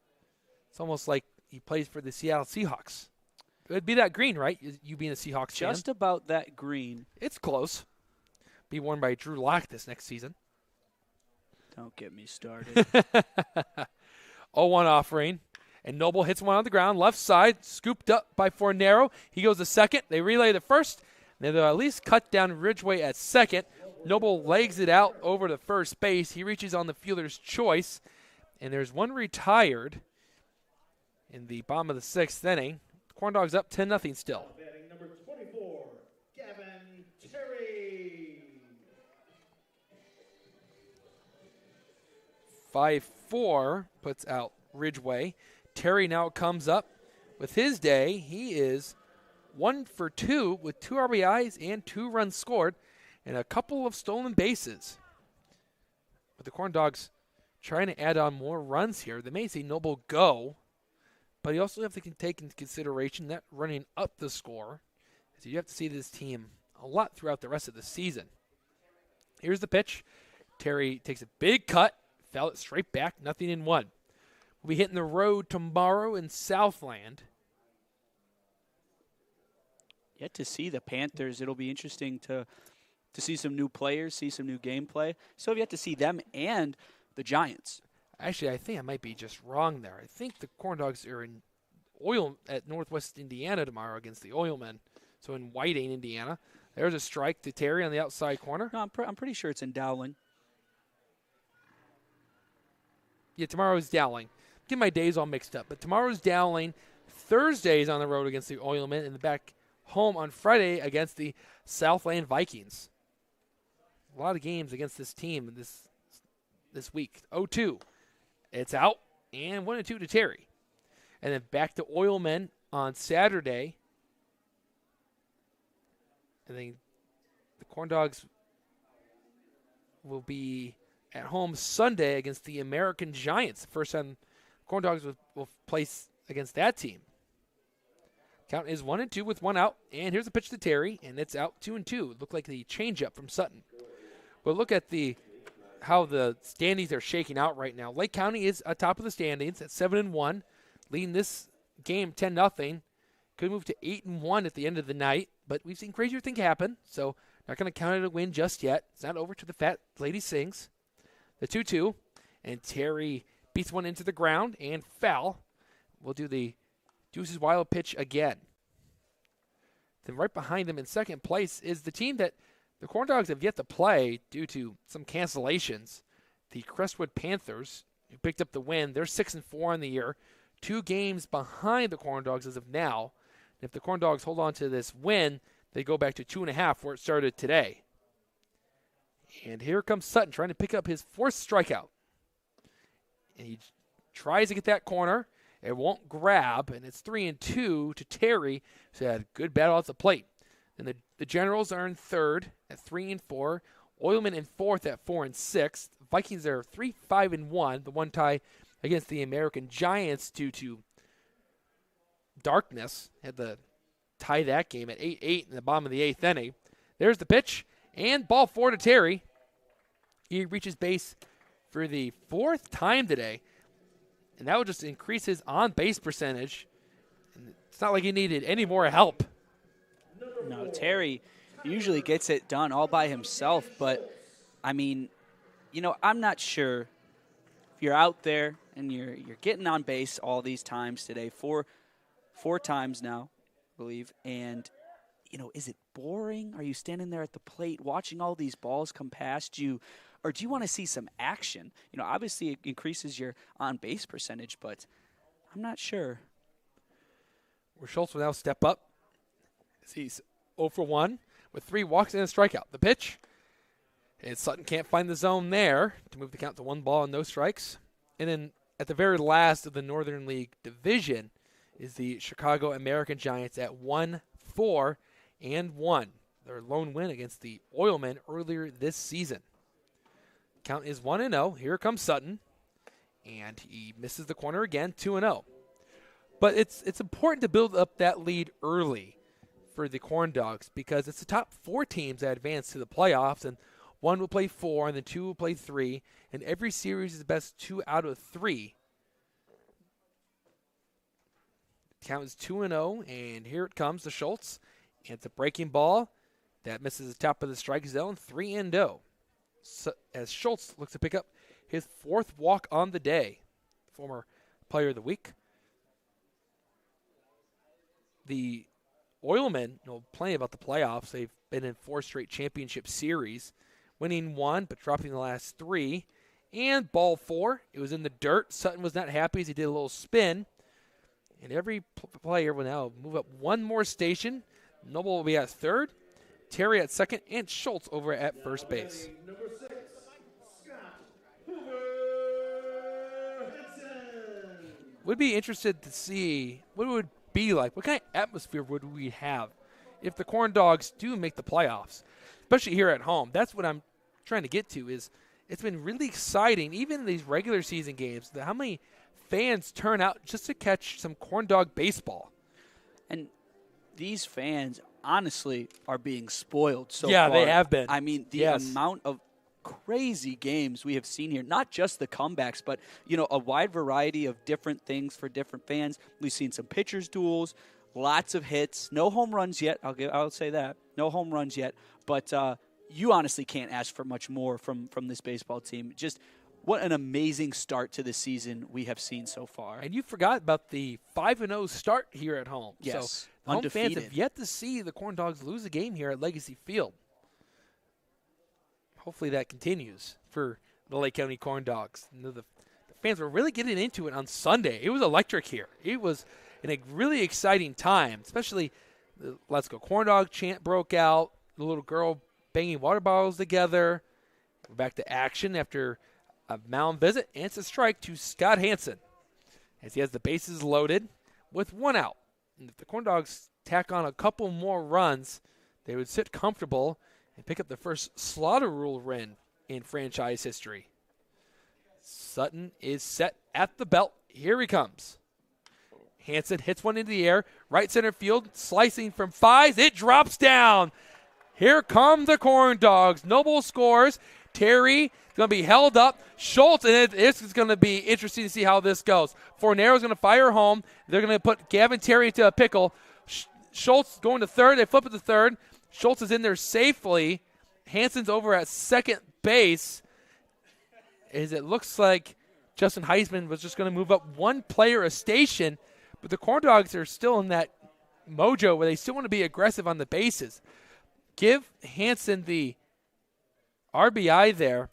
Speaker 1: It's almost like he plays for the Seattle Seahawks. It'd be that green, right? You being a Seahawks fan.
Speaker 2: Just about that green.
Speaker 1: It's close. Be worn by Drew Lock this next season.
Speaker 2: Don't get me started.
Speaker 1: 0-1 offering. And Noble hits one on the ground, left side, scooped up by Fornero. He goes to second. They relay the first. And they'll at least cut down Ridgeway at second. Noble legs it out over to first base. He reaches on the fielder's choice. And there's one retired in the bottom of the 6th inning. Corndogs up 10-0 still.
Speaker 3: Batting number 24, Gavin Terry.
Speaker 1: 5-4 puts out Ridgeway. Terry now comes up with his day. He is 1 for 2 with 2 RBIs and 2 runs scored and a couple of stolen bases. But the Corndogs trying to add on more runs here. They may see Noble go, but you also have to take into consideration that running up the score. So you have to see this team a lot throughout the rest of the season. Here's the pitch. Terry takes a big cut, foul it straight back, 0-1. We'll be hitting the road tomorrow in Southland.
Speaker 2: Yet to see the Panthers. It'll be interesting to see some new players, see some new gameplay. So have yet to see them and the Giants.
Speaker 1: Actually, I think I might be just wrong there. I think the Corndogs are in at Northwest Indiana tomorrow against the Oilmen. So in Whiting, Indiana. There's a strike to Terry on the outside corner.
Speaker 2: No, I'm pretty sure it's in Dowling.
Speaker 1: Yeah, tomorrow's Dowling. Get my days all mixed up. But tomorrow's Dowling. Thursday's on the road against the Oilmen, and back home on Friday against the Southland Vikings. A lot of games against this team this week. 0-2. It's out, and 1-2 to Terry. And then back to Oilmen on Saturday. And then the Corndogs will be at home Sunday against the American Giants. The first time Corndogs will place against that team. Count is 1-2 with 1 out. And here's a pitch to Terry, and it's out 2-2. Looked like the changeup from Sutton. But look at how the standings are shaking out right now. Lake County is atop of the standings at 7-1, leading this game 10-0. Could move to 8-1 at the end of the night, but we've seen crazier things happen, so not going to count it a win just yet. It's not over to the Fat Lady Sings. The 2-2, and Terry beats one into the ground and foul. We'll do the Deuces Wild pitch again. Then right behind them in second place is the team that the Corndogs have yet to play due to some cancellations. The Crestwood Panthers, who picked up the win. They're 6-4 on the year. 2 games behind the Corndogs as of now. And if the Corndogs hold on to this win, They go back to 2.5 where it started today. And here comes Sutton trying to pick up his 4th strikeout. And he tries to get that corner. It won't grab, and it's 3-2 to Terry, who's had a good battle at the plate. And the Generals are in 3rd at 3-4. Oilman in 4th at 4-6. Vikings are 3-5-1. The one tie against the American Giants due to darkness. Had to tie that game at 8-8 in the bottom of the 8th inning. There's the pitch, and ball 4 to Terry. He reaches base for the 4th time today, and that would just increase his on-base percentage. And it's not like he needed any more help.
Speaker 2: No, Terry usually gets it done all by himself, but, I mean, I'm not sure if you're out there and you're getting on base all these times today, four times now, I believe, and, is it boring? Are you standing there at the plate watching all these balls come past you, or do you want to see some action? Obviously it increases your on-base percentage, but I'm not sure.
Speaker 1: Where Schultz will now step up. He's 0 for 1 with 3 walks and a strikeout. The pitch, and Sutton can't find the zone there to move the count to 1 ball and no strikes. And then at the very last of the Northern League division is the Chicago American Giants at 1-4-1. Their lone win against the Oilmen earlier this season. Count is 1-0. Here comes Sutton, and he misses the corner again, 2-0. But it's important to build up that lead early for the Corndogs because it's the top 4 teams that advance to the playoffs, and 1 will play 4, and then 2 will play 3, and every series is best 2 out of 3. Count is 2-0, and here it comes to Schultz. And it's a breaking ball that misses the top of the strike zone, 3-0. So, as Schultz looks to pick up his 4th walk on the day, former player of the week. The Oilmen know plenty about the playoffs. They've been in 4 straight championship series, winning 1 but dropping the last 3. And ball 4, it was in the dirt. Sutton was not happy as he did a little spin. And every player will now move up 1 more station. Noble will be at 3rd, Terry at 2nd, and Schultz over at first base.
Speaker 3: Number 6, Scott Henson.
Speaker 1: Would be interested to see what it would be like. What kind of atmosphere would we have if the Corndogs do make the playoffs, especially here at home? That's what I'm trying to get to. Is it's been really exciting, even in these regular season games, how many fans turn out just to catch some Corndog baseball.
Speaker 2: And these fans, honestly, are being spoiled so far.
Speaker 1: Yeah, they have been.
Speaker 2: I mean, the amount of crazy games we have seen here, not just the comebacks, but, a wide variety of different things for different fans. We've seen some pitchers' duels, lots of hits, no home runs yet. I'll say that. No home runs yet. But you honestly can't ask for much more from this baseball team. Just what an amazing start to the season we have seen so far.
Speaker 1: And you forgot about the 5-0 start here at home.
Speaker 2: Yes,
Speaker 1: so home fans have yet to see the Corndogs lose a game here at Legacy Field. Hopefully that continues for the Lake County Corndogs. The fans were really getting into it on Sunday. It was electric here. It was a really exciting time, especially the Let's Go Corndog chant broke out, the little girl banging water bottles together. We're back to action after a mound visit, and it's a strike to Scott Hansen as he has the bases loaded with 1 out. And if the Corndogs tack on a couple more runs, they would sit comfortable and pick up the first slaughter rule win in franchise history. Sutton is set at the belt. Here he comes. Hansen hits one into the air, right center field, slicing from 5. It drops down. Here come the Corndogs. Noble scores. Terry going to be held up. Schultz, and this is going to be interesting to see how this goes. Fornero's going to fire home. They're going to put Gavin Terry into a pickle. Schultz going to 3rd. They flip it to 3rd. Schultz is in there safely. Hansen's over at 2nd base. As it looks like Justin Heisman was just going to move up 1 player a station, but the Corndogs are still in that mojo where they still want to be aggressive on the bases. Give Hansen the RBI there,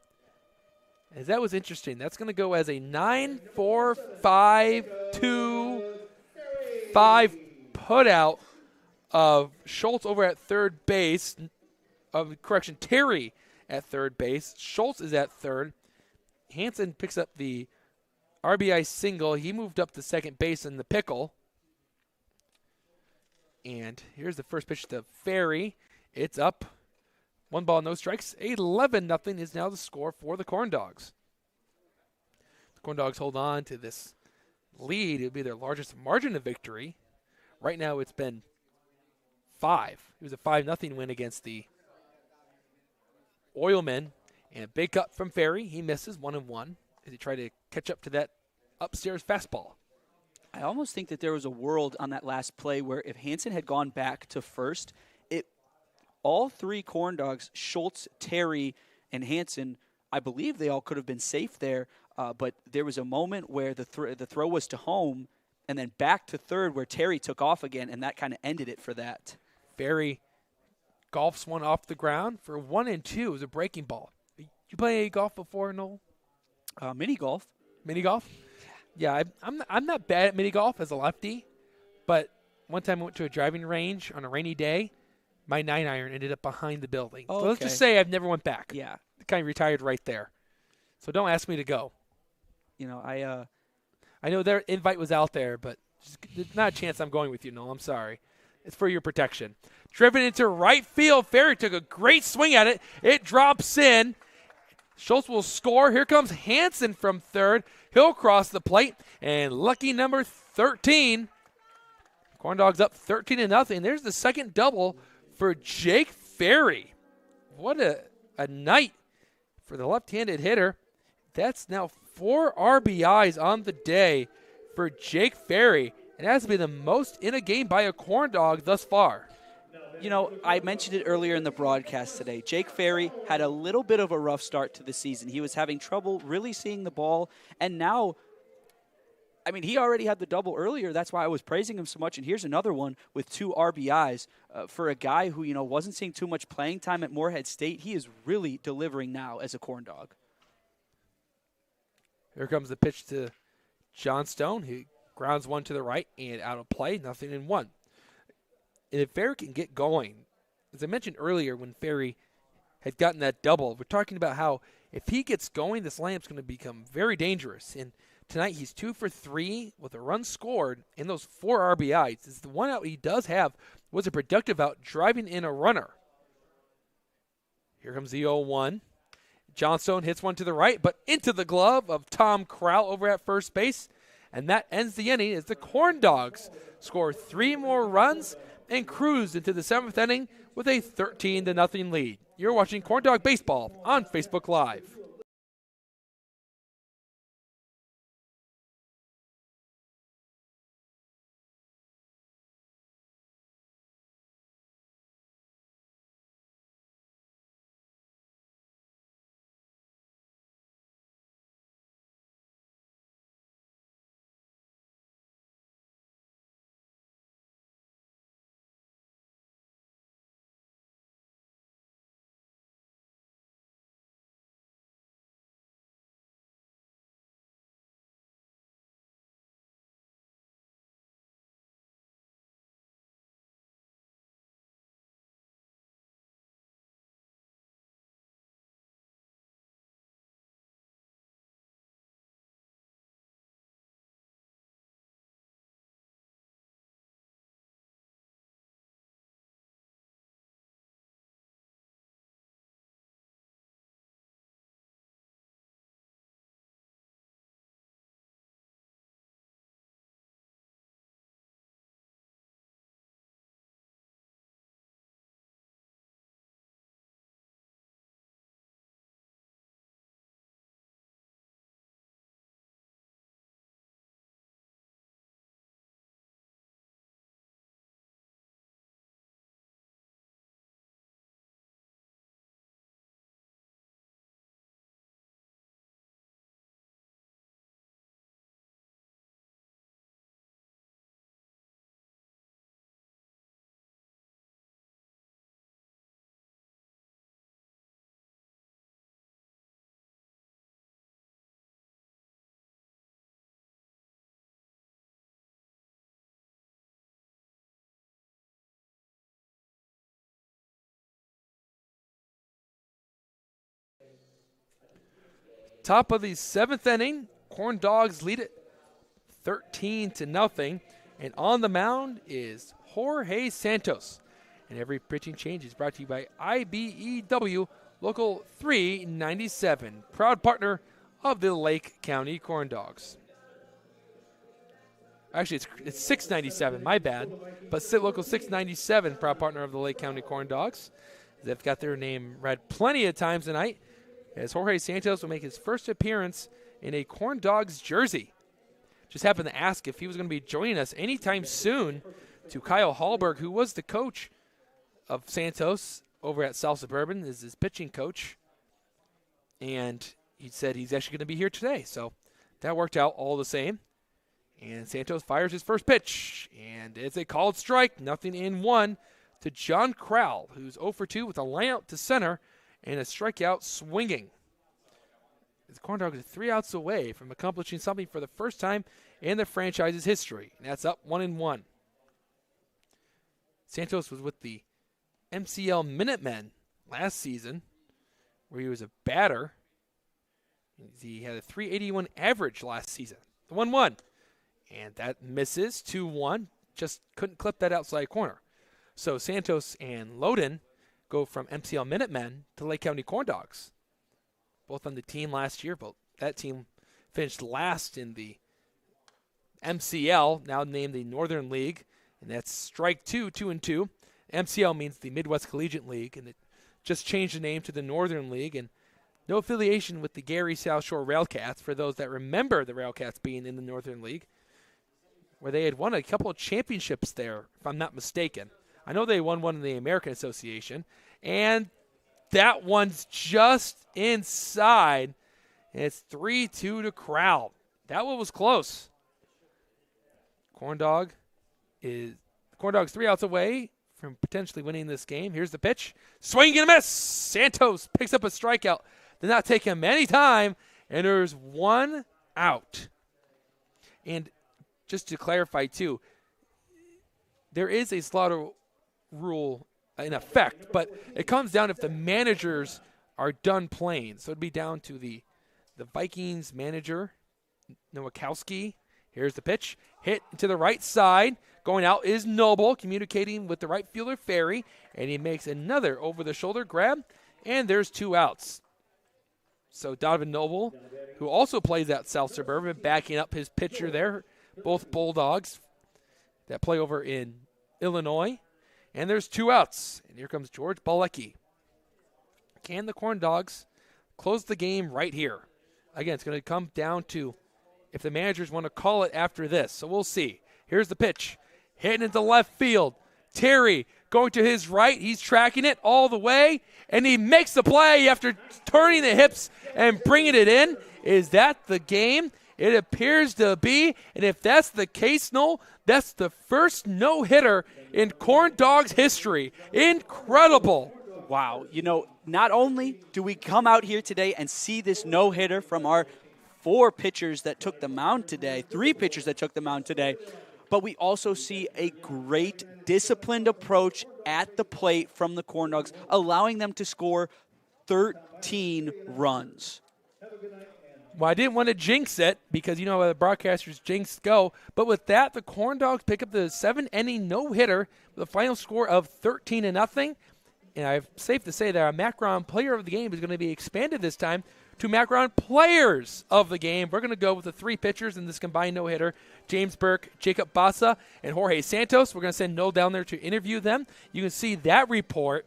Speaker 1: as that was interesting. That's going to go as a 9-4-5-2-5 putout of Schultz over at third base. Terry at third base. Schultz is at third. Hansen picks up the RBI single. He moved up to second base in the pickle. And here's the first pitch to Ferry. It's up. 1 ball, no strikes. 11-0 is now the score for the Corndogs. The Corndogs hold on to this lead. It would be their largest margin of victory. Right now it's been 5. It was a 5-0 win against the Oilmen. And a big cut from Ferry. He misses 1-1 as he tried to catch up to that upstairs fastball.
Speaker 2: I almost think that there was a world on that last play where if Hansen had gone back to first, all 3 Corndogs, Schultz, Terry, and Hansen, I believe they all could have been safe there. But there was a moment where the throw was to home and then back to third where Terry took off again, and that kind of ended it for that.
Speaker 1: Ferry golfs one off the ground for 1-2. It was a breaking ball. You play any golf before, Noel?
Speaker 2: Mini golf.
Speaker 1: Mini golf? Yeah, I'm not bad at mini golf as a lefty, but one time I went to a driving range on a rainy day. My 9-iron ended up behind the building.
Speaker 2: Oh,
Speaker 1: so let's just say I've never went back.
Speaker 2: Yeah.
Speaker 1: Kind of retired right there. So don't ask me to go.
Speaker 2: You know, I
Speaker 1: know their invite was out there, but there's not a chance I'm going with you, Noel. I'm sorry. It's for your protection. Driven into right field. Ferry took a great swing at it. It drops in. Schultz will score. Here comes Hansen from third. He'll cross the plate. And lucky number 13. Corndogs up 13-0. There's the second double for Jake Ferry. What a night for the left-handed hitter. That's now 4 RBIs on the day for Jake Ferry. It has to be the most in a game by a Corndog thus far.
Speaker 2: You know, I mentioned it earlier in the broadcast today. Jake Ferry had a little bit of a rough start to the season. He was having trouble really seeing the ball, and now, I mean, he already had the double earlier. That's why I was praising him so much, and here's another one with 2 RBIs. For a guy who, you know, wasn't seeing too much playing time at Moorhead State, he is really delivering now as a Corndog.
Speaker 1: Here comes the pitch to Johnstone. He grounds one to the right and out of play, 0-1. And if Ferry can get going, as I mentioned earlier when Ferry had gotten that double, we're talking about how if he gets going, this lineup's going to become very dangerous. And tonight he's 2 for 3 with a run scored and those 4 RBIs. It's the one out he does have was a productive out driving in a runner. Here comes the 0-1. Johnstone hits one to the right, but into the glove of Tom Crowell over at first base. And that ends the inning as the Corndogs score 3 more runs and cruise into the 7th inning with a 13-0 lead. You're watching Corndog Baseball on Facebook Live. Top of the 7th inning, Corndogs lead it 13-0. And on the mound is Jorge Santos. And every pitching change is brought to you by IBEW Local 397, proud partner of the Lake County Corndogs. Actually, it's 697, my bad. But Local 697, proud partner of the Lake County Corndogs. They've got their name read plenty of times tonight, as Jorge Santos will make his first appearance in a Corndogs jersey. Just happened to ask if he was going to be joining us anytime soon to Kyle Hallberg, who was the coach of Santos over at South Suburban, is his pitching coach. And he said he's actually going to be here today. So that worked out all the same. And Santos fires his first pitch. And it's a called strike, 0-1 to John Crowell, who's 0 for 2 with a line out to center and a strikeout swinging. The Corndogs are 3 outs away from accomplishing something for the first time in the franchise's history. And that's up 1-1. Santos was with the MCL Minutemen last season, where he was a batter. He had a .381 average last season. The 1-1. And that misses 2-1. Just couldn't clip that outside corner. So Santos and Loden go from MCL Minutemen to Lake County Corndogs. Both on the team last year, but that team finished last in the MCL, now named the Northern League. And that's strike 2, 2-2. MCL means the Midwest Collegiate League, and it just changed the name to the Northern League, and no affiliation with the Gary South Shore Railcats, for those that remember the Railcats being in the Northern League, where they had won a couple of championships there, if I'm not mistaken. I know they won one in the American Association, and that one's just inside, and it's 3-2 to Crowell. That one was close. Corndogs 3 outs away from potentially winning this game. Here's the pitch. Swing and a miss. Santos picks up a strikeout. Did not take him any time, and there's 1 out. And just to clarify, too, there is a slaughter rule in effect, but it comes down if the managers are done playing. So it'd be down to the Vikings manager, Nowakowski. Here's the pitch. Hit to the right side. Going out is Noble, communicating with the right fielder, Ferry, and he makes another over-the-shoulder grab, and there's 2 outs. So Donovan Noble, who also plays at South Suburban, backing up his pitcher there, both Bulldogs that play over in Illinois. And there's 2 outs, and here comes George Balecki. Can the Corndogs close the game right here? Again, it's going to come down to if the managers want to call it after this, so we'll see. Here's the pitch. Hitting into left field. Terry going to his right. He's tracking it all the way, and he makes the play after turning the hips and bringing it in. Is that the game? It appears to be, and if that's the case, Noel, that's the first no-hitter in Corndogs history. Incredible.
Speaker 2: Wow. You know, not only do we come out here today and see this no-hitter from our 4 pitchers that took the mound today, 3 pitchers that took the mound today, but we also see a great disciplined approach at the plate from the Corndogs, allowing them to score 13 runs.
Speaker 1: Well, I didn't want to jinx it because you know how the broadcasters jinx go. But with that, the Corndogs pick up the 7-inning no-hitter with a final score of 13-0. And I'm safe to say that our Macron player of the game is going to be expanded this time to Macron players of the game. We're going to go with the 3 pitchers in this combined no-hitter, James Burke, Jacob Bassa, and Jorge Santos. We're going to send Noel down there to interview them. You can see that report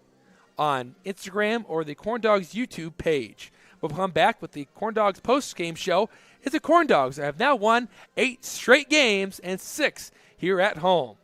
Speaker 1: on Instagram or the Corndogs YouTube page. We'll come back with the Corndogs post-game show. It's the Corndogs that have now won 8 straight games and 6 here at home.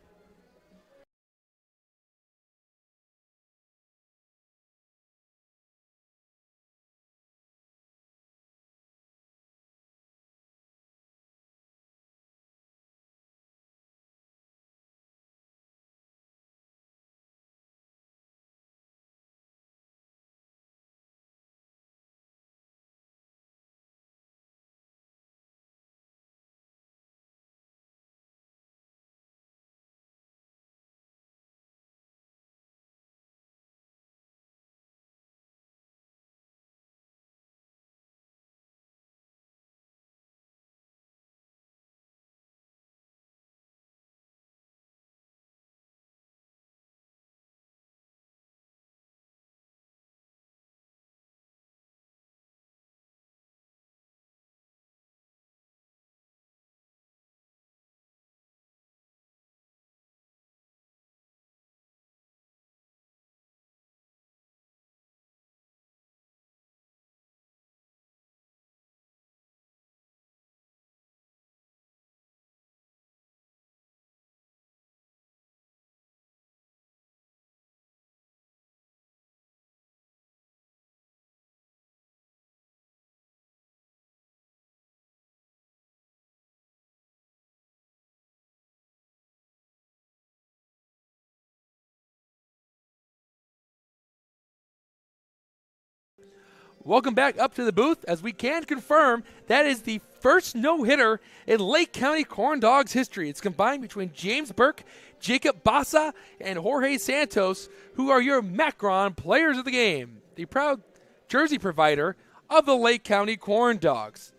Speaker 1: Welcome back up to the booth as we can confirm that is the first no-hitter in Lake County Corndogs history. It's combined between James Burke, Jacob Bassa, and Jorge Santos, who are your Macron players of the game, the proud jersey provider of the Lake County Corndogs.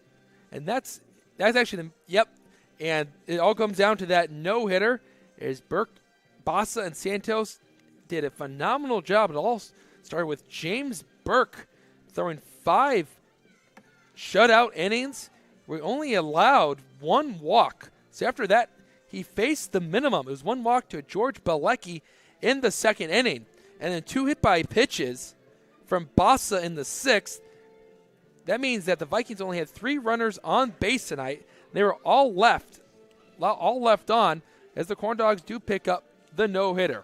Speaker 1: And that's actually and it all comes down to that no-hitter. Is Burke, Bassa, and Santos did a phenomenal job. It all started with James Burke throwing 5 shutout innings. We only allowed 1 walk. So after that, he faced the minimum. It was 1 walk to George Belecki in the 2nd inning. And then 2 hit by pitches from Bassa in the 6th. That means that the Vikings only had 3 runners on base tonight. They were all left on as the Corndogs do pick up the no-hitter.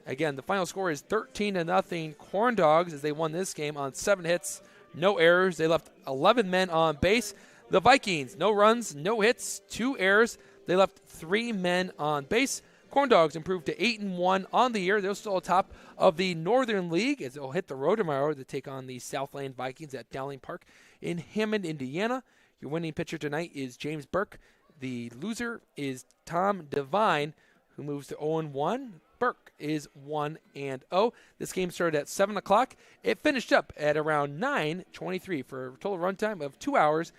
Speaker 1: Again, the final score is 13-0 Corndogs as they won this game on 7 hits, no errors. They left 11 men on base. The Vikings, no runs, no hits, 2 errors. They left 3 men on base. Corndogs improved to 8-1 on the year. They're still atop of the Northern League as they'll hit the road tomorrow to take on the Southland Vikings at Dowling Park in Hammond, Indiana. Your winning pitcher tonight is James Burke. The loser is Tom Devine, who moves to 0-1. Burke is 1-0. This game started at 7 o'clock. It finished up at around 9:23 for a total runtime of 2 hours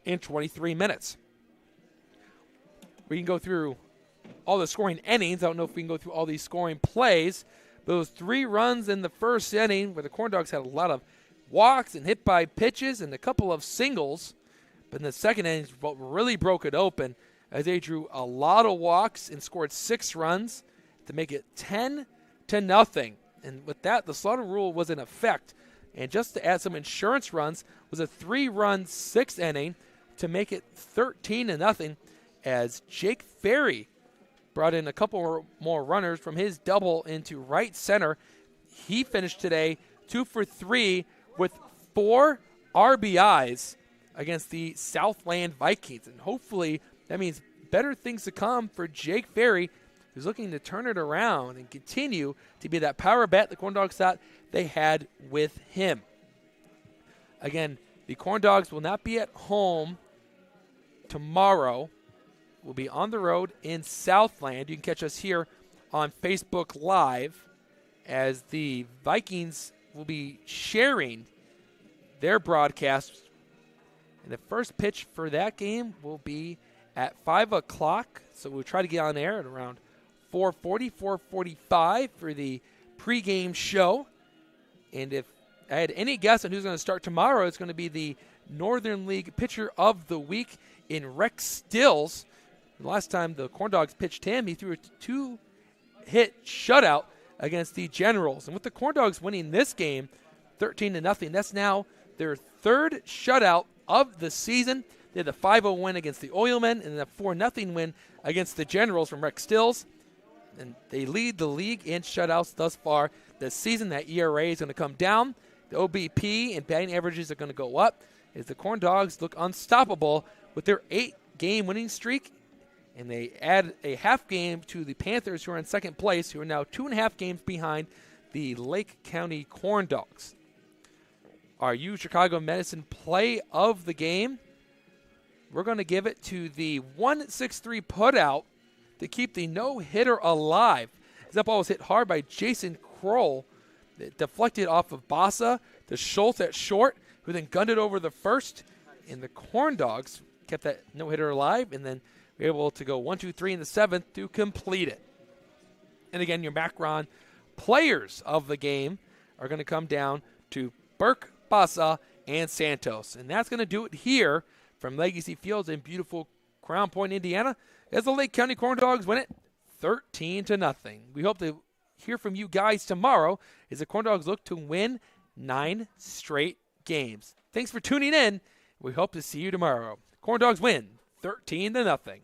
Speaker 1: and 23 minutes. We can go through all the scoring innings. I don't know if we can go through all these scoring plays. Those 3 runs in the first inning where the Corndogs had a lot of walks and hit by pitches and a couple of singles. But in the second inning, what really broke it open as they drew a lot of walks and scored 6 runs to make it 10-0. And with that, the slaughter rule was in effect. And just to add some insurance runs was a 3-run 6th inning to make it 13-0 as Jake Ferry brought in a couple more runners from his double into right center. He finished today 2 for 3 with 4 RBIs against the Southland Vikings. And hopefully that means better things to come for Jake Ferry, who's looking to turn it around and continue to be that power bat the Corndogs thought they had with him. Again, the Corndogs will not be at home tomorrow. We'll be on the road in Southland. You can catch us here on Facebook Live as the Vikings will be sharing their broadcast. And the first pitch for that game will be at 5 o'clock. So we'll try to get on air at around 4:40, 4:45 for the pregame show. And if I had any guess on who's going to start tomorrow, it's going to be the Northern League Pitcher of the Week in Rex Stills. The last time the Corndogs pitched him, he threw a 2-hit shutout against the Generals. And with the Corndogs winning this game 13-0, that's now their 3rd shutout of the season. They had a 5-0 win against the Oilmen and a 4-0 win against the Generals from Rex Stills. And they lead the league in shutouts thus far this season. That ERA is going to come down. The OBP and batting averages are going to go up as the Corndogs look unstoppable with their 8-game winning streak. And they add a half game to the Panthers, who are in second place, who are now 2.5 games behind the Lake County Corndogs. Our U Chicago Medicine play of the game, we're going to give it to the 1-6-3 putout to keep the no-hitter alive. That ball was hit hard by Jason Kroll. It deflected off of Bassa to Schultz at short, who then gunned it over the first. And the Corndogs kept that no-hitter alive and then were able to go 1-2-3 in the 7th to complete it. And again, your Macron players of the game are going to come down to Burke, Bassa, and Santos. And that's going to do it here from Legacy Fields in beautiful Crown Point, Indiana, as the Lake County Corndogs win it 13-0. We hope to hear from you guys tomorrow as the Corndogs look to win 9 straight games. Thanks for tuning in. We hope to see you tomorrow. Corndogs win 13-0.